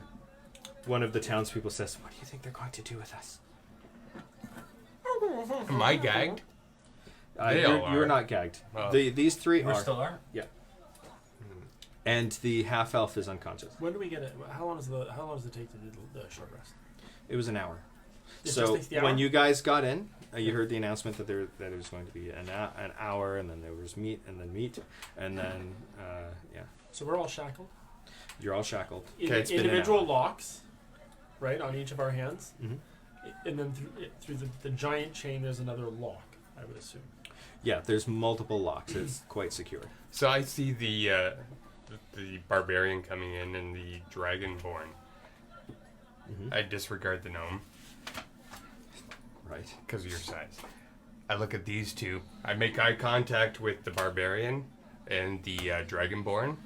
one of the townspeople says, "What do you think they're going to do with us?" Am I gagged? They all You're are. not gagged. Oh. These three We are. still are? And the half elf is unconscious. When do we get it? How long does it take to do the short rest? It was an hour. It just So takes the hour? when you guys got in, you heard the announcement that it was going to be an hour, and then there was meat, and then So we're all shackled. you're all shackled. Okay, it's been an Individual hour. locks, right, on each of our hands, Mhm. and then through the giant chain, there's another lock. I would assume. Yeah, there's multiple locks. It's quite secure. So I see the barbarian coming in and the dragonborn. Mhm. I disregard the gnome Right. because of your size. I look at these two. I make eye contact with the barbarian and the dragonborn,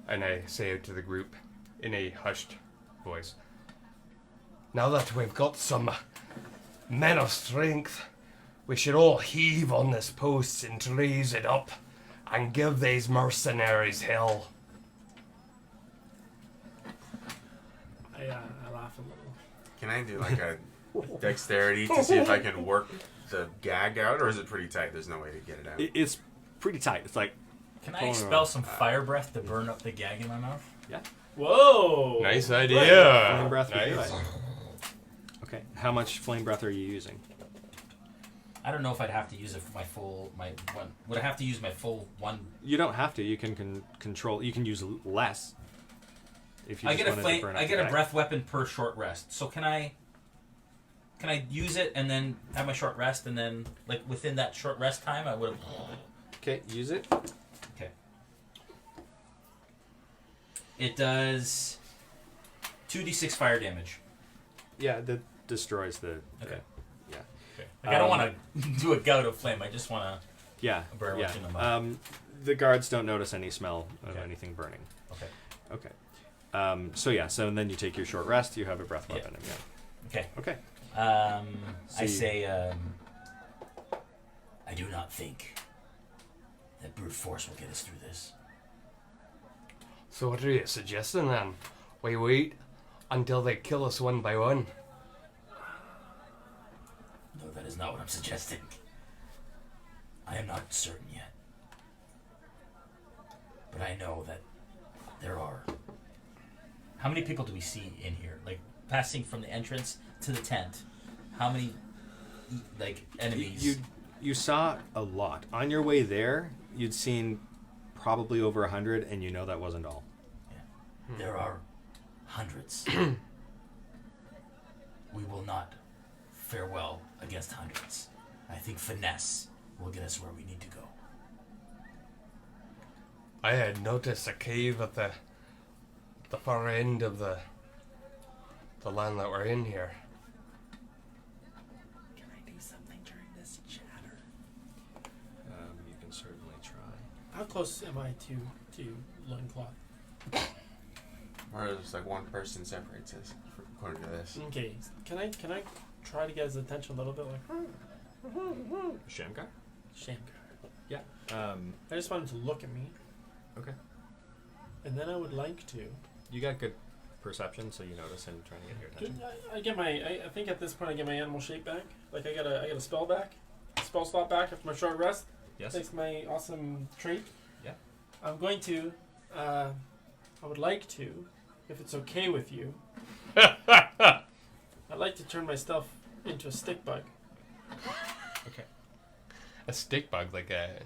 and I say out to the group in a hushed voice, "Now that we've got some men of strength, we should all heave on this post and raise it up and give these mercenaries hell." I laugh a little. Can I do like a dexterity to see if I can work the gag out, or is it pretty tight? There's no way to get it out. It's pretty tight. It's like Can I Hold expel on. some fire breath to burn up the gag in my mouth? Whoa! Nice idea. flame breath. would do Nice. it. Okay. How much flame breath are you using? I don't know if I'd have to use it for my one. Would I have to use my full one? You don't have to. You can control. You can use less. If you I just get a wanted to flame. burn I up get the a gag. breath weapon per short rest. So can I use it and then have my short rest and then like within that short rest time I would have. Okay, use it. Okay. It does 2d6 fire damage. Yeah, that destroys the. Okay. Yeah. Okay. Like, I don't want to do a gout of flame. I just want to Yeah. burn yeah. what's in the mouth. The guards don't notice any smell of Okay. anything burning. Okay. Okay. So then you take your short rest. You have a breath Yeah. weapon again. Okay. Okay. I say, I do not think that brute force will get us through this. So what are you suggesting then? We wait until they kill us one by one. No, that is not what I'm suggesting. I am not certain yet. But I know that there are... How many people do we see in here? Like, passing from the entrance to the tent. How many, like, enemies? You saw a lot. On your way there, you'd seen probably over 100, and you know that wasn't all. Yeah. There are hundreds. We will not fare well against hundreds. I think finesse will get us where we need to go. I had noticed a cave at the far end of the land that we're in here. Can I do something during this chatter? You can certainly try. How close am I to loincloth? Or there's like one person separates us, according to this. Okay. Can I try to get his attention a little bit? Like Shamgar? Shamgar. Yeah. I just want him to look at me, Okay. and then I would like to. You got good perception, so you notice him trying to get your attention. I get my. I think at this point I get my animal shape back. Like I get a spell back, spell slot back after my short rest. Yes. Thanks to my awesome trait. Yeah. I'm going to. I would like to, if it's okay with you. I'd like to turn myself into a stick bug. Okay. A stick bug, like a...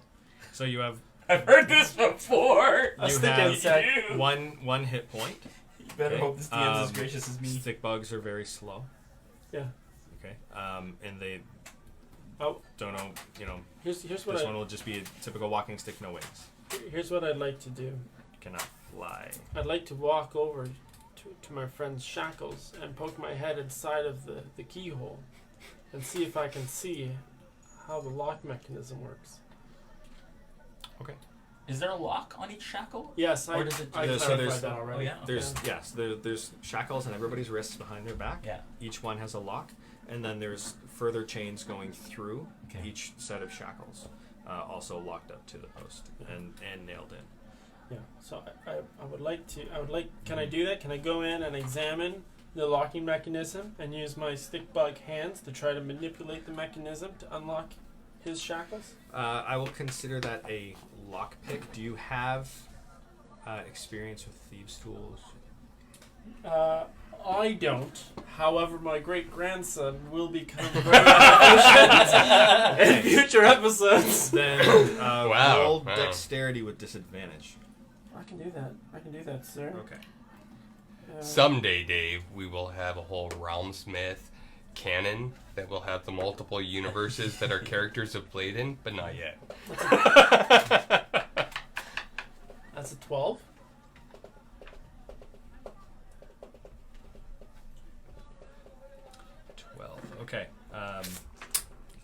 So you have I've heard this before! A You stick have- insect. one hit point. You better Okay. hope this DM's as gracious as me. Stick bugs are very slow. Yeah. Okay. And they Oh, don't know. You know, here's what this one will just be a typical walking stick, no wings. here's what I'd like to do. Cannot fly. I'd like to walk over to my friend's shackles and poke my head inside of the keyhole and see if I can see how the lock mechanism works. Okay. Is there a lock on each shackle? Yes, Or does it I just- so clarified there's- that already. Oh, yeah? There's there's shackles on everybody's wrists behind their back. Yeah. Each one has a lock, and then there's further chains going through Okay. each set of shackles, also locked up to the post and nailed in. Yeah. So I would like to. Can I do that? Can I go in and examine the locking mechanism and use my stick bug hands to try to manipulate the mechanism to unlock his shackles? I will consider that a lockpick. Do you have experience with thieves' tools? I don't. However, my great grandson will become very proficient in future episodes. Then Wow, roll wow. dexterity with disadvantage. I can do that. I can do that, sir. Okay. Someday, Dave, we will have a whole RealmSmith canon that will have the multiple universes that our characters have played in, but not yet. That's a 12. Okay.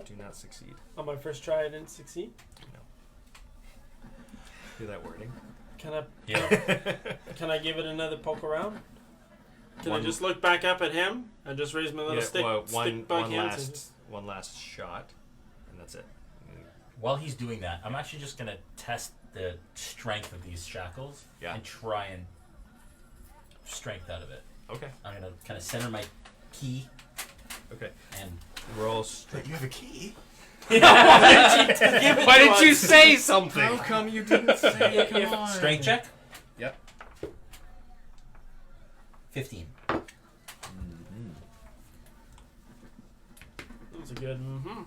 Do not succeed. On my first try, I didn't succeed. Hear that wording? Can I? Yeah. Can I give it another poke around? Can One- I just look back up at him and just raise my little Yeah, stick, well, stick bug hands? one last shot, and that's it. While he's doing that, I'm actually just going to test the strength of these shackles Yeah. and try and strength out of it. Okay. I'm going to kind of center my key Okay. and Roll strength. You have a key? Why didn't you say something? come you didn't say? Come on. strength check. Yep. 15. That's a good. Mm-hmm.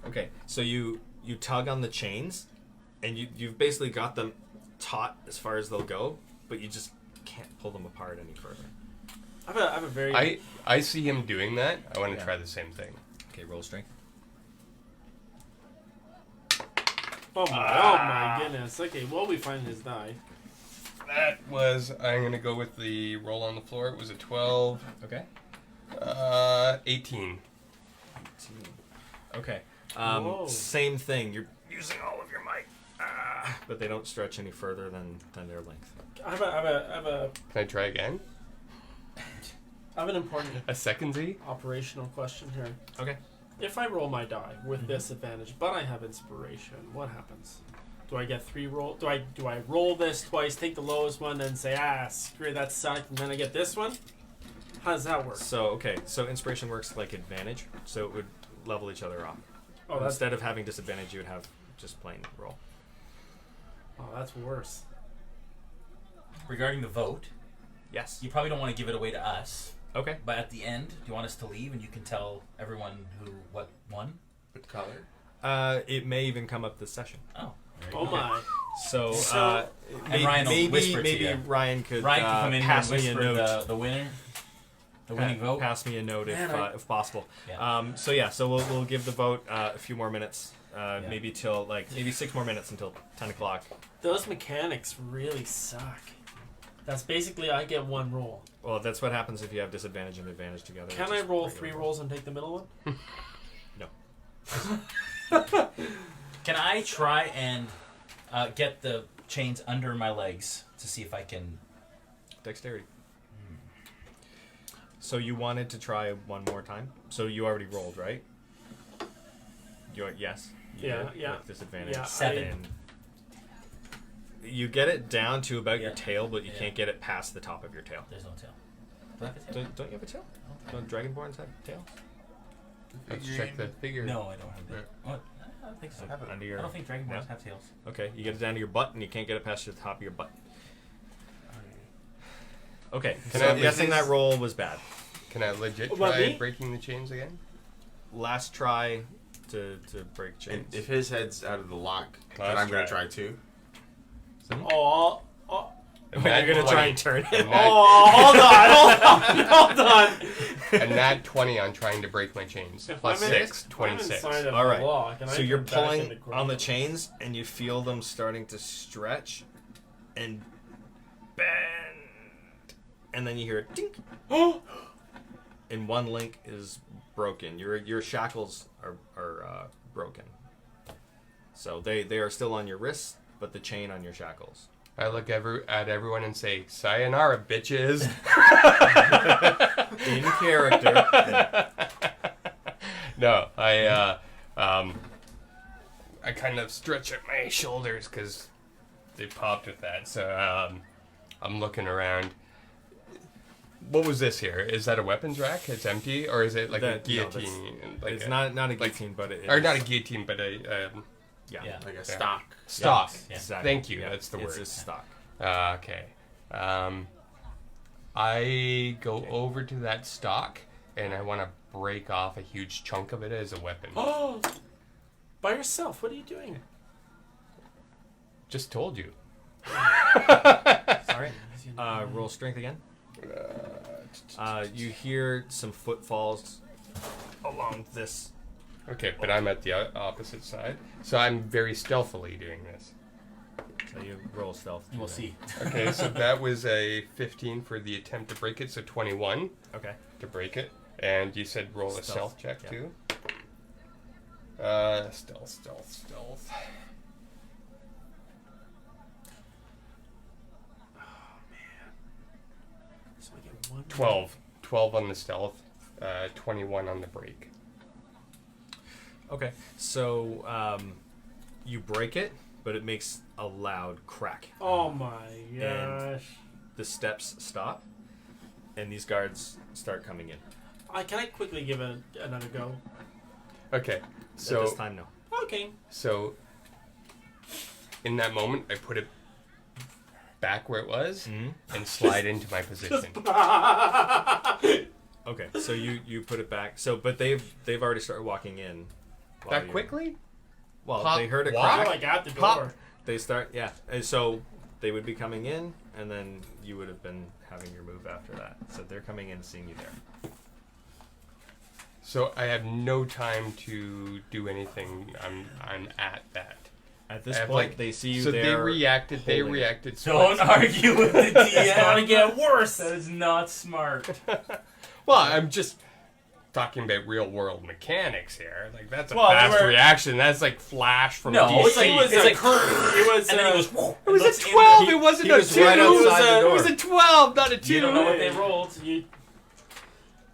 Okay, so you tug on the chains, and you've basically got them taut as far as they'll go, but you just can't pull them apart any further. I have a very. I see him doing that. I want to Yeah. try the same thing. Okay, roll strength. Oh my goodness. Okay, well, we find his die. That was, I'm going to go with the roll on the floor. It was a 12. Okay. 18. Okay. Whoa. Same thing. You're using all of your might, but they don't stretch any further than their length. I have Can I try again? an important A second Z? operational question here. Okay. If I roll my die with disadvantage, but I have inspiration, what happens? Do I get 3 roll? Do I roll this twice, take the lowest one, then say, screw it, that sucked, and then I get this one? How does that work? So inspiration works like advantage, so it would level each other off. Oh, that's Instead of having disadvantage, you would have just plain roll. that's worse. Regarding the vote, Yes. you probably don't want to give it away to us. Okay. But at the end, do you want us to leave and you can tell everyone what won? What color? It may even come up this session. Oh. there you Oh go. my. So, And Ryan will whisper to maybe you. Ryan could Ryan can come in pass and me a whisper note. the winner. The winning vote. Pass me a note if possible. Yeah. So we'll give the vote a few more minutes, maybe till maybe 6 more minutes until 10 o'clock. Those mechanics really suck. That's basically I get 1 roll. Well, that's what happens if you have disadvantage and advantage together. Can It's I just roll regular 3 rolls and take the middle one? Can I try and get the chains under my legs to see if I can... Dexterity. So you wanted to try one more time? So you already rolled, right? Yes. You Yeah, did, yeah. With disadvantage. Yeah, 7. And you get it down to about your Yeah. tail, but you Yeah. can't get it past the top of your tail. There's no tail. Do I have a tail? Don't you have a tail? Don't Dragonborns have tails? Let's check the figure. No, I don't have that. What? I don't think so. Under your, I don't think Dragonborns Yeah. have tails. Okay, you get it down to your butt, and you can't get it past the top of your butt. Okay, Can so I I'm guessing legit- that roll was bad. Can I legit What, try me? breaking the chains again? Last try to break chains. And if his head's out of the lock, then Last I'm going try. to try too. Oh, You're gonna try and turn it. hold on. And that 20 on trying to break my chains. Plus I'm in- 6, I'm 26. inside of All the right. lock, and So I you're come back pulling into on the ground. chains, and you feel them starting to stretch and bend, and then you hear a tink, and one link is broken. Your shackles are broken. So they are still on your wrists, but the chain on your shackles. I look at everyone and say, "Sayonara, bitches." In character. No, I kind of stretch at my shoulders because they popped with that. So I'm looking around. What was this here? Is that a weapons rack? It's empty, or is it like a No, guillotine? It's not a guillotine, but it or is. not a guillotine, but a Yeah. Like a stock. stock. Yeah. Exactly. Thank you. That's the It's word. a stock. Okay. I go over to that stock and I want to break off a huge chunk of it as a weapon. Oh, by yourself. What are you doing? Just told you. Sorry. Roll strength again. You hear some footfalls along this. Okay, but I'm at the opposite side, so I'm very stealthily doing this. So you roll stealth. We'll see. Okay, so that was a 15 for the attempt to break it, so 21 Okay. to break it. And you said roll a Stealth, stealth check yeah. too? Stealth. So I get 1. 12. 12 on the stealth, 21 on the break. Okay. So you break it, but it makes a loud crack. Oh my gosh. The steps stop, and these guards start coming in. Can I quickly give it another go? Okay, At so this time, no. Okay. So, in that moment, I put it back where it was and slide into my position. Okay. So you put it back. So, but they've already started walking in. while That you're- quickly? Well, Pop, they heard it walk? You're crack. like at the Pop. door. They start, yeah. And so they would be coming in, and then you would have been having your move after that. So they're coming in, seeing you there. So I have no time to do anything. I'm at that. At this I have, point, like- they see you So there. they reacted. They holding it. reacted. Don't split argue with the DM. It's gonna get worse. That is not smart. Well, I'm just talking about real world mechanics here. Like that's a Well, they fast were- reaction. That's like Flash from No, DC. it's like- It was it's a like- curtain. It was. And then he goes, whoa, It was looks a in 12. he- It wasn't he a was 2. right outside the It door. was a 12, not a 2. You don't know what they rolled.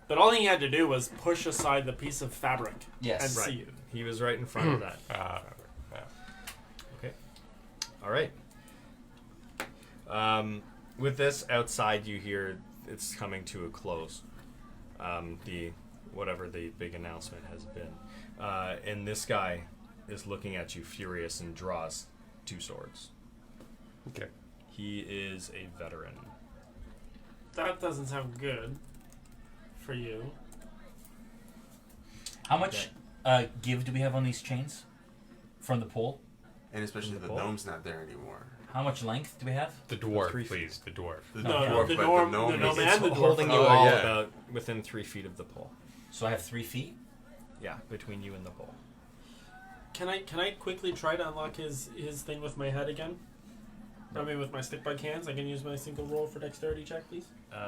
But all he had to do was push aside the piece of fabric Yes. and Right. see you. He was right in front of that. Okay. All right. With this outside, you hear it's coming to a close. The whatever the big announcement has been, and this guy is looking at you furious and draws 2 swords. Okay. He is a veteran. That doesn't sound good for you. How much give do we have on these chains from the pole? And especially In the the bowl? gnome's not there anymore. How much length do we have? The dwarf, 3 feet. please. The dwarf. The No, dwarf, the but gnome- the gnome, the gnome is- and It's the dwarf holding you are- all yeah. about within 3 feet of the pole. So I have 3 feet. Yeah, between you and the pole. Can I quickly try to unlock his thing with my head again? I mean, with my stick bug hands, I can use my single roll for dexterity check, please.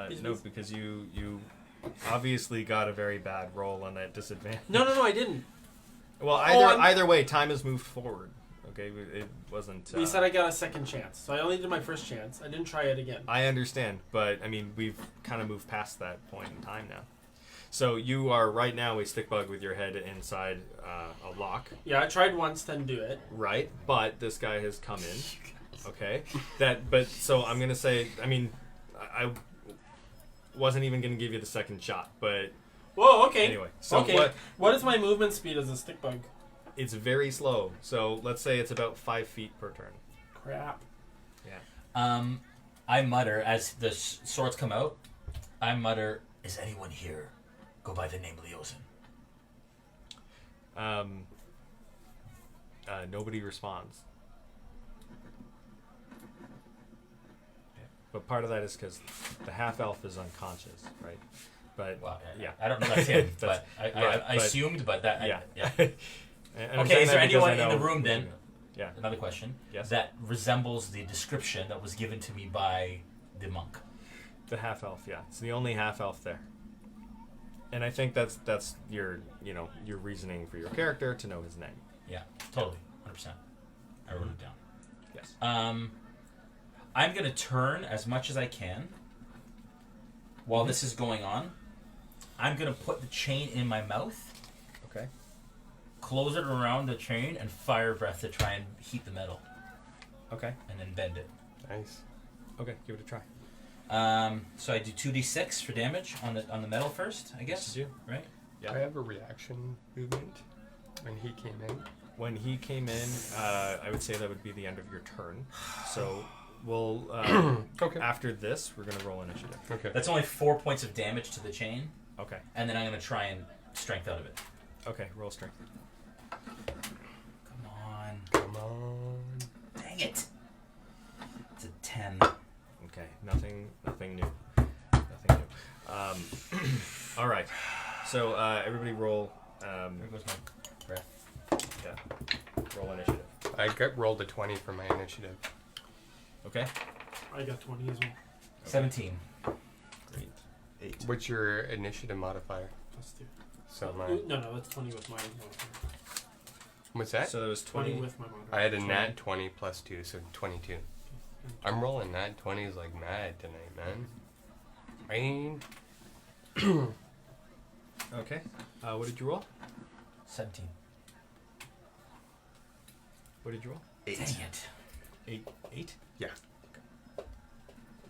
Please, No, please. because you obviously got a very bad roll on that disadvantage. No, I didn't. Well, I'm- either way, time has moved forward. Okay, it wasn't. You said I got a second chance, so I only did my first chance. I didn't try it again. I understand, but I mean, we've kind of moved past that point in time now. So you are right now a stick bug with your head inside a lock, Yeah, I tried once, then do it. right? But this guy has come in. Okay, so I'm gonna say, I mean, I wasn't even gonna give you the second shot, but Whoa, okay. anyway. So okay. What is my movement speed as a stick bug? It's very slow. So let's say it's about 5 feet per turn. Crap. I mutter as the swords come out. I mutter, "Is anyone here? Go by the name Leosin." Nobody responds. But part of that is because the half elf is unconscious, right? But Well, yeah, I don't know that's him, That's- but I right, but- assumed, but that yeah. yeah. And I'm Okay, saying is there that because anyone I in the know- room then? Yeah, Another question. Yes. That resembles the description that was given to me by the monk. the half elf. Yeah, it's the only half elf there. And I think that's your your reasoning for your character to know his name. Yeah, totally, 100%. I wrote it down. Yes. I'm gonna turn as much as I can while this is going on. I'm gonna put the chain in my mouth, Okay. close it around the chain, and fire breath to try and heat the metal, Okay. and then bend it. Nice. Okay. Give it a try. So I do 2d6 for damage on the metal first, I guess. Yes, you. Right? Yeah. I have a reaction movement when he came in. When he came in, I would say that would be the end of your turn. So we'll Okay. after this, we're gonna roll initiative. Okay. That's only 4 points of damage to the chain, Okay. and then I'm gonna try and strength out of it. Okay. Roll strength. Come on. Come on. Dang it. It's a 10. Okay. Nothing new. Nothing new. All right. So everybody roll. There goes my breath. Yeah. Roll initiative. I got rolled a 20 for my initiative. Okay. I got 20 as well. 17. Great. 8. What's your initiative modifier? Plus 2. So mine. No, that's 20 with my modifier. What's that? So there was 20 20. with my modifier. I had a nat 20 plus 2, so 22. I'm rolling nat 20s like mad tonight, man. Okay. What did you roll? 17. What did you roll? 8. Dang it. 8. Yeah.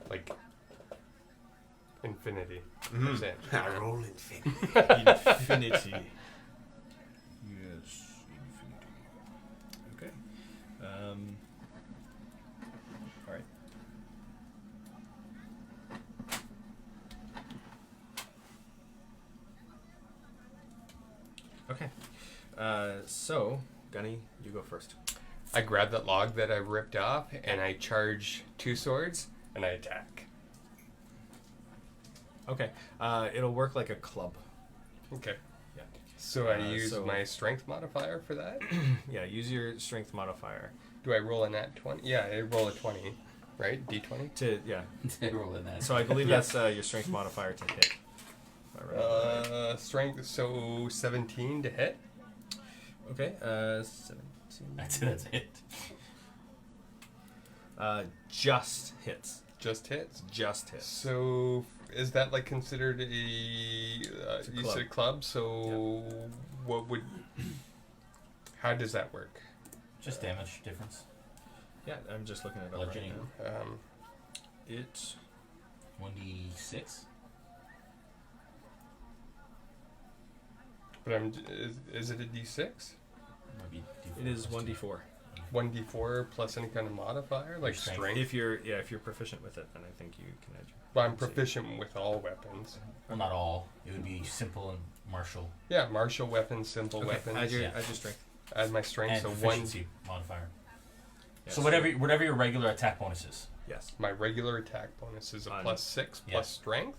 Like infinity. Mhm. That's it. I roll infinity. Infinity. Yes, infinity. Okay. All right. Okay. So, Gunny, you go first. I grab that log that I ripped off and I charge 2 swords and I attack. Okay. It'll work like a club. Okay. Yeah. So I use so- my strength modifier for that. Yeah, use your strength modifier. Do I roll a nat 20? Yeah, I roll a 20, right? D20. Rolling that. So I believe that's your strength modifier to hit. If I remember right. Strength, so 17 to hit. Okay. 17. That's it. Just hits. Just hits. Just hits. So is that like considered a a you club. said club? So what would? How does that work? Just damage difference. Yeah, I'm just looking it up Bludgeoning. right now. It 1d6. But is it a D6? Might be D4 it is plus 2. 1d4. 1d4 plus any kind of modifier like Strength. strength. If you're proficient with it, then I think you can add. Well, I'm proficient with all weapons. Well, not all. It would be simple and martial. Yeah, martial weapons, simple weapons. Add your Yeah. strength. Add my strength, And so one. proficiency modifier. Yes. So whatever your regular attack bonus is. Yes. My regular attack bonus is a On- plus 6 Yeah. plus strength.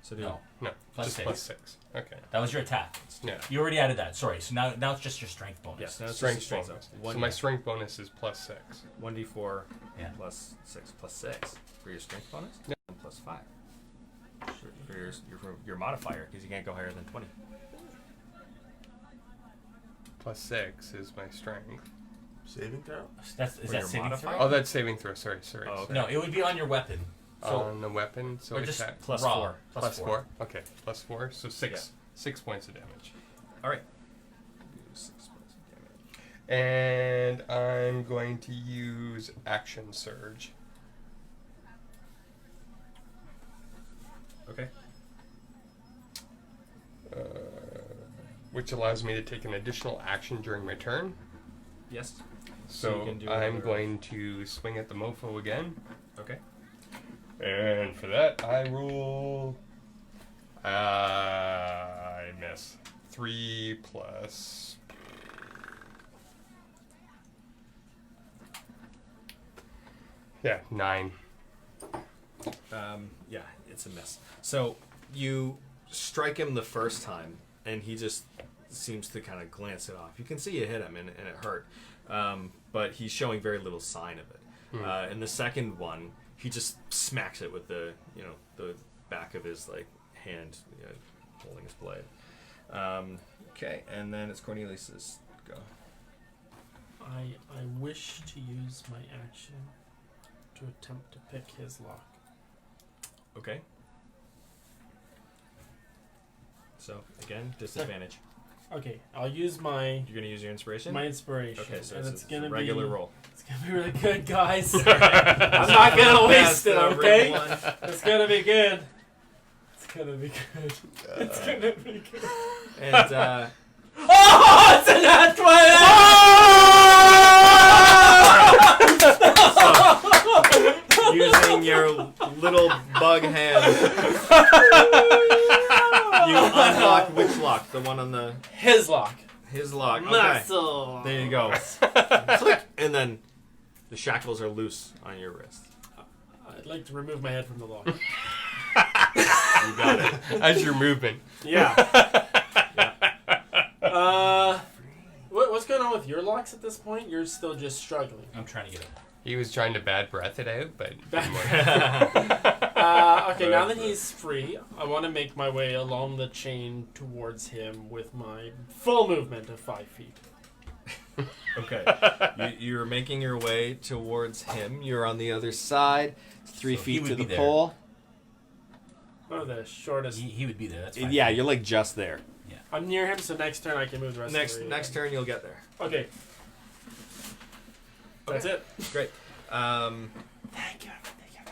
So do No. No, Plus just 6. plus 6. Okay. That was your attack. Yeah. You already added that. Sorry. So now it's just your strength bonus. Yes. No, it's Strength just your bonus. strength. So my strength bonus is plus 6. 1d4 Yeah. plus 6 plus 6 for your strength bonus. Yeah. And plus 5 for your modifier because you can't go higher than 20. Plus 6 is my strength. Saving throw? Is For that your saving modifier? throw? Oh, that's saving throw. Sorry. Oh, sorry. okay. No, it would be on your weapon. So On the weapon, so or just attack. plus raw. 4. Plus 4. Okay, plus 4. So 6. 6 points of damage. All right. Do 6 points of damage. And I'm going to use Action Surge. Okay. Which allows me to take an additional action during my turn. Yes. So you can do I'm another- going to swing at the mofo again. Okay. And for that, I roll. I miss. 3 plus. Yeah, 9. Yeah, it's a miss. So you strike him the first time, and he just seems to kind of glance it off. You can see you hit him, and it hurt. But he's showing very little sign of it. And the second one, he just smacks it with the back of his hand, holding his blade. Okay, and then it's Cornelius's go. I wish to use my action to attempt to pick his lock. Okay. So again, disadvantage. Okay, I'll use my You're gonna use your inspiration. my inspiration, Okay, so and it's it's gonna a regular be roll. It's gonna be really good, guys. I'm not gonna waste it. That's the Okay, red one. it's gonna be good. It's gonna be good. It's gonna be good. And Oh, it's a nat 20! using your little bug hand, you unlock which lock? The one on the His lock. his lock. Okay, Muscle. there you go. Click, and then the shackles are loose on your wrist. I'd like to remove my head from the lock. You got it. As your movement. Yeah. What's going on with your locks at this point? You're still just struggling. I'm trying to get it. He was trying to bad breath it out, but. Okay, now that he's free, I want to make my way along the chain towards him with my full movement of 5 feet. Okay, you're making your way towards him. You're on the other side, 3 So he feet would to be the there. pole. Oh, the shortest. He would be there. That's fine. Yeah, you're like just there. I'm near him, so next turn I can move the rest of the way. Next turn, you'll get there. Okay. That's Okay. it. Great. Thank you.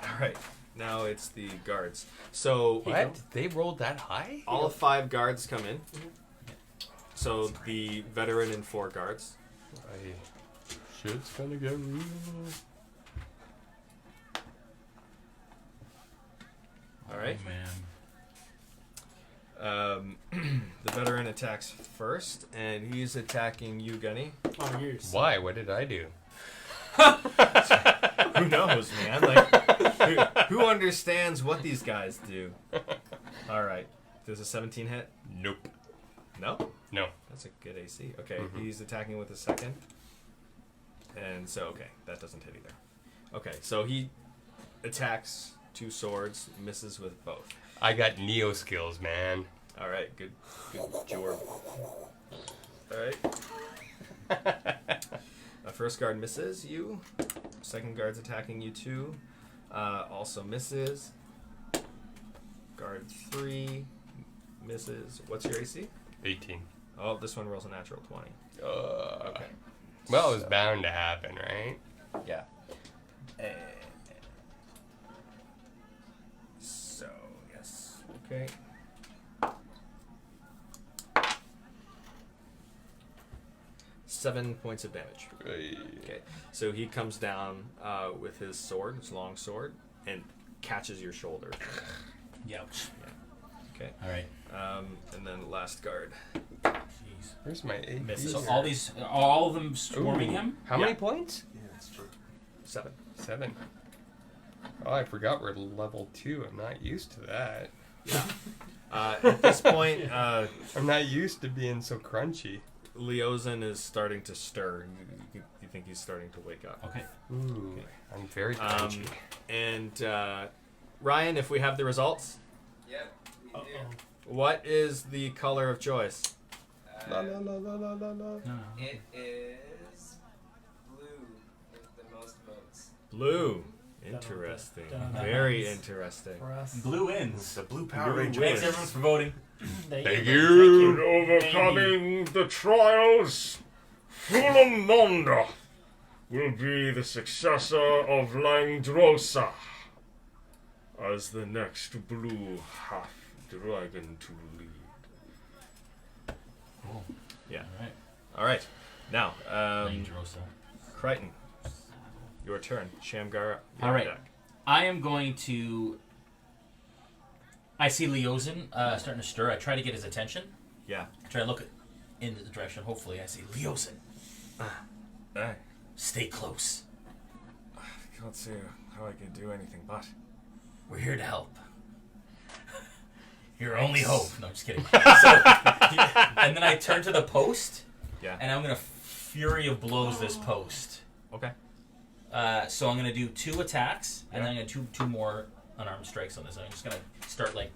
All right. Now it's the guards. So What? They rolled that high? all 5 guards come in. So the veteran and 4 guards. Shit's gonna get real. All right. Oh, man. The veteran attacks first, and he's attacking you, Gunny. Oh, yours. Why? What did I do? Who knows, man? Like, who understands what these guys do? All right. Does a 17 hit? Nope. No. No. That's a good AC. Okay, Mhm. he's attacking with a second. And so, okay, that doesn't hit either. Okay, so he attacks 2 swords, misses with both. I got Neo skills, man. All right, good job. All right. First guard misses you. Second guard's attacking you too. Also misses. Guard 3 misses. What's your AC? 18. Oh, this one rolls a natural 20. Okay. Well, it was bound to happen, right? Yeah. So, yes. Okay. Seven points of damage. Okay. So he comes down with his sword, his long sword, and catches your shoulder. Youch. Okay. All right. And then last guard. Jeez. Where's my 8? Misses. So all of them swarming him? How many points? Yeah, that's true. 7. 7. Oh, I forgot we're level 2. I'm not used to that. Yeah. At this point, I'm not used to being so crunchy. Leozen is starting to stir. You think he's starting to wake up. Okay. Ooh, I'm very crunchy. And Ryan, if we have the results, Yep, we do. what is the color of choice? La la la la la la la. No. It is blue with the most votes. Blue. Interesting. Very interesting. For us. Blue wins. The blue Power Blue Ranger. Thanks wins. everyone for voting. Thank you. Overcoming the trials, Fulamanda will be the successor of Langdrosa as the next blue half-dragon to lead. Cool. Yeah. All right. All right. Now, Dangerosa. Crichton, your turn. Shamgar. All right. deck. I am going to. I see Leozen starting to stir. I try to get his attention. Yeah. I try to look in the direction. Hopefully, I see Leozen. Hey, Stay close. I can't see how I can do anything, but We're here to help. Your only hope. No, just kidding. And then I turn to the post, yeah. and I'm gonna fury of blows this post. Okay. So I'm gonna do 2 attacks, and then I'm gonna do 2 more unarmed strikes on this. I'm just gonna start like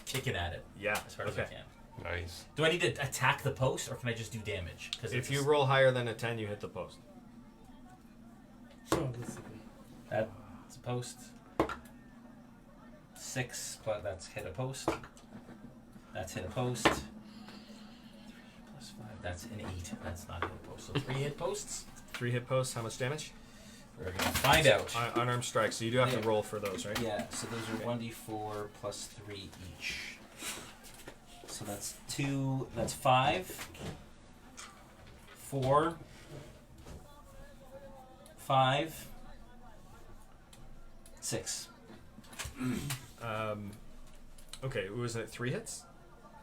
kicking at it Yeah. as hard as I Okay. can. Nice. Do I need to attack the post, or can I just do damage? Because If you roll higher than a 10, you hit the post. Oh, this is that's a post. 6, but that's hit a post. That's hit a post. 3 plus 5. That's an 8. That's not hit a post. So 3 hit posts. 3 hit posts. How much damage? We're gonna find out. Unarmed strikes. So you do have to Yeah. roll for those, right? Yeah. So those are 1d4 plus 3 each. So that's 2. That's 5. 4. 5. 6. Okay. Was it 3 hits?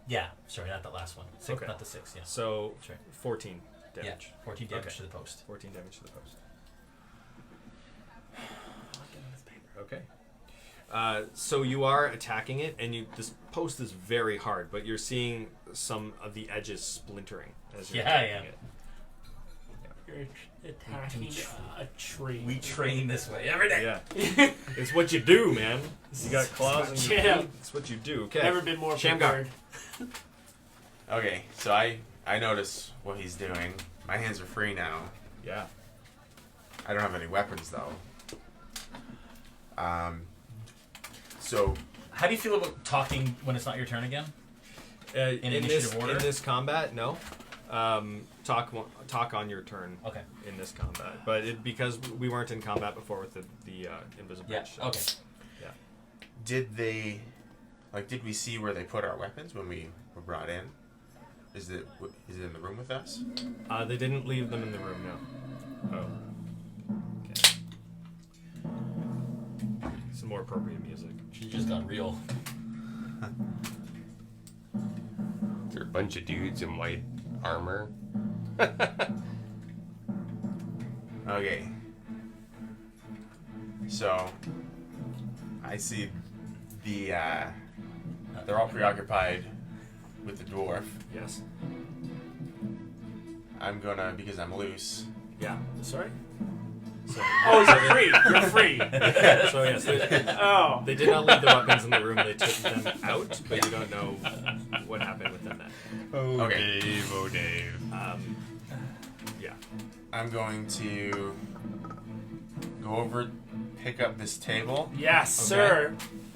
Yeah. Sorry, not the last one. 6, Okay. not the 6. Yeah. So That's right. 14 damage. Yeah. 14 damage Okay. to the post. 14 damage to the post. Okay. So you are attacking it, and this post is very hard, but you're seeing some of the edges splintering as you're Yeah, I attacking am. it. You're attacking a tree. We train this way every day. Yeah. It's what you do, man. You got claws in your Yeah. feet. It's what you do. Okay. Never been more Shamgar. prepared. Okay, so I notice what he's doing. My hands are free now. Yeah. I don't have any weapons though. So How do you feel about talking when it's not your turn again? In initiative this order? in this combat, no. Talk on your turn. Okay. In this combat, but because we weren't in combat before with the invisible. Yeah. bridge, so- Okay. did we see where they put our weapons when we were brought in? Is it in the room with us? They didn't leave them in the room. No. Oh. Okay. Some more appropriate music. She just got real. There are a bunch of dudes in white armor. Okay. So I see they're all preoccupied with the dwarf. Yes. I'm gonna, because I'm loose, Yeah. Sorry? So, Oh, you're free. You're free. so yes, Oh. they did not leave the weapons in the room. They took them out, but you don't know what happened with them then. Oh, Okay. Dave, oh, Dave. Yeah. I'm going to go over, pick up this table, Yes, sir.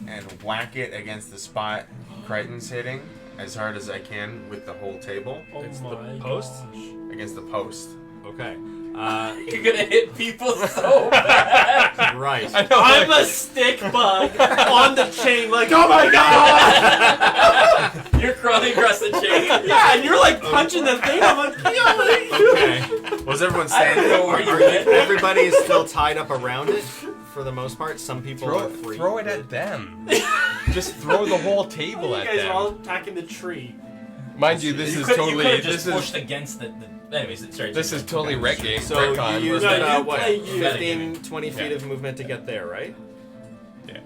and whack it against the spot Crichton's hitting as hard as I can with the whole table Oh It's the my post? gosh. against the post. Okay. You're gonna hit people so bad. Right. I'm a stick bug on the chain, like, oh my god! You're crawling across the chain. Yeah, and you're like punching the thing. I'm like, Okay. Was everyone I don't standing? know where you Are went. everybody is still tied up around it for the most part. Some people are free. Throw it at them. Just throw the whole table you at guys are all them. attacking the tree. Mind you, this is You totally. could've This just pushed is. against the. Anyways, sorry. This is totally wrecking. So retcon. you used No, about you what, play you. 15, 20 feet Yeah. of movement to get there, right? Yeah.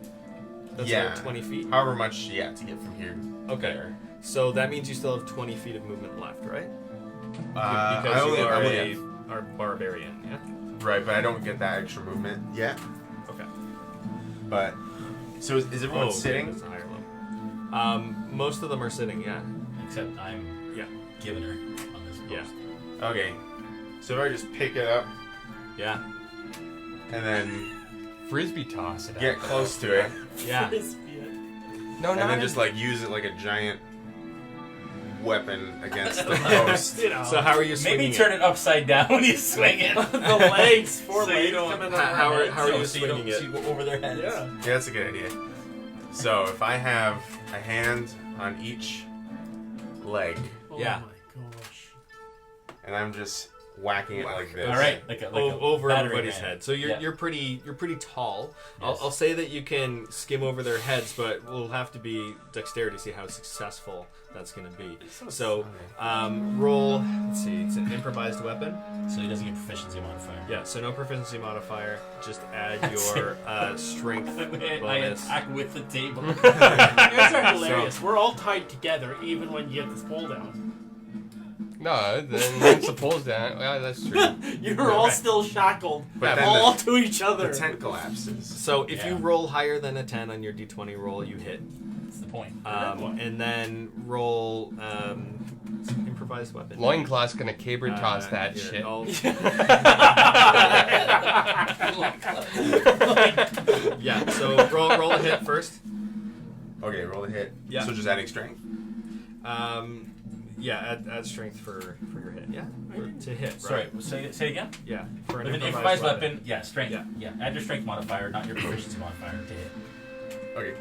That's Yeah. about 20 feet. However much, to get from here. Okay. There. So that means you still have 20 feet of movement left, right? I Because only, you I are only a barbarian, yeah? right, but I don't get that extra movement yet. Okay. But so is everyone sitting? That's a higher level. Most of them are sitting, yeah. Except I'm Yeah. giving her on this post. Yeah. Okay. So if I just pick it up Yeah. and then Frisbee toss it. get At close to it, Yeah. No, and not then just like use it like a giant weapon against the post. You know, So how are you swinging Maybe turn it upside down when you swing it. the legs, four So you legs don't- coming how over. are you so you don't swinging it? so you go over their heads. Yeah. Yeah, that's a good idea. So if I have a hand on each leg, Oh Yeah. my gosh. and I'm just whacking it like this. All right, like a Over battery everybody's ram. head. So you're Yeah. you're pretty tall. Yes. I'll say that you can skim over their heads, but we'll have to be dexterity to see how successful that's going to be. So roll. Let's see. It's an improvised weapon. So he doesn't get proficiency modifier. Yeah. So no proficiency modifier. Just add your strength I bonus. attack with the table. You guys are hilarious. We're all tied together, even when you get this pole down. No, then once the pole's down. Yeah, that's true. You're all still shackled, But then all to each the other. tent collapses. So if you Yeah. roll higher than a 10 on your d20 roll, you hit. That's the point. And then roll improvised weapon. Loincloth's gonna caber toss Uh, that here, shit. Yeah. So roll a hit first. Okay, roll the hit. Yeah. So just adding strength. Yeah, add strength for your hit. Yeah, to hit. Right? Sorry, say again? Yeah, for With an improvised weapon, yeah, strength. Yeah. Add your strength modifier, not your proficiency modifier to hit. Okay.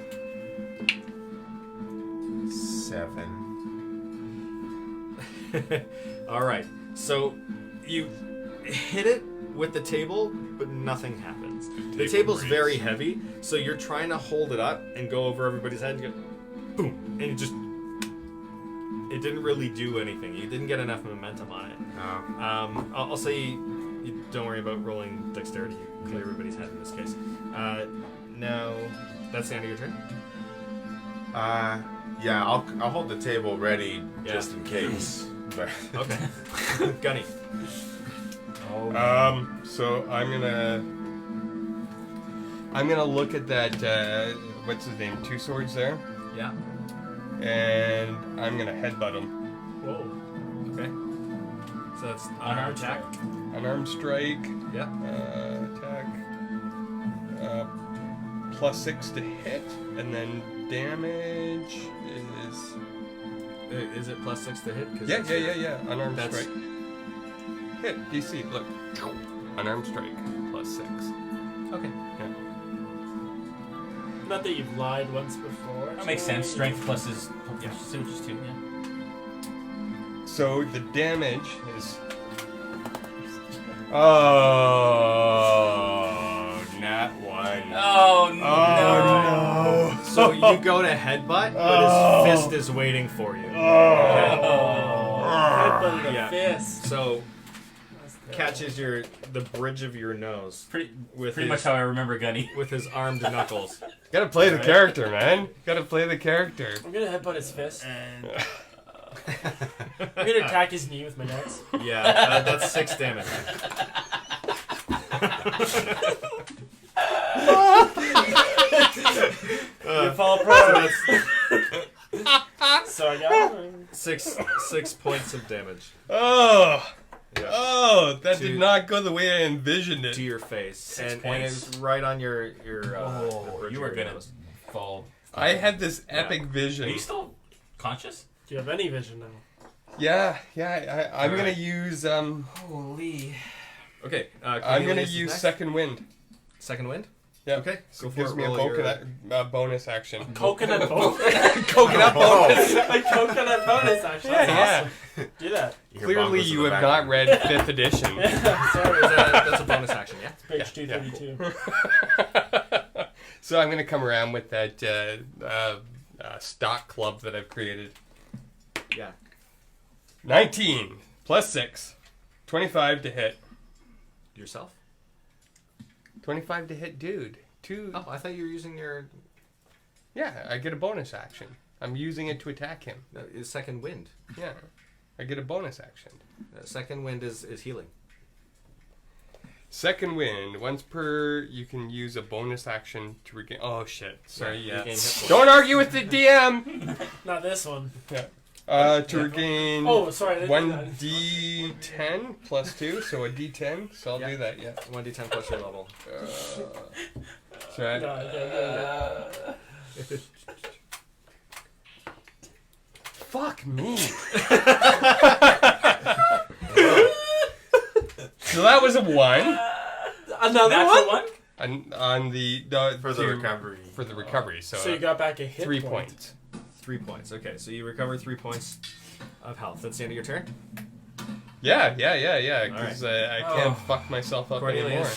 7. All right. So you hit it with the table, but nothing happens. The table's very heavy, so you're trying to hold it up and go over everybody's head and go, boom, and it didn't really do anything. You didn't get enough momentum on it. No. I'll say you don't worry about rolling dexterity. You clear everybody's head in this case. Now, that's the end of your turn. Yeah, I'll hold the table ready Yeah. just in case. But Okay. Gunny. So I'm gonna look at that. What's his name? Two swords there, Yeah. and I'm gonna headbutt him. Whoa. Okay. So that's Unarmed attack. Unarmed strike. Yeah. Attack. +6 to hit, and then damage is. Is it +6 to hit? 'Cause Yeah. it's- Unarmed That's- strike. Hit DC. Look. Unarmed strike +6. Okay. Not that you've lied once before. That makes sense. Strength plus his proficiency, which is 2, yeah. So the damage is. Oh, not 1. Oh, no. Oh no! So you go to headbutt, but his fist is waiting for you. Headbutted a Yeah. fist. So That's terrible. catches the bridge of your nose Pretty with much his, how I remember Gunny. with his armed knuckles. Gotta play the Right. character, man. Gotta play the character. I'm gonna headbutt his fist. And I'm gonna attack his knee with my nuts. yeah, that's 6 damage. You fall apart. So I got six points of damage Oh, Yeah. oh, that To- did not go the way I envisioned it. to your face, 6 and points. it's right on your Oh, you are gonna fall. I had this epic Are vision. you still conscious? Do you have any vision now? Yeah, I'm gonna Alright. use Holy. Okay, I'm gonna Cornelius is use next. second wind. Second wind. Yeah. Okay, So go it for gives it. me a Roll your- coconut bonus action. Coconut bonus. Coconut bonus. A coconut bonus, actually. Yeah, That's awesome. Do that. Your Clearly, bongos in you the have not background. read 5th edition. Sorry. That's a bonus action, yeah. Page 232. So I'm gonna come around with that stock club that I've created. Yeah. 19 plus 6, 25 to hit. Yourself? 25 to hit, dude. Two. Oh, I thought you were using your Yeah, I get a bonus action. I'm using it to attack him. second wind. Yeah, I get a bonus action. Second wind is healing. Second wind. Once per, you can use a bonus action to regain. Oh shit! Sorry, Yeah, yeah. regain hit points. Don't argue with the DM. Not this one. To regain. Oh, sorry. I didn't do One D10 plus 2, so a D10. So I'll Yeah. do that. Yeah. 1d10 plus your level. So I- that. No, okay. Fuck me. So that was a 1 Another Natural one? one? on the For the recovery. For the recovery. So, So you got back a hit 3 point. points. 3 points. Okay, so you recover 3 points of health. That's the end of your turn. Yeah. Because I can't Oh. fuck myself up anymore.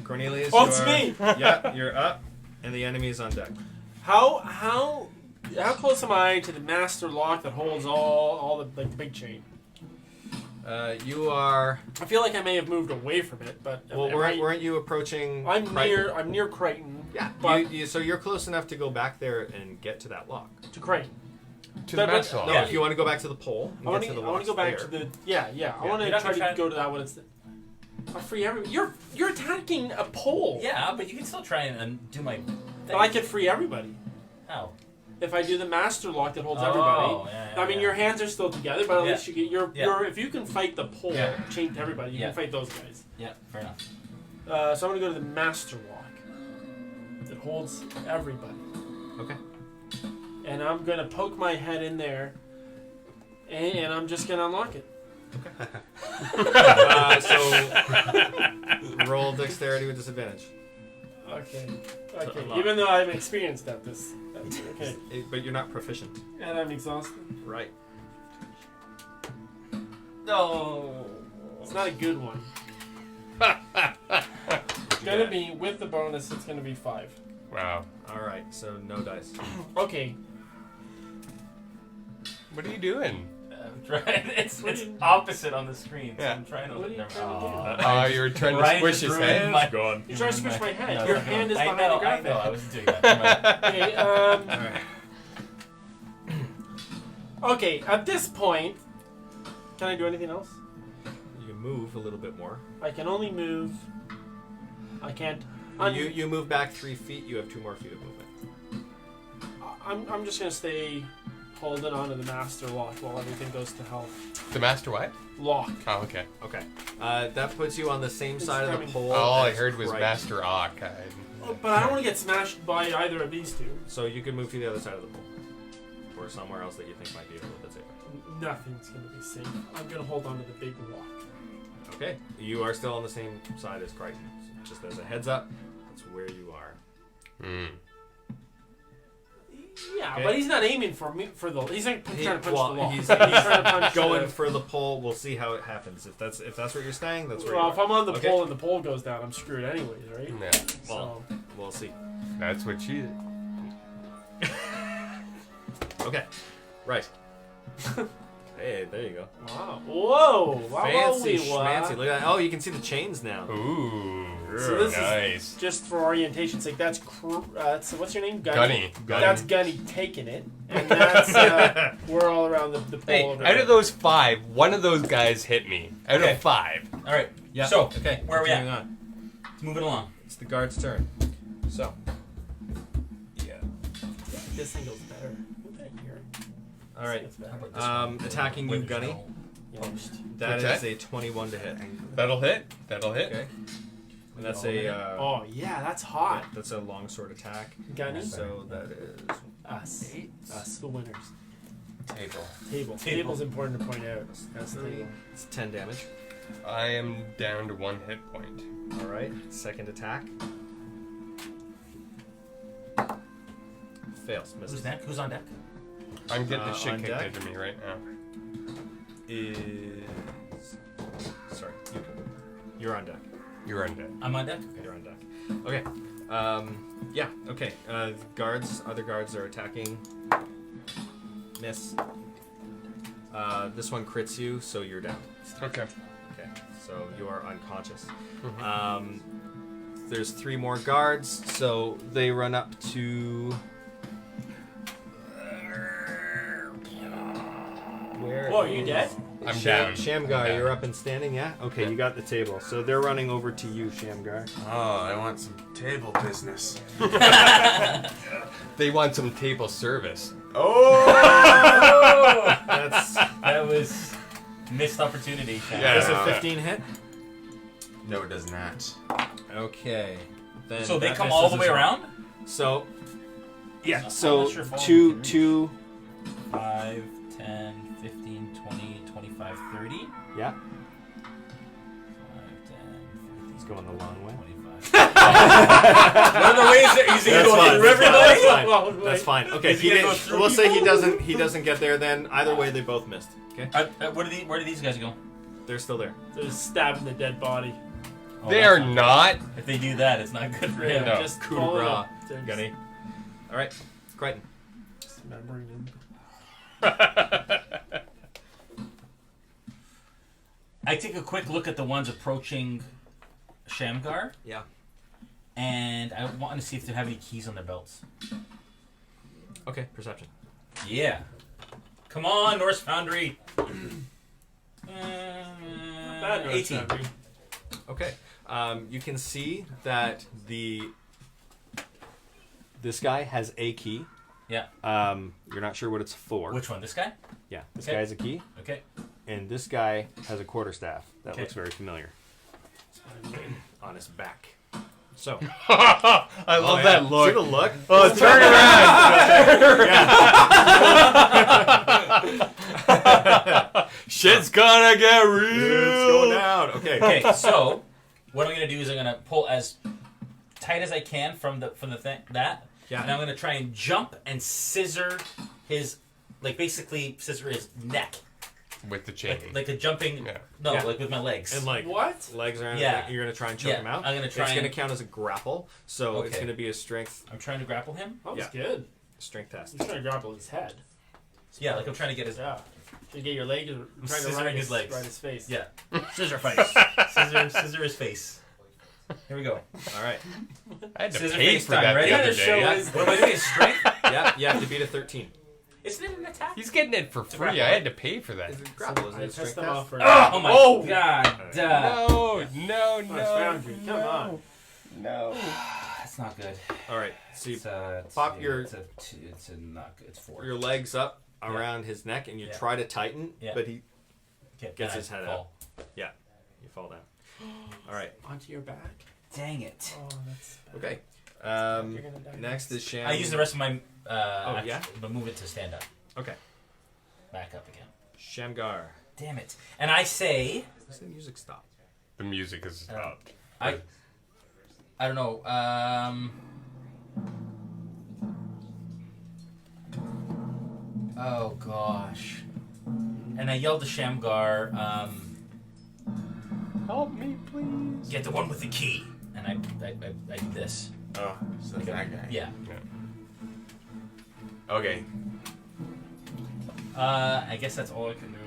Cornelius. Oh, you it's are- me. Yeah, you're up, and the enemy is on deck. How close am I to the master lock that holds all the big chain? You are. I feel like I may have moved away from it, but Well, weren't you approaching? I'm Crichton? near Crichton. Yeah, but so you're close enough to go back there and get to that lock. to Crichton. To But- the master but- lock. No, if you want to go back to the pole, and I want get to the to locks go back there. to the I want You're to not try gonna to go to that one. It's I'll free everyone. You're attacking a pole. Yeah, but you can still try and do my thing. But I could free everybody How? if I do the master lock that holds Oh, everybody. yeah, I mean, yeah. your hands are still together, but at Yeah. least you get your if you can fight the pole Yeah. chained to everybody, you Yeah. can fight those guys. Yeah, fair enough. So I'm gonna go to the master lock that holds everybody, Okay. and I'm gonna poke my head in there, and I'm just gonna unlock it. So roll dexterity with disadvantage. Okay. unlock. Even though I'm experienced at this, okay, But you're not proficient. and I'm exhausted. Right. No. It's not a good one. It's gonna be with the bonus. It's gonna be 5. Wow. All right. So no dice. Okay. What are you doing? I'm trying. It's opposite on the screen. So Yeah. I'm trying to. What are you never- trying to do? Oh, you were trying to Ryan squish just his ruined head? my- Gone. You're trying to squish my head. No, Your it's not hand is going. behind the I graphic. know. I wasn't doing that. Never mind. Okay. Okay. At this point, can I do anything else? You can move a little bit more. I can only move. I can't. You move back 3 feet. You have 2 more feet of movement. I'm just gonna stay holding on to the master lock while everything goes to hell. The master what? Lock. Oh, okay. Okay. That puts you on the same It's side of coming. the pole. All I as heard was Crichton. Master Ock. Oh, but I don't want to get smashed by either of these two. So you can move to the other side of the pole, or somewhere else that you think might be a little bit safer. Nothing's gonna be safe. I'm gonna hold on to the big lock. Okay. You are still on the same side as Crichton. So just as a heads up, that's where you are. Yeah, Okay. but he's not aiming for me for the. He's not trying to punch the wall. He's trying to punch going the, for the pole. We'll see how it happens. If that's where you're staying, that's where Well, you if are. I'm on the Okay. pole and the pole goes down, I'm screwed anyways, right? Yeah, Well, So we'll see. that's what she did. Okay. Right. Hey, there you go. wow, whoa, wow, Fancy wowie, wah. schmancy. Look at that. Oh, you can see the chains now. Ooh, So this is- nice. Just for orientation's sake, that's so what's your name? Gunny. That's Gunny taking it, and that's we're all around the pole. Hey, over out there. of those 5, one of those guys hit me. Out Okay. of 5. All right. Yeah. So, Okay. where are we at? Continuing on. Moving along. It's the guard's turn. So. Yeah. This thing goes better. Right here. All right. It's better. How about this one? Attacking you, Wait, Gunny. no. Post. That What's is that? a 21 to hit. That'll hit. That'll hit. Okay. And that's a. Oh yeah, that's hot. That's a longsword attack. Gunny. So that is. Us. Us, the winners. Table. Table. Table's important to point out. That's the table. It's 10 damage. I am down to 1 hit point. All right. Second attack. Fails. Misses. Who's next? Who's on deck? I'm getting the shit on kicked deck. out of me right now. Is. Sorry. You're on deck. You're on deck. I'm on deck. You're on deck. Okay. Yeah. Okay. Guards. Other guards are attacking. Miss. This one crits you, so you're down. Okay. Okay. So you are unconscious. There's 3 more guards, so they run up to. Where? Whoa, are you dead? I'm down. Shamgar, I'm you're down. up and standing, yeah? Okay, you got the table. So they're running over to you, Shamgar. Oh, I want some table business. They want some table service. Oh! That was missed opportunity. Yeah. Does a 15 hit? No, it does not. Okay. Then So they that come all the misses way as well. around? So, yeah. I'm So not sure if all two, can two. 5, 10, 15, 20, 25, 30. Yeah, 5, 10, 15, he's going the long way. 25. What are the ways that he's That's going fine. through everybody? That's fine. Well, That's fine. Okay, Is he gonna go through we'll say he people? doesn't. He doesn't get there. Then either way, they both missed. Okay, Where do these guys go? they're still there. They're just stabbing the dead body. Oh, They that's are not. If they do that, it's not good for him. No. Just Coup de follow it grace, up. They're Gunny. All right, Crichton. dismembering him. I take a quick look at the ones approaching Shamgar, Yeah. and I want to see if they have any keys on their belts. Okay, perception. Yeah. Come on, Norse Foundry. Bad noise, 18. Foundry. Okay. You can see that This guy has a key. Yeah. You're not sure what it's for. Which one? This guy? Yeah, this Okay. guy has a key, Okay. and this guy has a quarterstaff. That Okay. looks very familiar. on his back. So. I love yeah. that look. See the look? Oh, turn around. Shit's gonna get real. It's going down. Okay. Okay. So, what I'm gonna do is I'm gonna pull as tight as I can from the thing that, Yeah. and I'm gonna try and jump and scissor his, basically scissor his neck, With the chain. like a jumping. Yeah. No, Yeah. like with my legs. And like What? legs are Yeah. you're gonna try and choke Yeah, him out. I'm gonna try It's gonna and- count as a grapple, so it's Okay. gonna be a strength I'm trying to grapple him. That was Yeah. good. test. He's trying to grapple his head. Yeah, like I'm trying to get his. Yeah. To get your leg, trying to scissoring ride his legs. Ride his face. Yeah. Scissor fight. Scissor his face. Here we go. All right. I had to Scissor pay face for time, that ready? the Gotta other show day. Yeah. his- What am I doing? Strength? Yeah, you have to beat a 13. Isn't it an attack? He's getting it for free. I had to pay for that. Is it grapple? Is it I a test strength them test? off for. Oh my Oh! god. No, Norse Foundry. Come on. No. That's not good. All right. So you It's, pop your- It's a not good. It's 4. your legs up around his neck and you Yeah. try to tighten, Yeah. but he Okay, gets then his I head fall. you fall down. All right. Onto your back. Dang it. Oh, that's bad. Okay. You're gonna die Next is Sham. I use the rest of my yeah? but move it to stand up. Okay. Back up again. Shamgar. Damn it. And I say Does the music stop? The music is stopped. I don't know. Oh gosh. And I yelled to Shamgar, Help me, please. get the one with the key. And I do this. Oh, so that's that guy. Yeah. Okay. I guess that's all I can do.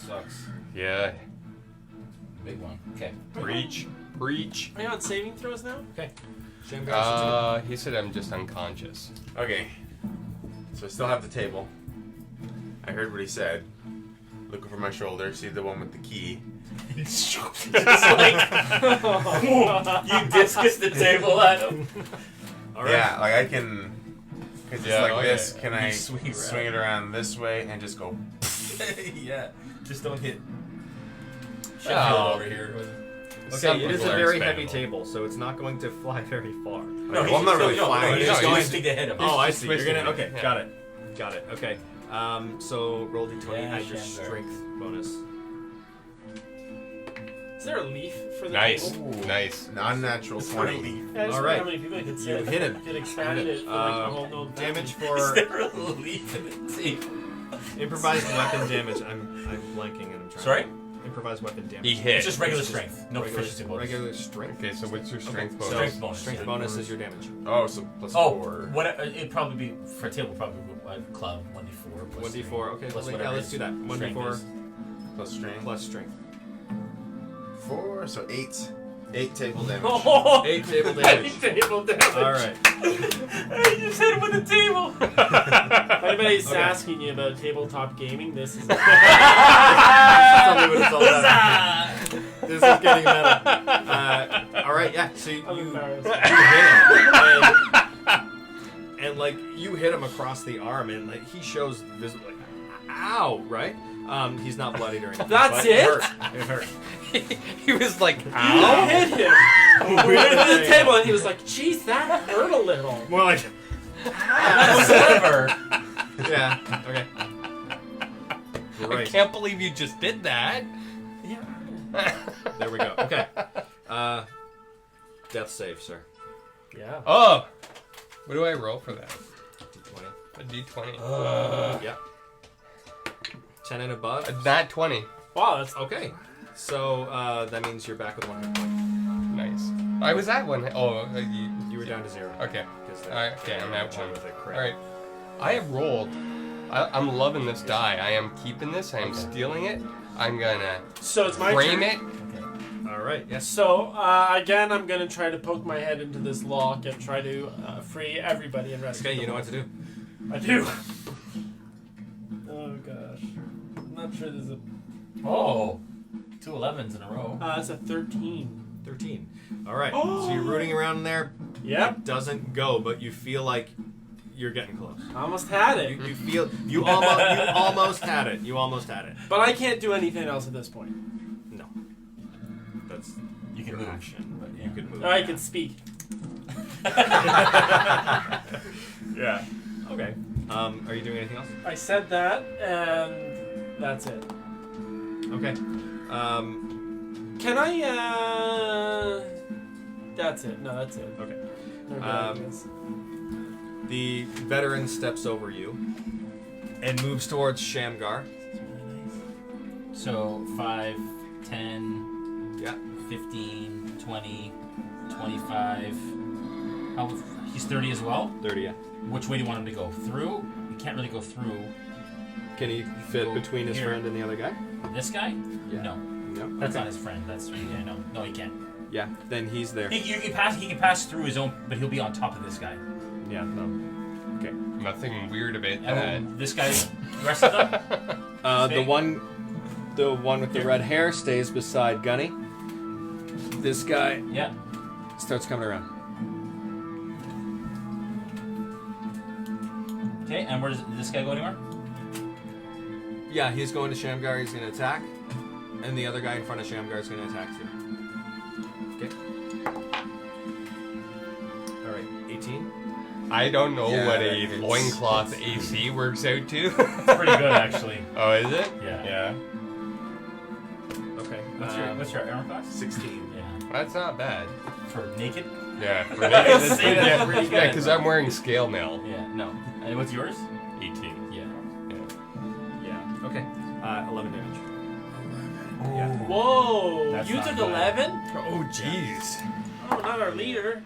Sucks. Yeah. Big one. Okay. Preach. Preach. Are you on saving throws now? Shamgar. He said I'm just unconscious. Okay. So I still have the table. I heard what he said. Look over my shoulder, see the one with the key. Just like you discus the table at him. All right. Yeah, like I can. Cause Yeah, it's like okay. this. Can You I swing it swing it around this way and just go? Yeah. Just don't hit. Oh. Over here. Okay, Some it is a people are very heavy expendable. table, so it's not going to fly very far. No, Well, I'm not really flying. He's No, just he's twisting to hit him. Oh, I just see. You're twisting gonna. it. Okay, Yeah. got it. Okay. So roll d20, Yeah, add your Shamgar. strength bonus. Is there a leaf for the Nice. table? Nice. Non-natural 20. Yeah, I just All wonder right. how many people you could You sit. hit him. You could expand Hit him. it for like a whole node Damage family. Is for there a leaf in the table? improvised weapon damage. I'm blanking and I'm trying. Sorry? Improvised weapon damage. He hit. It's just regular strength. No regular, proficiency bonus. regular strength. Okay, so what's your strength So bonus? Strength bonus. strength yeah. bonus is your damage. Oh, so plus Oh, 4. what? It'd probably be for a table. Probably club 1d4 plus 1d4. Okay, plus yeah, whatever let's his do that. strength 1d4 is. Plus strength. plus strength. 4, so 8. 8 table damage. Oh, 8 table damage. table damage. All right. Hey, you just hit him with the table. If anybody's Okay. asking you about tabletop gaming, this is. Tell me what it's all about. This is getting meta. All right, yeah. So I'm you embarrassed. hit him, and like you hit him across the arm, and like he shows visibly, like, ow, right? He's not bloodied or anything. That's but it? It hurt. He was like, You ow. hit him. We went to the table and he was like, "Jeez, that hurt a little." More like, Whatever. yeah. Okay. You're I right. can't believe you just did that. There we go. Okay. Death save, sir. Yeah. Oh, what do I roll for that? D20. A D20. Yep. 10 and above. A nat 20. Wow, that's Okay. So that means you're back with 1 hit point. Nice. I was at one. Oh, You were down to 0. okay. Because Alright, okay, I'm at one. with a crit. All right. I have rolled. I'm loving this die. I am keeping this. I am stealing it. I'm gonna so. It's my frame turn. it. All right. Yes. So again, I'm gonna try to poke my head into this lock and try to free everybody and rescue. Okay. You them. know what to do. I do. Oh gosh, I'm not sure there's a. Oh, 2 11s in a row. It's a 13. 13. All right. So you're rooting around in there. Yep, It doesn't go, but you feel like you're getting close. I almost had it, You feel you almost had it. You almost had it. but I can't do anything else at this point. No. That's You can your move. action, but Yeah. you could move. I can speak. Yeah. Okay. Are you doing anything else? I said that, and that's it. Okay. Can I? That's it. No, that's it. Okay. They're good, Um, I guess. The veteran steps over you and moves towards Shamgar. So 5, 10, Yeah. 15, 20, 25. How, he's 30 as well? 30. Yeah. Which way do you want him to go? Through? You can't really go through Can he fit Go between his here. friend and the other guy? this guy? Yeah. No. No. That's Okay. not his friend. That's yeah, no. No, he can't. Yeah. Then he's there. He can pass through his own, but he'll be on top of this guy. Yeah. No. Okay. Nothing weird about And that. this guy, the rest of them, The one with the red hair stays beside Gunny. This guy yeah. starts coming around. Okay, and where does this guy go anywhere? Yeah, he's going to Shamgar. He's going to attack, and the other guy in front of Shamgar is going to attack too. Okay. All right. 18. I don't know Yeah, what a it's- loincloth AC works out to. Pretty good, actually. Oh, is it? Yeah. Yeah. Okay. What's your armor class? 16. Yeah. That's not bad. For naked? Yeah. For that, that's Say that's yeah, pretty good. yeah, because I'm wearing scale mail. Yeah. No. And what's yours? 18. Yeah. Yeah. Okay. 11 damage. Yeah. Whoa! That's You not took bad. 11? Oh, jeez. Oh, not our leader.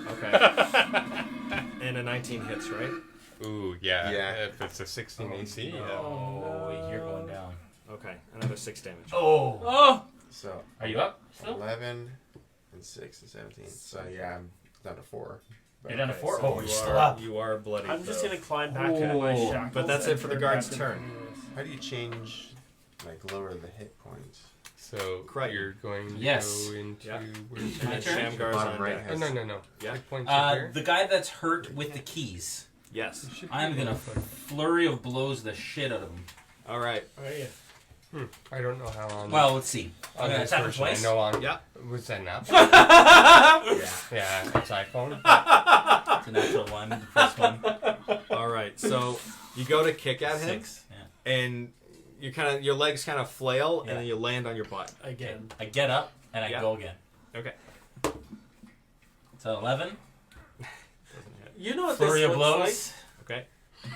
Okay. And a 19 hits, right? Ooh, yeah. Yeah. If it's a 16 AC, yeah. Oh, you're going down. Okay. Another 6 damage. Oh. Oh! So Are you up still? 11 and 6 and 17. So yeah, I'm down to 4. You're down to 4? So Oh, you're still up. You are bloody. I'm just though. gonna climb back into my Oh. shackles. But that's it and for the turn guard's back turn. into- How do you change, like, lower the hit points? So you're going to Yes. go into Yeah. where's My your turn? Shamgar's Bottom on right deck. has- no. Yeah. Hit points are here. The guy that's hurt with the keys. Yes. You should I'm be gonna able to- flurry of blows the shit out of him. All right. Oh, yeah. I don't know how on. Well, let's see. on I'm gonna this attack him version, I twice. know on. Yeah. Was that enough? Yeah. Yeah, it's iPhone. It's a natural one, the first one. All right. So you go to kick at him, 6. Yeah. and your legs kind of flail, Yeah. and then you land on your butt. Again. I get up and I Yeah. go again. Okay. So 11. You know what Flurry this of looks blows. Okay.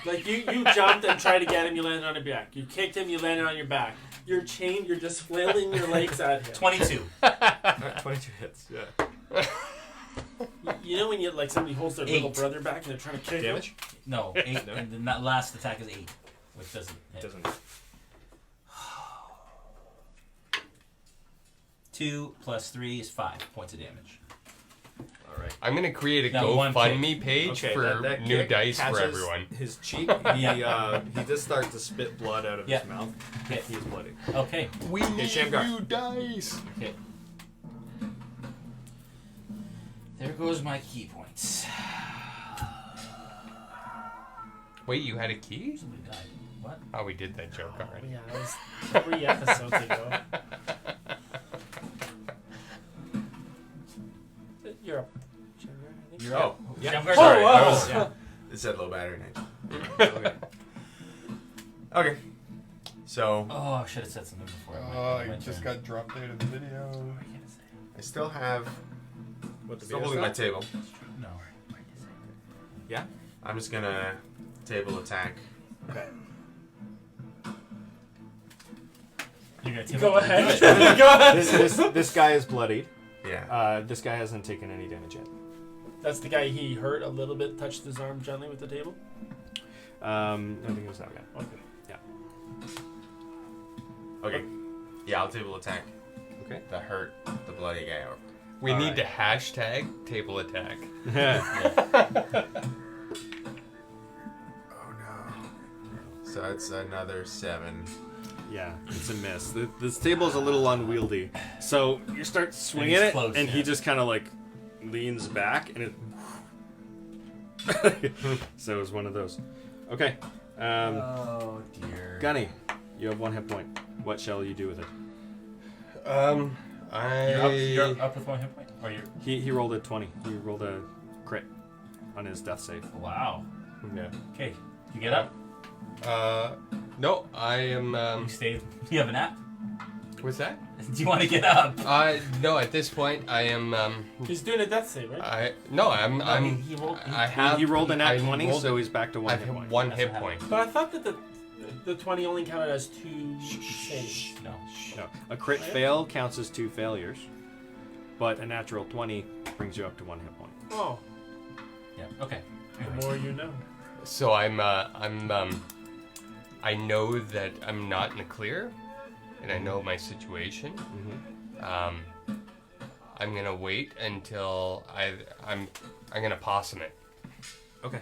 like? You jumped and tried to get him, you landed on your back. You kicked him, you landed on your back. You're chained, you're just flailing your legs at him. 22. All right, 22 hits. Yeah. You know when you like somebody holds their little 8. brother back and they're trying to kick Damage? him? No, 8. No. And the last attack is 8, which doesn't hit. Doesn't. 2 plus 3 is 5 points of damage. All right. I'm gonna create a Now one GoFundMe page Okay. for that new kick dice for catches everyone. His cheek. He just starts to spit blood out of Yeah. his mouth. Okay. He is bloody. Okay. We need Shamgar. new dice. Okay. There goes my key points. Wait, you had a key? Somebody died. What? Oh, we did that joke already. Yeah, that was 3 episodes ago. You're up. Shamgar, I think. You're Oh, up. yeah. Shamgar's Sorry, up. I was- Yeah. It said low battery night. Okay. Okay. So Oh, I should have said something before. Oh, my you just turn. got dropped out of the video. What were you gonna say? I still have. What the Still BS holding my stuff? table. No. Yeah. I'm just gonna table attack. Okay. You're gonna Go ahead. Go ahead. This guy is bloodied. Yeah. This guy hasn't taken any damage yet. That's the guy he hurt a little bit, touched his arm gently with the table. I think it was that guy. Okay. Okay. Yeah, I'll table attack. Okay. The hurt, the bloody guy. We All need right. to hashtag table attack. Oh no. So it's another 7. Yeah, it's a miss. This table is a little unwieldy. So you start swinging he's it, close, and he yeah. just kind of like leans back, and it. So it was one of those. Okay. Oh dear. Gunny, you have 1 hit point. What shall you do with it? You're up with 1 hit point? Or you're... He rolled a 20. He rolled a crit on his death save. Wow. Yeah. Okay. You get up? No, I am. You stay. You have a nap? What's that? Do you want to get up? No. At this point, I am. He's doing a death save, right? I'm. He rolled. I have. He rolled a nat I 20, rolled- so he's back to 1 I hit have point. 1 That's hit what point. But I thought that the 20 only counted as 2 saves. No. No, a crit fail counts as 2 failures, but a natural 20 brings you up to 1 hit point. Oh, Yeah. Okay. the more you know. So I'm. I know that I'm not in the clear, and I know my situation. I'm gonna wait until I'm gonna possum it. Okay.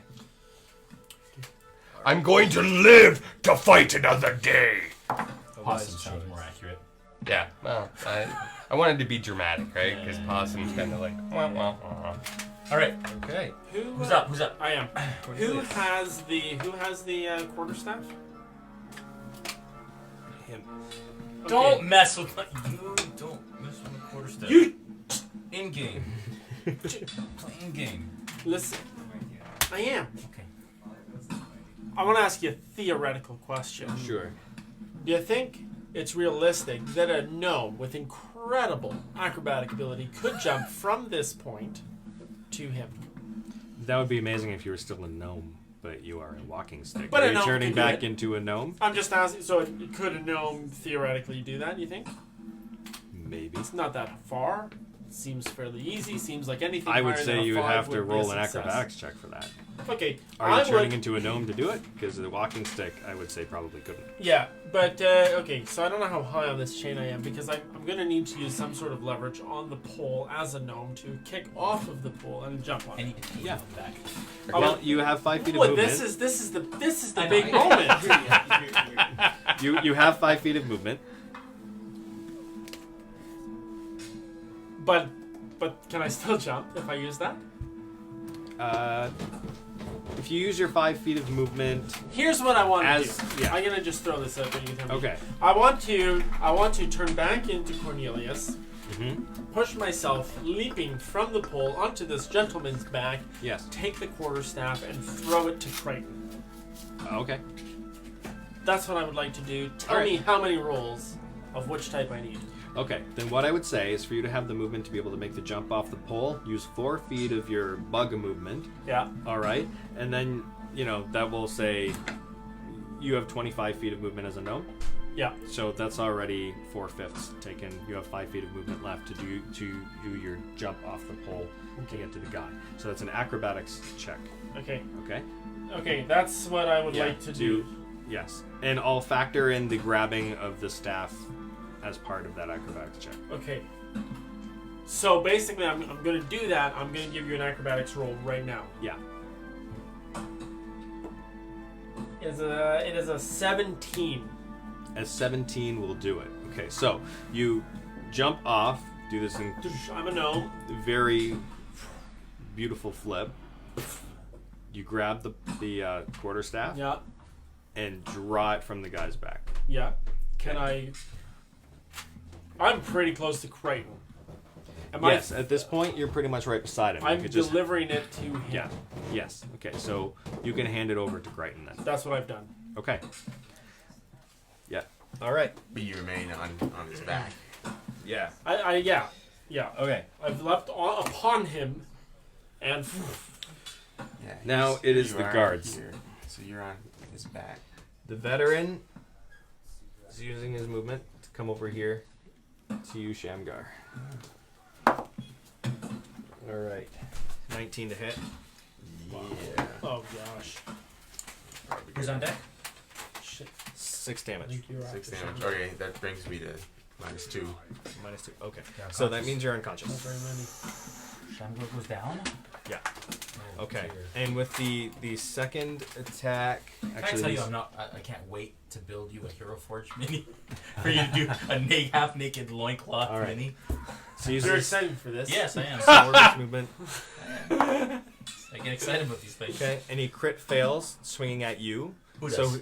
I'm going to live to fight another day. Possum sounds more accurate. Yeah, well, I wanted to be dramatic, right? Because possum's kind of like, wah, wah, wah. All right. Okay. Who's up? Who's up? I am. Who has the quarterstaff? Him. Okay. Don't mess with my. You don't mess with my quarterstaff. You in game. Playing game. listen. I am. Okay. I want to ask you a theoretical question. Sure. Do you think it's realistic that a gnome with incredible acrobatic ability could jump from this point to him? That would be amazing if you were still a gnome, but you are a walking stick. But are a you gnome turning can do back it. into a gnome? I'm just asking. So, could a gnome theoretically do that? You think? Maybe. It's not that far. Seems fairly easy. Seems like anything. I would higher say than a you would 5 have to would be a roll an success. acrobatics check for that. Okay. Are you I turning would, into a gnome to do it? Because the walking stick, I would say, probably couldn't. Yeah, but okay. So I don't know how high on this chain I am because I'm going to need to use some sort of leverage on the pole as a gnome to kick off of the pole and jump on I it. need to pee Yeah. back. Oh, Well, you have 5 feet of What? movement. This is the I big know. moment. You have 5 feet of movement. But can I still jump if I use that? If you use your 5 feet of movement, Here's what I want to As- do. yeah. I'm gonna just throw this out there. You can tell me. okay. I want to turn back into Cornelius, push myself, leaping from the pole onto this gentleman's back, Yes. take the quarterstaff, and throw it to Crichton. Okay. That's what I would like to do. Tell Alright. me how many rolls of which type I need. Okay. Then what I would say is for you to have the movement to be able to make the jump off the pole, use 4 feet of your bug movement. Yeah. All right. And then, that will say you have 25 feet of movement as a gnome. Yeah. So that's already 4/5 taken. You have 5 feet of movement left to do your jump off the pole to get to the guy. So that's an acrobatics check. Okay. Okay. Okay. That's what I would like to do. Yes. And I'll factor in the grabbing of the staff as part of that acrobatics check. Okay. So basically, I'm going to do that. I'm going to give you an acrobatics roll right now. Yeah. It is a 17. As 17 will do it. Okay. So you jump off, do this in I'm a gnome. very beautiful flip. You grab the quarterstaff Yeah. and draw it from the guy's back. Yeah. Can I? I'm pretty close to Crichton. Yes, at this point you're pretty much right beside him. You I'm could just- delivering it to him. Yeah. Yes. Okay. So you can hand it over to Crichton then. That's what I've done. Okay. Yeah. All right. But you remain on his back. Yeah. Yeah. Okay. I've leapt upon him, and Yeah. Now he's- it is you the are guards. Here, so you're on his back. The veteran is using his movement to come over here to you, Shamgar. All right. 19 to hit. Yeah. oh gosh, Who's on deck? shit. 6 damage. Thank you, 6 Rock. damage. Okay, that brings me to -2. -2. Okay. You're So that unconscious. means you're Not unconscious. very many. Shamgar goes down. Yeah. Oh, Okay. dear. And with the second attack, Can I actually, tell you, these- I can't wait to build you a Hero Forge mini for you to do a half-naked loincloth All right. mini. so use You're this excited for this? Yes, I am. sword movement. I get excited about these things. Okay. And he crit fails, swinging at you. Who So does?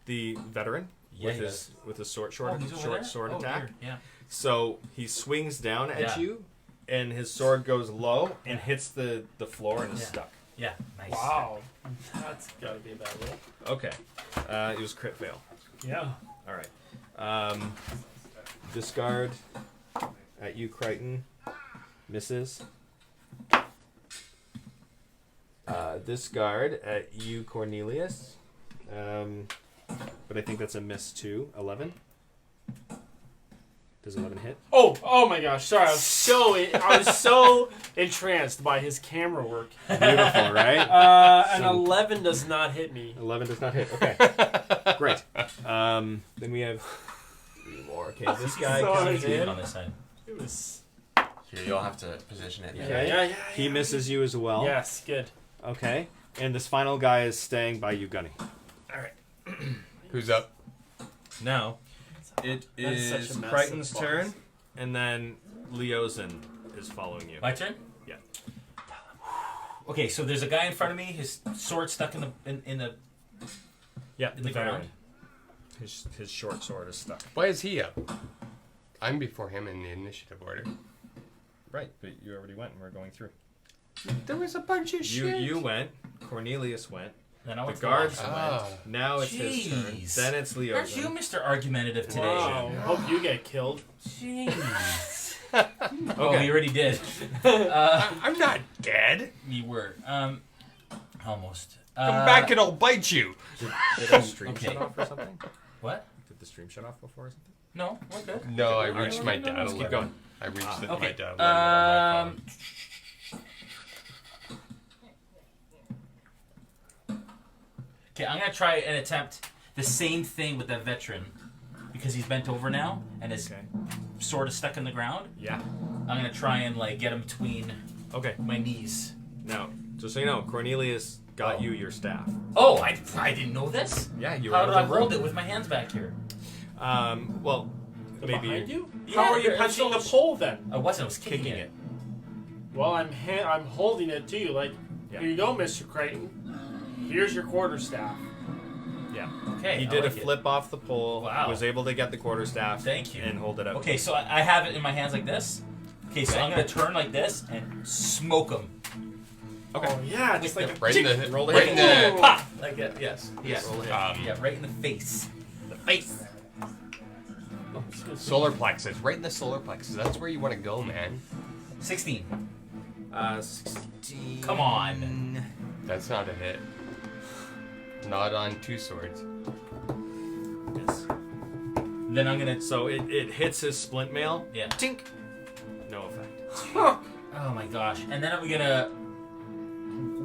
the veteran Yeah, he does. with his short Oh, he's over there? sword Oh, attack. dear. Yeah. So he swings down at Yeah. you, and his sword goes low and hits the floor and is Yeah. stuck. Yeah. Nice. Wow. That's gotta be a bad roll. Okay. It was crit fail. Yeah. All right. Discard at you, Crichton. Misses. Discard at you, Cornelius. But I think that's a miss too. 11. Does 11 hit? Oh my gosh. Sorry, I was so entranced by his camera work. Beautiful, right? An So- 11 does not hit me. 11 does not hit. Okay. Great. Then we have 3 more. Okay, this guy Sorry. comes Leave it in. on this side. It was. Here, you'll have to position it. Okay. Yeah. He misses you as well. Yes. Good. Okay. And this final guy is staying by you, Gunny. Who's up? Now, it That is such is a mess Crichton's of balls. turn, and then Leozen is following you. My turn. Yeah. Okay, so there's a guy in front of me. His sword stuck in the Yeah, in the ground. His short sword is stuck. Why is he up? I'm before him in the initiative order. Right, but you already went, and we're going through. There was a bunch of shit. You went. Cornelius went. Then I The went guards to went. Now it's his turn. Jeez. Then it's Aren't you Leozen. Mr. Argumentative today? Wow. Hope you get killed. Jeez. Okay. Oh, we already did. I'm not dead. You were. Almost. Come back and I'll bite you. Did the stream Okay. shut off or something? What? Did the stream shut off before or something? No, we're good. No, I All right. reached my data Let's keep limit. going. I reached my Okay. data limit on my phone. Okay, I'm gonna try and attempt the same thing with that veteran because he's bent over now and his Okay. sword is stuck in the ground. Yeah. I'm gonna try and get him between Okay. my knees. Now, just so you know, Cornelius got you your staff. Oh, I didn't know this. Yeah, you How were did I in the hold room. it with my hands back here? Well, maybe Behind you? Yeah, How are you you're punching the so- pole then? I wasn't. I was kicking kicking it. it. Well, I'm holding it to you. Like, Yeah. here you go, Mr. Creighton. Here's your quarterstaff. Yeah. Okay. He I did like a it. flip off the pole. Wow. Was able to get the quarterstaff. Thank you. And hold it up. Okay, so I have it in my hands like this. Okay, so I'm gonna turn like this and smoke him. Okay. Oh, yeah, just like a Right in the Roll the right in hit. the Pop! Like that. Yes. Yes. Roll a hit. Yeah, right in the face. The face. solar plexus. Right in the solar plexus. That's where you want to go, man. 16. 16. Come on. That's not a hit. Not on two swords. Yes. Then I'm gonna. So it hits his splint mail. Yeah. Tink. No effect. Oh my gosh. And then I'm gonna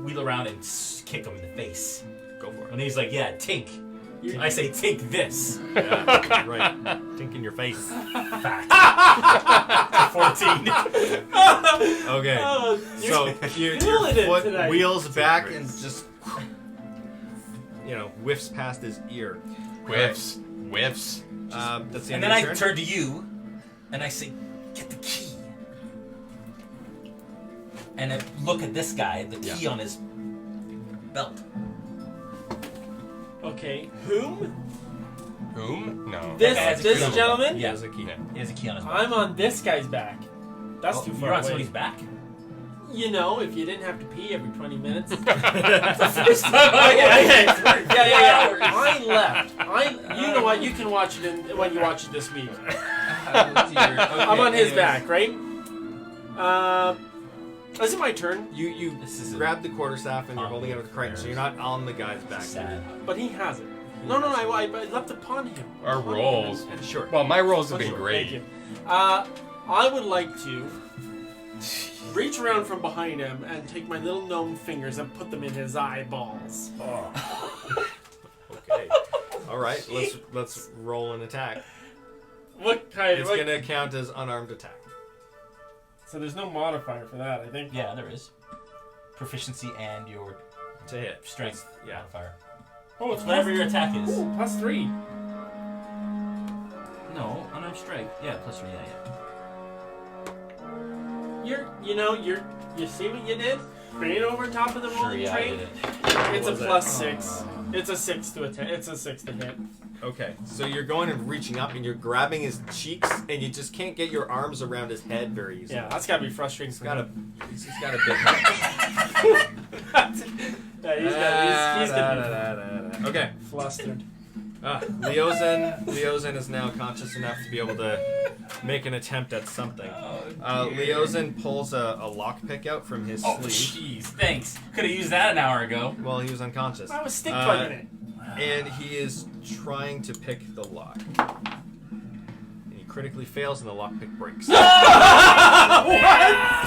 wheel around and kick him in the face. Go for it. And he's like, yeah, tink. I say, tink this. Yeah, right. Tink in your face. Fact. 14. Okay. Oh, So your killing it foot tonight. wheels back and just, whiffs past his ear. Whiffs. Whiffs. That's the And end then of I your turn. turn to you, and I say, get the key. And I look at this guy, the key on his belt. Okay, whom? Whom? No. This Okay, has a key on this his gentleman? belt. Yeah, Has a key. he has a key on his belt. I'm on this guy's back. That's Oh, too you're far on away. somebody's back? You know, if you didn't have to pee every 20 minutes. Oh, yeah. I left. You know what? You can watch it when you watch it this week. I'm on his back, right? Is it my turn? You This is grab the quarterstaff and you're holding it with Crichton, so you're not on the guy's back. Sad. But he has it. No, I left upon him. Our Upon rolls. him. And Sure. Well, my rolls have Oh, been sure, great. Thank you. I would like to reach around from behind him and take my little gnome fingers and put them in his eyeballs. Okay. All right. Let's roll an attack. What kind It's of... gonna count as unarmed attack. So there's no modifier for that, I think. Yeah, there is. Proficiency and your To hit. strength Yeah. modifier. Oh, it's Whatever your attack is. Ooh, +3. No, unarmed strike. Yeah, plus 3, yeah. You see what you did? Bring it over top of the Sure, rolling yeah, I train. did it. It's a was it? +6. It's a 6 to attack. It's a 6 to hit. Okay. So you're going and reaching up and you're grabbing his cheeks and you just can't get your arms around his head very easily. Yeah, that's gotta be frustrating. He's got a big head. Yeah, he's gonna be Okay. flustered. Leozen is now conscious enough to be able to make an attempt at something. Leozen pulls a lockpick out from his Oh, sleeve. jeez, thanks. Could have used that an hour ago. Well, he was unconscious. I was stick bugging it. And he is trying to pick the lock. And he critically fails and the lockpick breaks. What?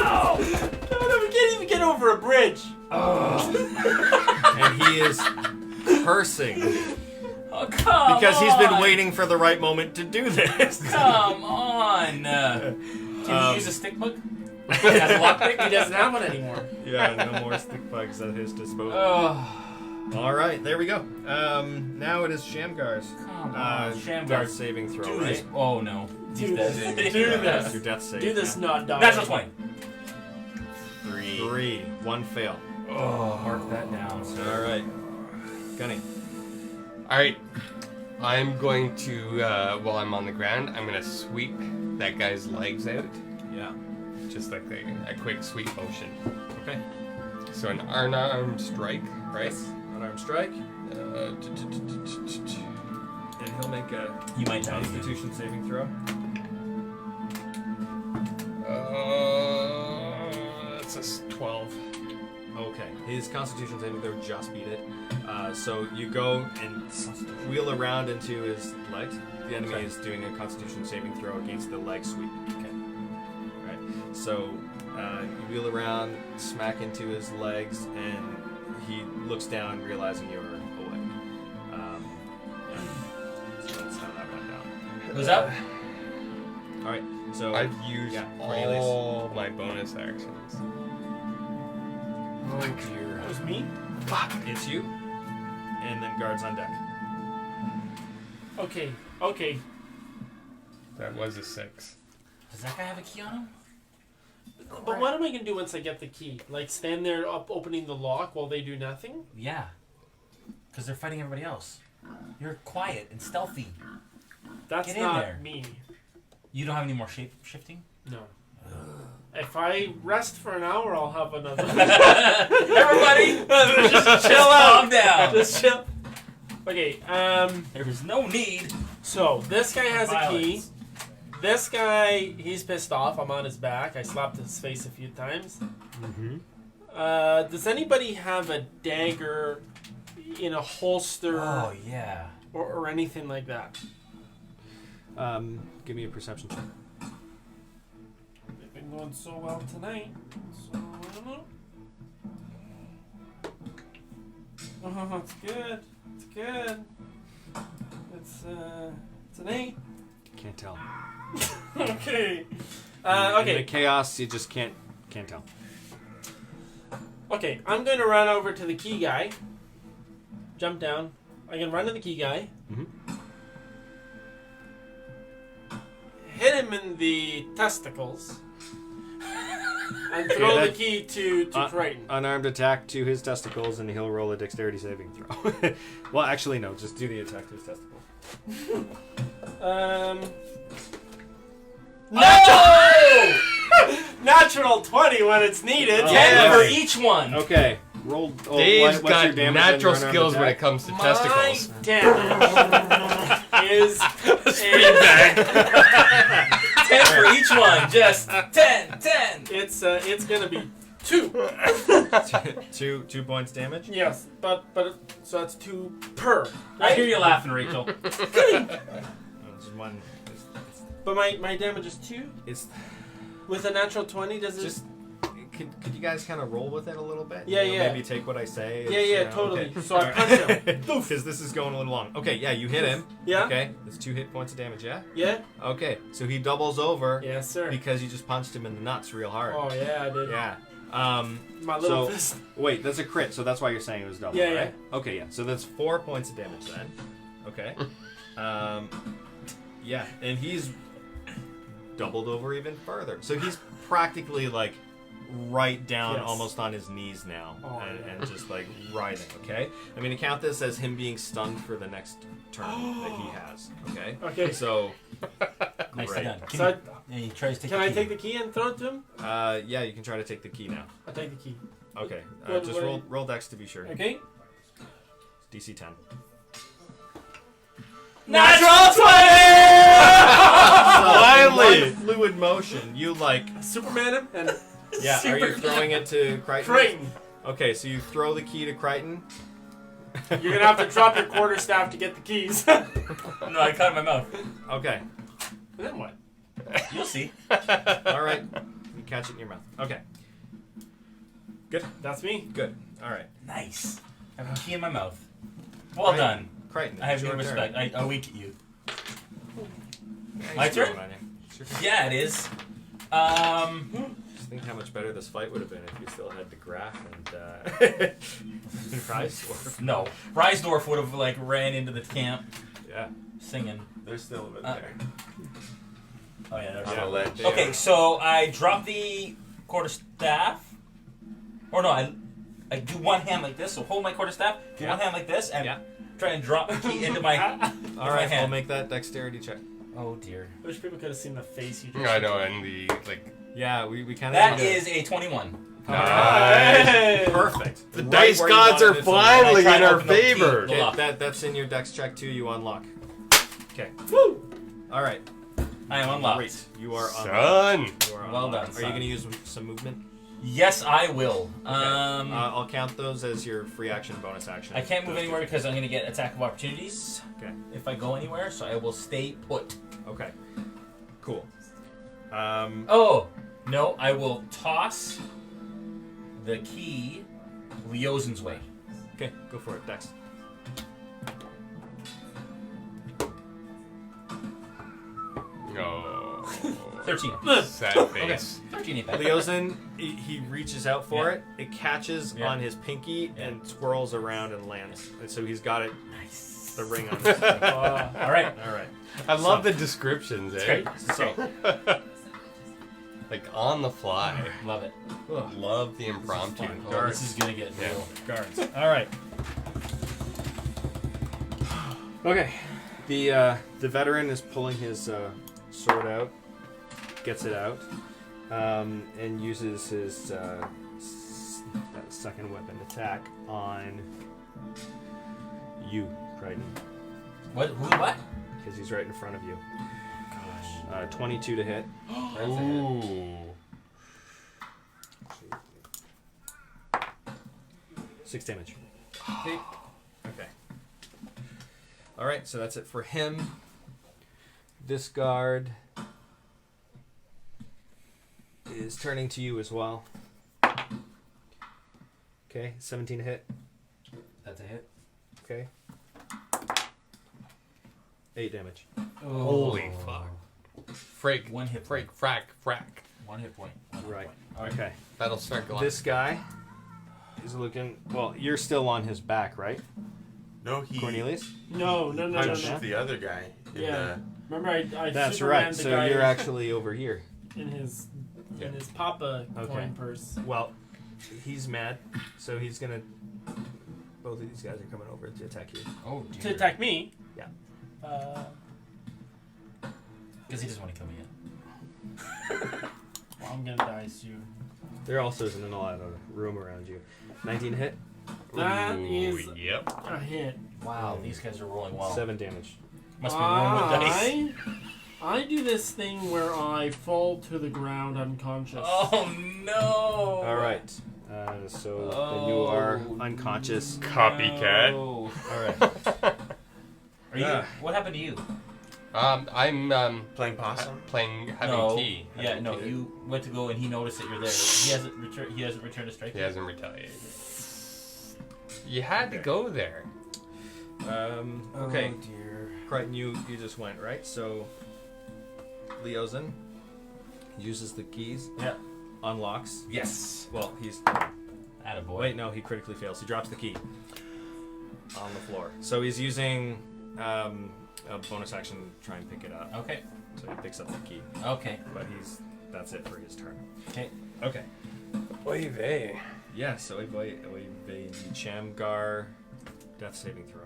No, we can't even get over a bridge. And he is cursing Oh, come because he's been on. waiting for the right moment to do this. Come on. Can you use a stick bug? As a lockpick? He doesn't have one anymore. Yeah, no more stick bugs at his disposal. Oh, All right, there we go. Now it is Shamgar's. come on. Death Shamgar, saving throw, do right? this. Oh, no. Do this. Do this. Your death save. Do this, yeah. not die. Natural 20. 3. 1 fail. Oh, mark that down. All right. Gunny. Alright. I'm going to, while I'm on the ground, I'm going to sweep that guy's legs out. Yeah. Just like a quick sweep motion. Okay. So an unarmed strike, right? Unarmed strike. Uh, And he'll make a You might die. Constitution saving throw. That's a 12. Okay. His Constitution saving throw just beat it. So you go and wheel around into his legs. The enemy is doing a Constitution saving throw against the leg sweep. Okay. Right. So you wheel around, smack into his legs, and he looks down, realizing you're awake. Yeah. So that's how that went down. Who's up? All right. So I've used yeah, Cornelius. all my bonus actions. Oh, dear. That was me? Fuck. Hits you. And then guards on deck. Okay. That was a 6. Does that guy have a key on him? But what am I gonna do once I get the key? Like stand there up opening the lock while they do nothing? Yeah. Because they're fighting everybody else. You're quiet and stealthy. That's Get in not there. me. You don't have any more shape shifting? No. If I rest for an hour, I'll have another. Everybody, just chill out. Calm down. Just chill. Okay. There is no need. So this guy has a key. Violence. This guy, he's pissed off. I'm on his back. I slapped his face a few times. Mm-hmm. Does anybody have a dagger in a holster Oh, yeah. or anything like that? Give me a perception check. They've been going so well tonight. So I don't know. Oh, it's good. It's good. It's an 8. Can't tell. Okay. In Okay. the chaos, you just can't tell. Okay, I'm going to run over to the key guy. Jump down. I can run to the key guy. Mhm. Hit him in the testicles. And throw the that- key to Triton. Unarmed attack to his testicles, and he'll roll a dexterity saving throw. Well, actually, no. Just do the attack to his testicles. No! Natural 20 when it's needed. Oh, 10 yeah. for each one. Okay. Roll. Oh, Dave's what's your got damage on natural your unarmed skills when it attack? comes to My testicles. damage is 10 for each one. Just 10. it's gonna be 2. 2 points damage. Yes, but so that's 2 per. I hear you laughing, Rachel. Just one. But my damage is 2 It's with a natural 20. Does it? just. Could you guys kind of roll with it a little bit? Yeah, You know, yeah. Maybe take what I say. Yeah, totally. So I punch him. Because this is going a little long. Okay, yeah, you hit him. Yeah. Okay, that's 2 hit points of damage. Yeah. Yeah. Okay, so he doubles over. Yes, sir. Because you just punched him in the nuts real hard. Oh yeah, I did. Yeah. My little So- fist. Wait, that's a crit, so that's why you're saying it was double, Yeah, right? Okay, yeah. So that's 4 points of damage then. Okay. Yeah, and he's doubled over even further. So he's practically like right down, Yes. almost on his knees now, Oh, and just like writhing. Okay. I'm gonna count this as him being stunned for the next turn that he has. Okay. Okay. So. Nicely Great. done. So He tries to can I take the key and throw it to him? Yeah, you can try to take the key now. I'll take the key. Okay. What- Just what- roll dex to be sure. Okay. DC 10. Natural 20! Finally! One fluid motion. You like. Superman him and Yeah, are you throwing it to Crichton? Triton. Okay, so you throw the key to Crichton. You're gonna have to drop your quarterstaff to get the keys. No, I cut in my mouth. Okay. Then what? You'll see. Alright. You catch it in your mouth. Okay. Good. That's me. Good. Alright. Nice. I have a key in my mouth. Well Right. done. Crichton. I have it's your your respect. turn. I wink at you. Yeah, My he's turn? throwing on you. It's your turn. Yeah, it is. Just think how much better this fight would have been if you still had the graph and Prize Dwarf. No. Reisdorf would have like ran into the camp Yeah. singing. There's still a bit Uh, there. Oh yeah, there's On a ledge. Okay, so I drop the quarterstaff. Or no, I do one hand like this, so hold my quarterstaff, do Yeah. one hand like this, and Yeah. try and drop the key into my Alright, hand. I'll make that dexterity check. Oh dear. I wish people could have seen the face you just. I know, and the like. Yeah, we kind of. That is a 21. Hey! perfect. The Right dice where you gods wanted are it to land. finally I tried in to our open up the key. favor. Well, Okay, that's in your dex check too. You unlock. Okay. Woo! All right. I am unlocked. Great. You are unlocked. Son. You are Well unlocked. done, Are you son. going to use some movement? Yes, I will. Okay. I'll count those as your free action, bonus action. I can't move anywhere because I'm going to get attack of opportunities Okay. if I go anywhere, so I will stay put. Okay. Cool. Oh, no, I will toss the key Leozin's way. Okay, go for it, Dex. No. 13. Sad face. 13 ain't bad. Leosin, he reaches out for Yeah. it. It catches Yeah. on his pinky and swirls around and lands. And so he's got it, Nice. the ring on his All right. All right. I love the descriptions, eh? So, Like on the fly. Love it. Love the impromptu. Oh, this is gonna get Yeah. real. guards. All right. Okay. The veteran is pulling his sword out, gets it out, and uses his second weapon attack on you, Crichton, What? Who? What? because he's right in front of you. 22 to hit. That's a hit. Ooh. 6 damage. Okay. All right, so that's it for him. This guard is turning to you as well. Okay, 17 to hit. That's a hit. Okay. 8 damage. Holy fuck. Freak. One hit Freak. point. Frack. One hit point. Right. All right. Okay. Battlestar Galactica. This guy is looking. Well, you're still on his back, right, No, he Cornelius? No. punched the other guy. In Yeah. Remember, I That's Superman right. the So guy you're actually over here. in his Papa Okay. coin purse. Well, he's mad, so he's gonna. Both of these guys are coming over to attack you. Oh To dear. attack me. Yeah. Because he doesn't want to kill me yet. Well, I'm gonna die soon. There also isn't a lot of room around you. 19 to hit, That Ooh, is Yep. a hit. Wow, these guys are rolling well. 7 damage. Must be rolling with dice. I do this thing where I fall to the ground unconscious. Oh no! All right. So then you are unconscious. Copycat. No. All right. Are you? What happened to you? I'm playing possum. having no. tea. Yeah, Having no. tea. You went to go and he noticed that you're there. He hasn't returned a strike. He yet? hasn't retaliated. You had to go there. Okay. Oh dear. Crichton, you just went, right? So Leosin uses the keys, Yeah. unlocks. Yes. Well, he's. Attaboy. Wait, no, he critically fails. He drops the key on the floor. So he's using a bonus action to try and pick it up. Okay. So he picks up the key. Okay. But that's it for his turn. Okay. Okay. Oy vey. Yeah, so the Chamgar death saving throw.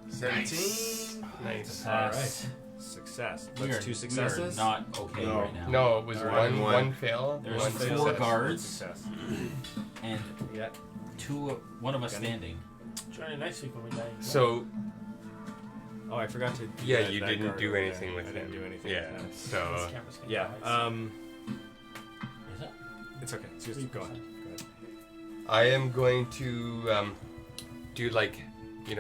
17. Nice. All right. Success. That's 2 We successes. are not okay No. right now. No, it was All right. one fail. There's one 4 success. guards Success. and Yeah. one of us Okay. standing. Try it next week when we die. So Oh, I forgot to. yeah, that- you that didn't guard do over there. anything with I him. didn't do anything. Yeah. With him. This So camera's gonna Yeah. die. Is it? It's okay. It's just, go on. Go ahead. I am going to do like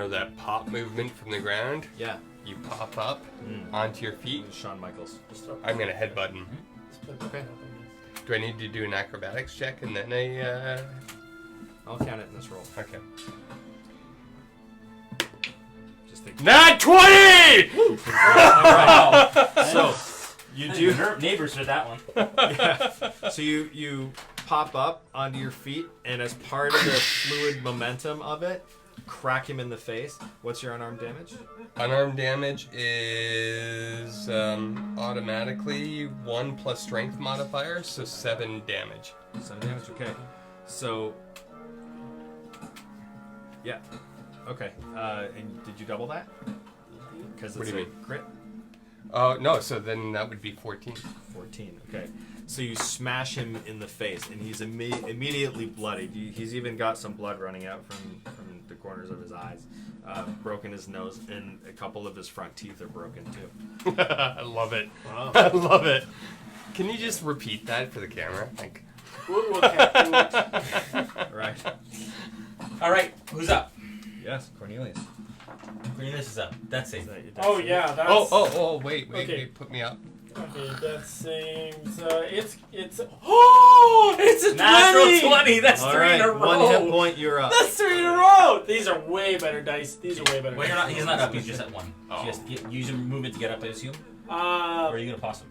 that pop movement from the ground. Yeah. You pop up onto your feet. Shawn Michaels. Just throw- I'm gonna headbutt him. just put that Okay. up in this. Do I need to do an acrobatics check and then I'll count it in this roll. okay. Just think. Nat 20! Wow. So you do. Neighbors for that one. Yeah. So you pop up onto your feet, and as part of the fluid momentum of it, crack him in the face. What's your unarmed damage? Unarmed damage is automatically 1 plus strength modifier, so 7 damage. 7 damage. Okay. So. Yeah. Okay. And did you double that? Because What it's do you a crit. Oh no, so then that would be 14. 14. Okay. So you smash him in the face, and he's immediately bloodied. He's even got some blood running out from the corners of his eyes. Broken his nose, and a couple of his front teeth are broken too. I love it. Wow. I love it. Can you just repeat that for the camera? Like, We'll Right. All right. Who's up? Yes, Cornelius. Cornelius is up. That's it. Is that your Oh dex? yeah, that's. wait, Okay. put me up. Okay, that seems. It's. Oh, it's a Natural 20. 20. That's All 3 right, in a row. 1 hit point. You're up. That's 3 in a row. These are way better dice. These are way better. Well, you're not. He's not up. He's just at 1. Oh. So you have to use your movement to get up, I assume. Or are you gonna possum?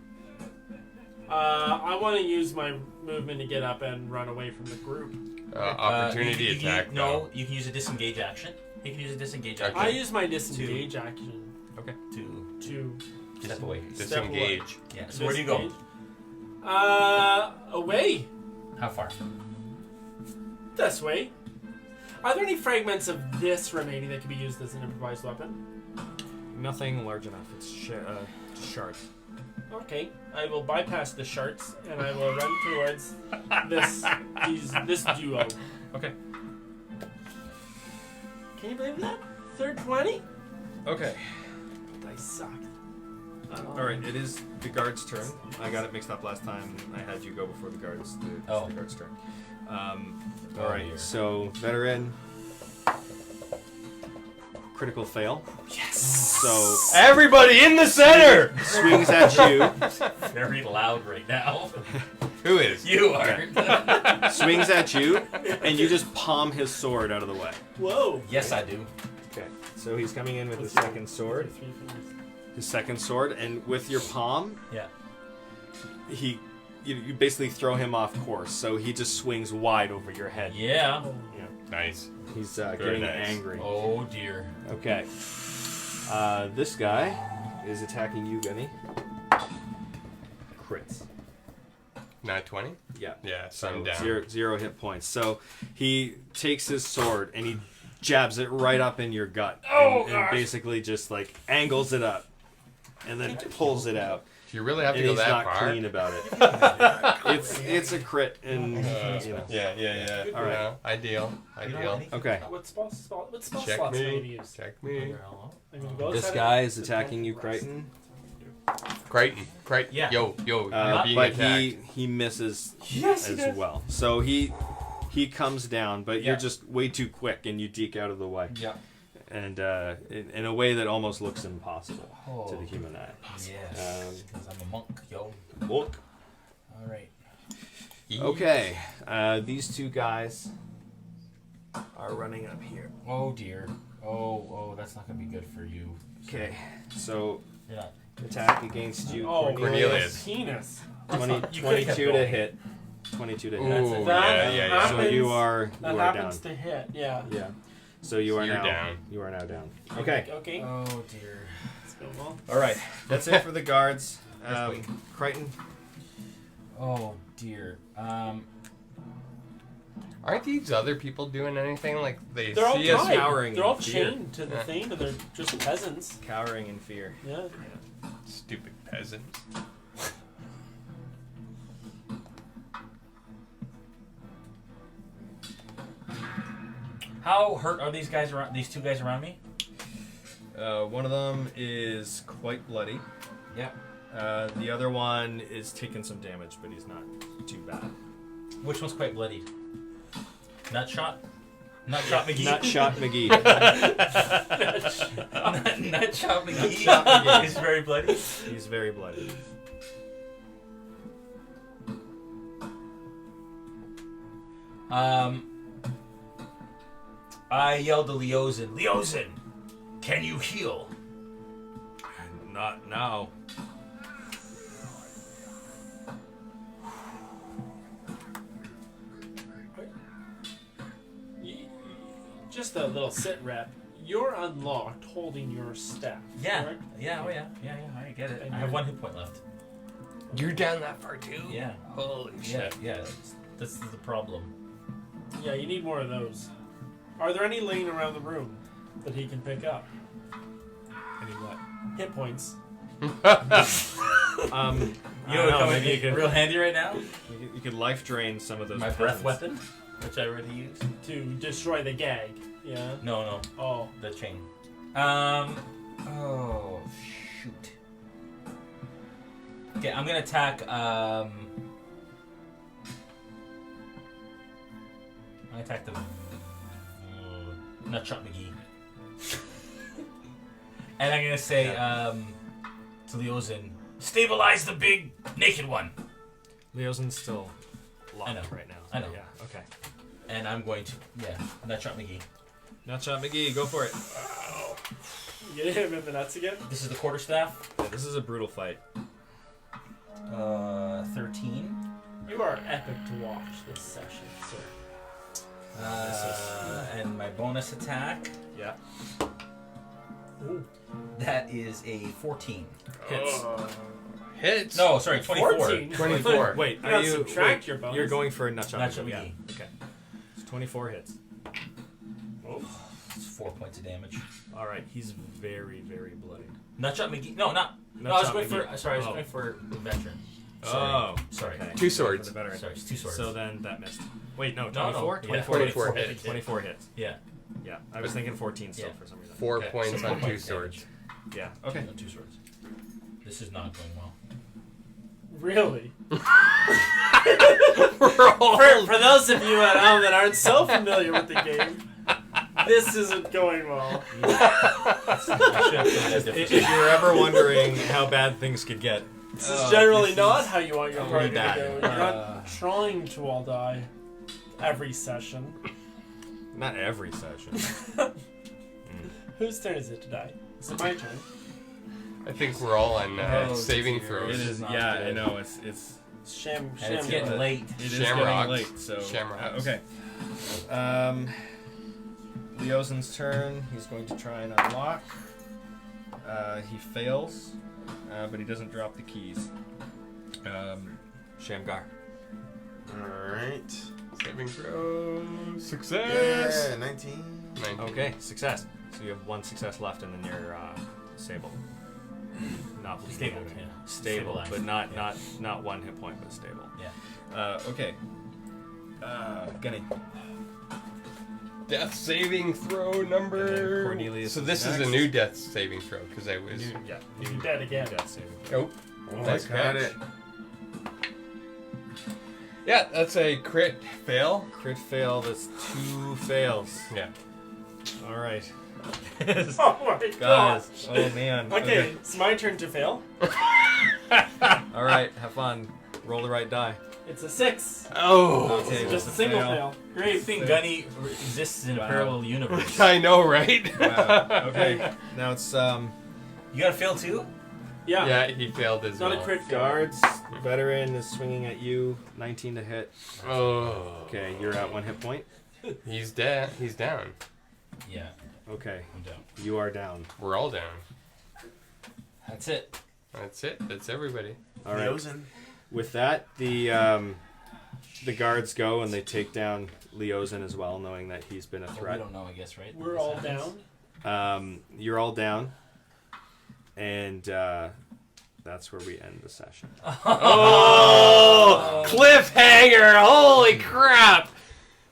I want to use my movement to get up and run away from the group. Opportunity you attack. No, you can use a disengage action. You can use a disengage action. I use my disengage action Okay. To step away. Disengage. Yeah. So where do you go? Away. How far? This way. Are there any fragments of this remaining that can be used as an improvised weapon? Nothing large enough. It's just shards. Okay, I will bypass the shards and I will run towards this duo. Okay. Can you believe that? Third 20? Okay. Dice sucked. All right. It is the guard's turn. I got it mixed up last time. I had you go before the guards. The guard's turn. All right. So veteran. Critical fail. Yes. So Everybody in the center. swings at you. Very loud right now. Who is? You are. Swings at you, and you just palm his sword out of the way. Whoa. Yes, I do. Okay. So he's coming in with his second sword. His second sword, and with your palm, Yeah. you basically throw him off course. So he just swings wide over your head. Yeah. Yeah. Nice. He's Very getting nice. angry. Oh dear. Okay. This guy is attacking you, Gunny. Crits. Not 20? Yeah. Yeah, so So I'm down. zero hit points. So he takes his sword and he jabs it right up in your gut. And basically just like angles it up and then pulls it out. Do you really have to And go he's that not far? clean about it. it's a crit and you know. Yeah. All right. No, ideal. Okay. What spell Check slots do I me. need to use? Check me. I mean, go This outside guy of- is attacking you, Crichton. Crichton. Yeah. Yo, you're being But attacked. he misses Yes, he as does. well. So he comes down, but Yeah. you're just way too quick and you deke out of the way. Yeah. And in a way that almost looks impossible to the Oh. human eye. Yes. Because I'm a monk, yo. Look. All right. Okay, these two guys are running up here. Oh dear. Oh, that's not gonna be good for you. Okay, so You're not. attack against you, Oh, Cornelius. penis. 22 to hit. 22 to hit. Ooh, That yeah. happens. So you are That down. happens to hit, yeah. Yeah. So you are You're now down. You are now down. Okay. Okay. Oh dear. Let's go well. All right. That's it for the guards. Crichton. Oh dear. Aren't these other people doing anything? Like they They're all see us? tied. cowering They're all in fear. chained to the Yeah. thing, and they're just peasants. Cowering in fear. Yeah. Stupid peasants. How hurt are these guys around? These two guys around me? One of them is quite bloody. Yeah. The other one is taking some damage, but he's not too bad. Which one's quite bloody? Nutshot? Nutshot McGee? Nutshot McGee. Nutshot McGee. Nutshot McGee. He's very bloody. He's very bloody. I yelled to Leosin, Leosin, can you heal? Not now. Just a little sit rep. You're unlocked holding your staff. Yeah. correct? Yeah, oh yeah. Yeah, I get it. And I have you're- 1 hit point left. You're down that far too? Yeah. Holy Yeah, shit. yeah. This is the problem. Yeah, you need more of those. Are there any laying around the room that he can pick up? Any what? Hit points. You I know don't know, coming maybe you could, real handy right now? you could life drain some of those. My breath peasants. weapon, which I already used. To destroy the gag. Yeah. No, Oh. the chain. Oh shoot. Okay, I'm gonna attack. I'm gonna attack the Nutshot McGee. And I'm gonna say to Leosin, stabilize the big naked one. Leosin's still I know. locked right now. I know. Yeah. Okay. And I'm going to Nutshot McGee. Nutshot McGee, go for it. You get him in the nuts again? This is the quarterstaff. Yeah, this is a brutal fight. 13. You are epic to watch this session, sir. And my bonus attack. Yeah. Ooh. That is a 14. Hits. Hits. No, sorry, 24. 14. 24. Wait, You are gotta you? subtract Wait, your bonus. you're going for a nutshot. Nutshot Yeah. McGee. Okay. It's 24 hits. It's 4 points of damage. All right. He's very, very bloodied. Nutshot McGee. No, not. No, I was Nutshot going for. McGee. Sorry, I was Oh. going for the veteran. Oh. Sorry. Okay. 2 swords. For the veteran. Sorry, it's 2 swords. So then that missed. Wait, no, No, 24? no. 24 Yeah, hits. 24 hits. 24 hits. Yeah. Yeah. I was thinking 14 still Yeah. for some reason. 4 Okay, points so on 4 2 points swords. Yeah. Okay. No, 2 swords. This is not going well. Really? We're all. For those of you at home that aren't so familiar with the game, this isn't going well. If you're ever wondering how bad things could get, This is generally not how you want your party to bad. go. You're not trying to all die every session. not every session. Whose turn is it to die? Is it my turn? I think we're all on saving It throws. is. not Yeah, I good. know. It's Sham. And it's Sham. getting late. it is Shamrocks. getting late. So Shamrocks. okay. Leozin's turn. He's going to try and unlock. He fails, but he doesn't drop the keys. Shamgar. Alright. Saving throw. Success. Yeah, 19. 19. Okay, success. So you have 1 success left, and then you're stable. Not bleeding. Stable, yeah. Stable, Stabilized. but not 1 hit point, but stable. Yeah. Okay. Gunny. Death saving throw And then number. Cornelius So is this is a next. new death saving throw because I was. Yeah. Dead again. Death saving throw. Oh. Oh, Nice got catch. it. Yeah, that's a crit fail. Crit fail. That's 2 fails. Yeah. All right, Oh my god. guys. Oh man. Okay, it's my turn to fail. All right. Have fun. Roll the right die. It's a 6. Oh. Okay. Just a that's single fail. fail. I Great. think Gunny exists in a Wow. parallel universe. I know, right? Wow. Okay. Now it's You gotta fail too? Yeah. Yeah, he failed as Not well. a crit fail. guards. Veteran is swinging at you. 19 to hit. Oh. Okay, you're at 1 hit point. He's dead. He's down. Yeah, Okay, I'm down. you are down. We're all down. That's it. That's it. That's everybody. All right. Leosin. With that, the guards go and they take down Leozin as well, knowing that he's been a Well, we threat. don't know, I guess, right? We're This all happens. down. You're all down, and that's where we end the session. Oh! Cliffhanger! Holy crap!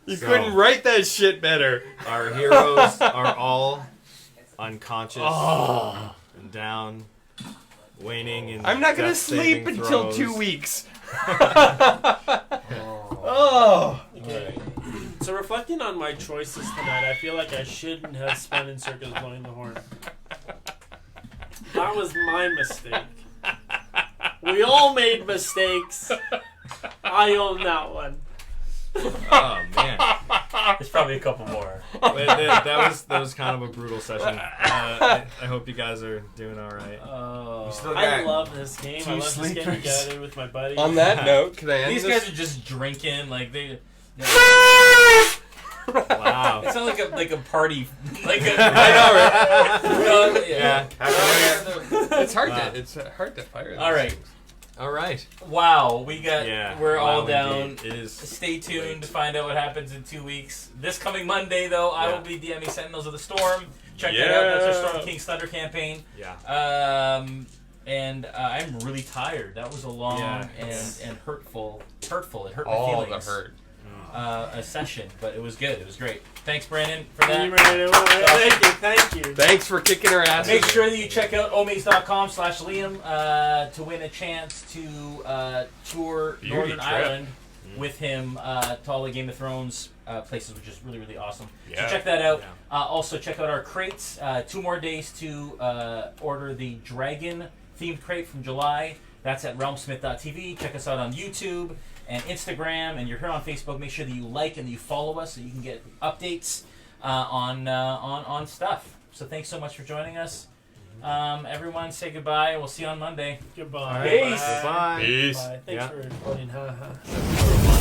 You So- couldn't write that shit better. Our heroes are all unconscious Oh. and down, waning in I'm not gonna death sleep saving until throws. 2 weeks. Oh. Okay. So reflecting on my choices tonight, I feel like I shouldn't have spun in circles blowing the horn. That was my mistake. We all made mistakes. I own that one. Oh man, There's probably a couple more. that was kind of a brutal session. I hope you guys are doing all right. Oh. You still I got love this game. I love just getting sleepers. together with my buddies. On that note, can I end These this? guys are just drinking, like they. Wow. It sounds like a party, like a. I know, right? Yeah. It's hard to. It's hard to fire. All these right. things. All right. Wow, we got. Yeah. We're all wow, down. indeed. It is. Stay tuned late. to find out what happens in 2 weeks. This coming Monday, though, I Yeah. will be DMing Sentinels of the Storm. Check that out. That's our Storm King's Thunder campaign. Yeah. And I'm really tired. That was a long Yeah. and hurtful. It hurt my All the feelings. hurt. A session, but it was good. It was great. Thanks, Brandon, for that. Thank you. Thanks for kicking our asses. Make sure that you check out omaze.com/Liam to win a chance to tour Beauty Northern trip. Ireland with him to all the Game of Thrones places, which is really, really awesome. Yeah. So check that out. Yeah. Also, check out our crates. 2 more days to order the Dragon-themed crate from July. That's at RealmSmith.tv. Check us out on YouTube and Instagram, and you're here on Facebook. Make sure that you like and that you follow us so you can get updates on stuff. So thanks so much for joining us. Everyone, say goodbye, and we'll see you on Monday. Goodbye. Peace. Bye. Peace. Bye. Thanks Yeah. for voting. Ha ha.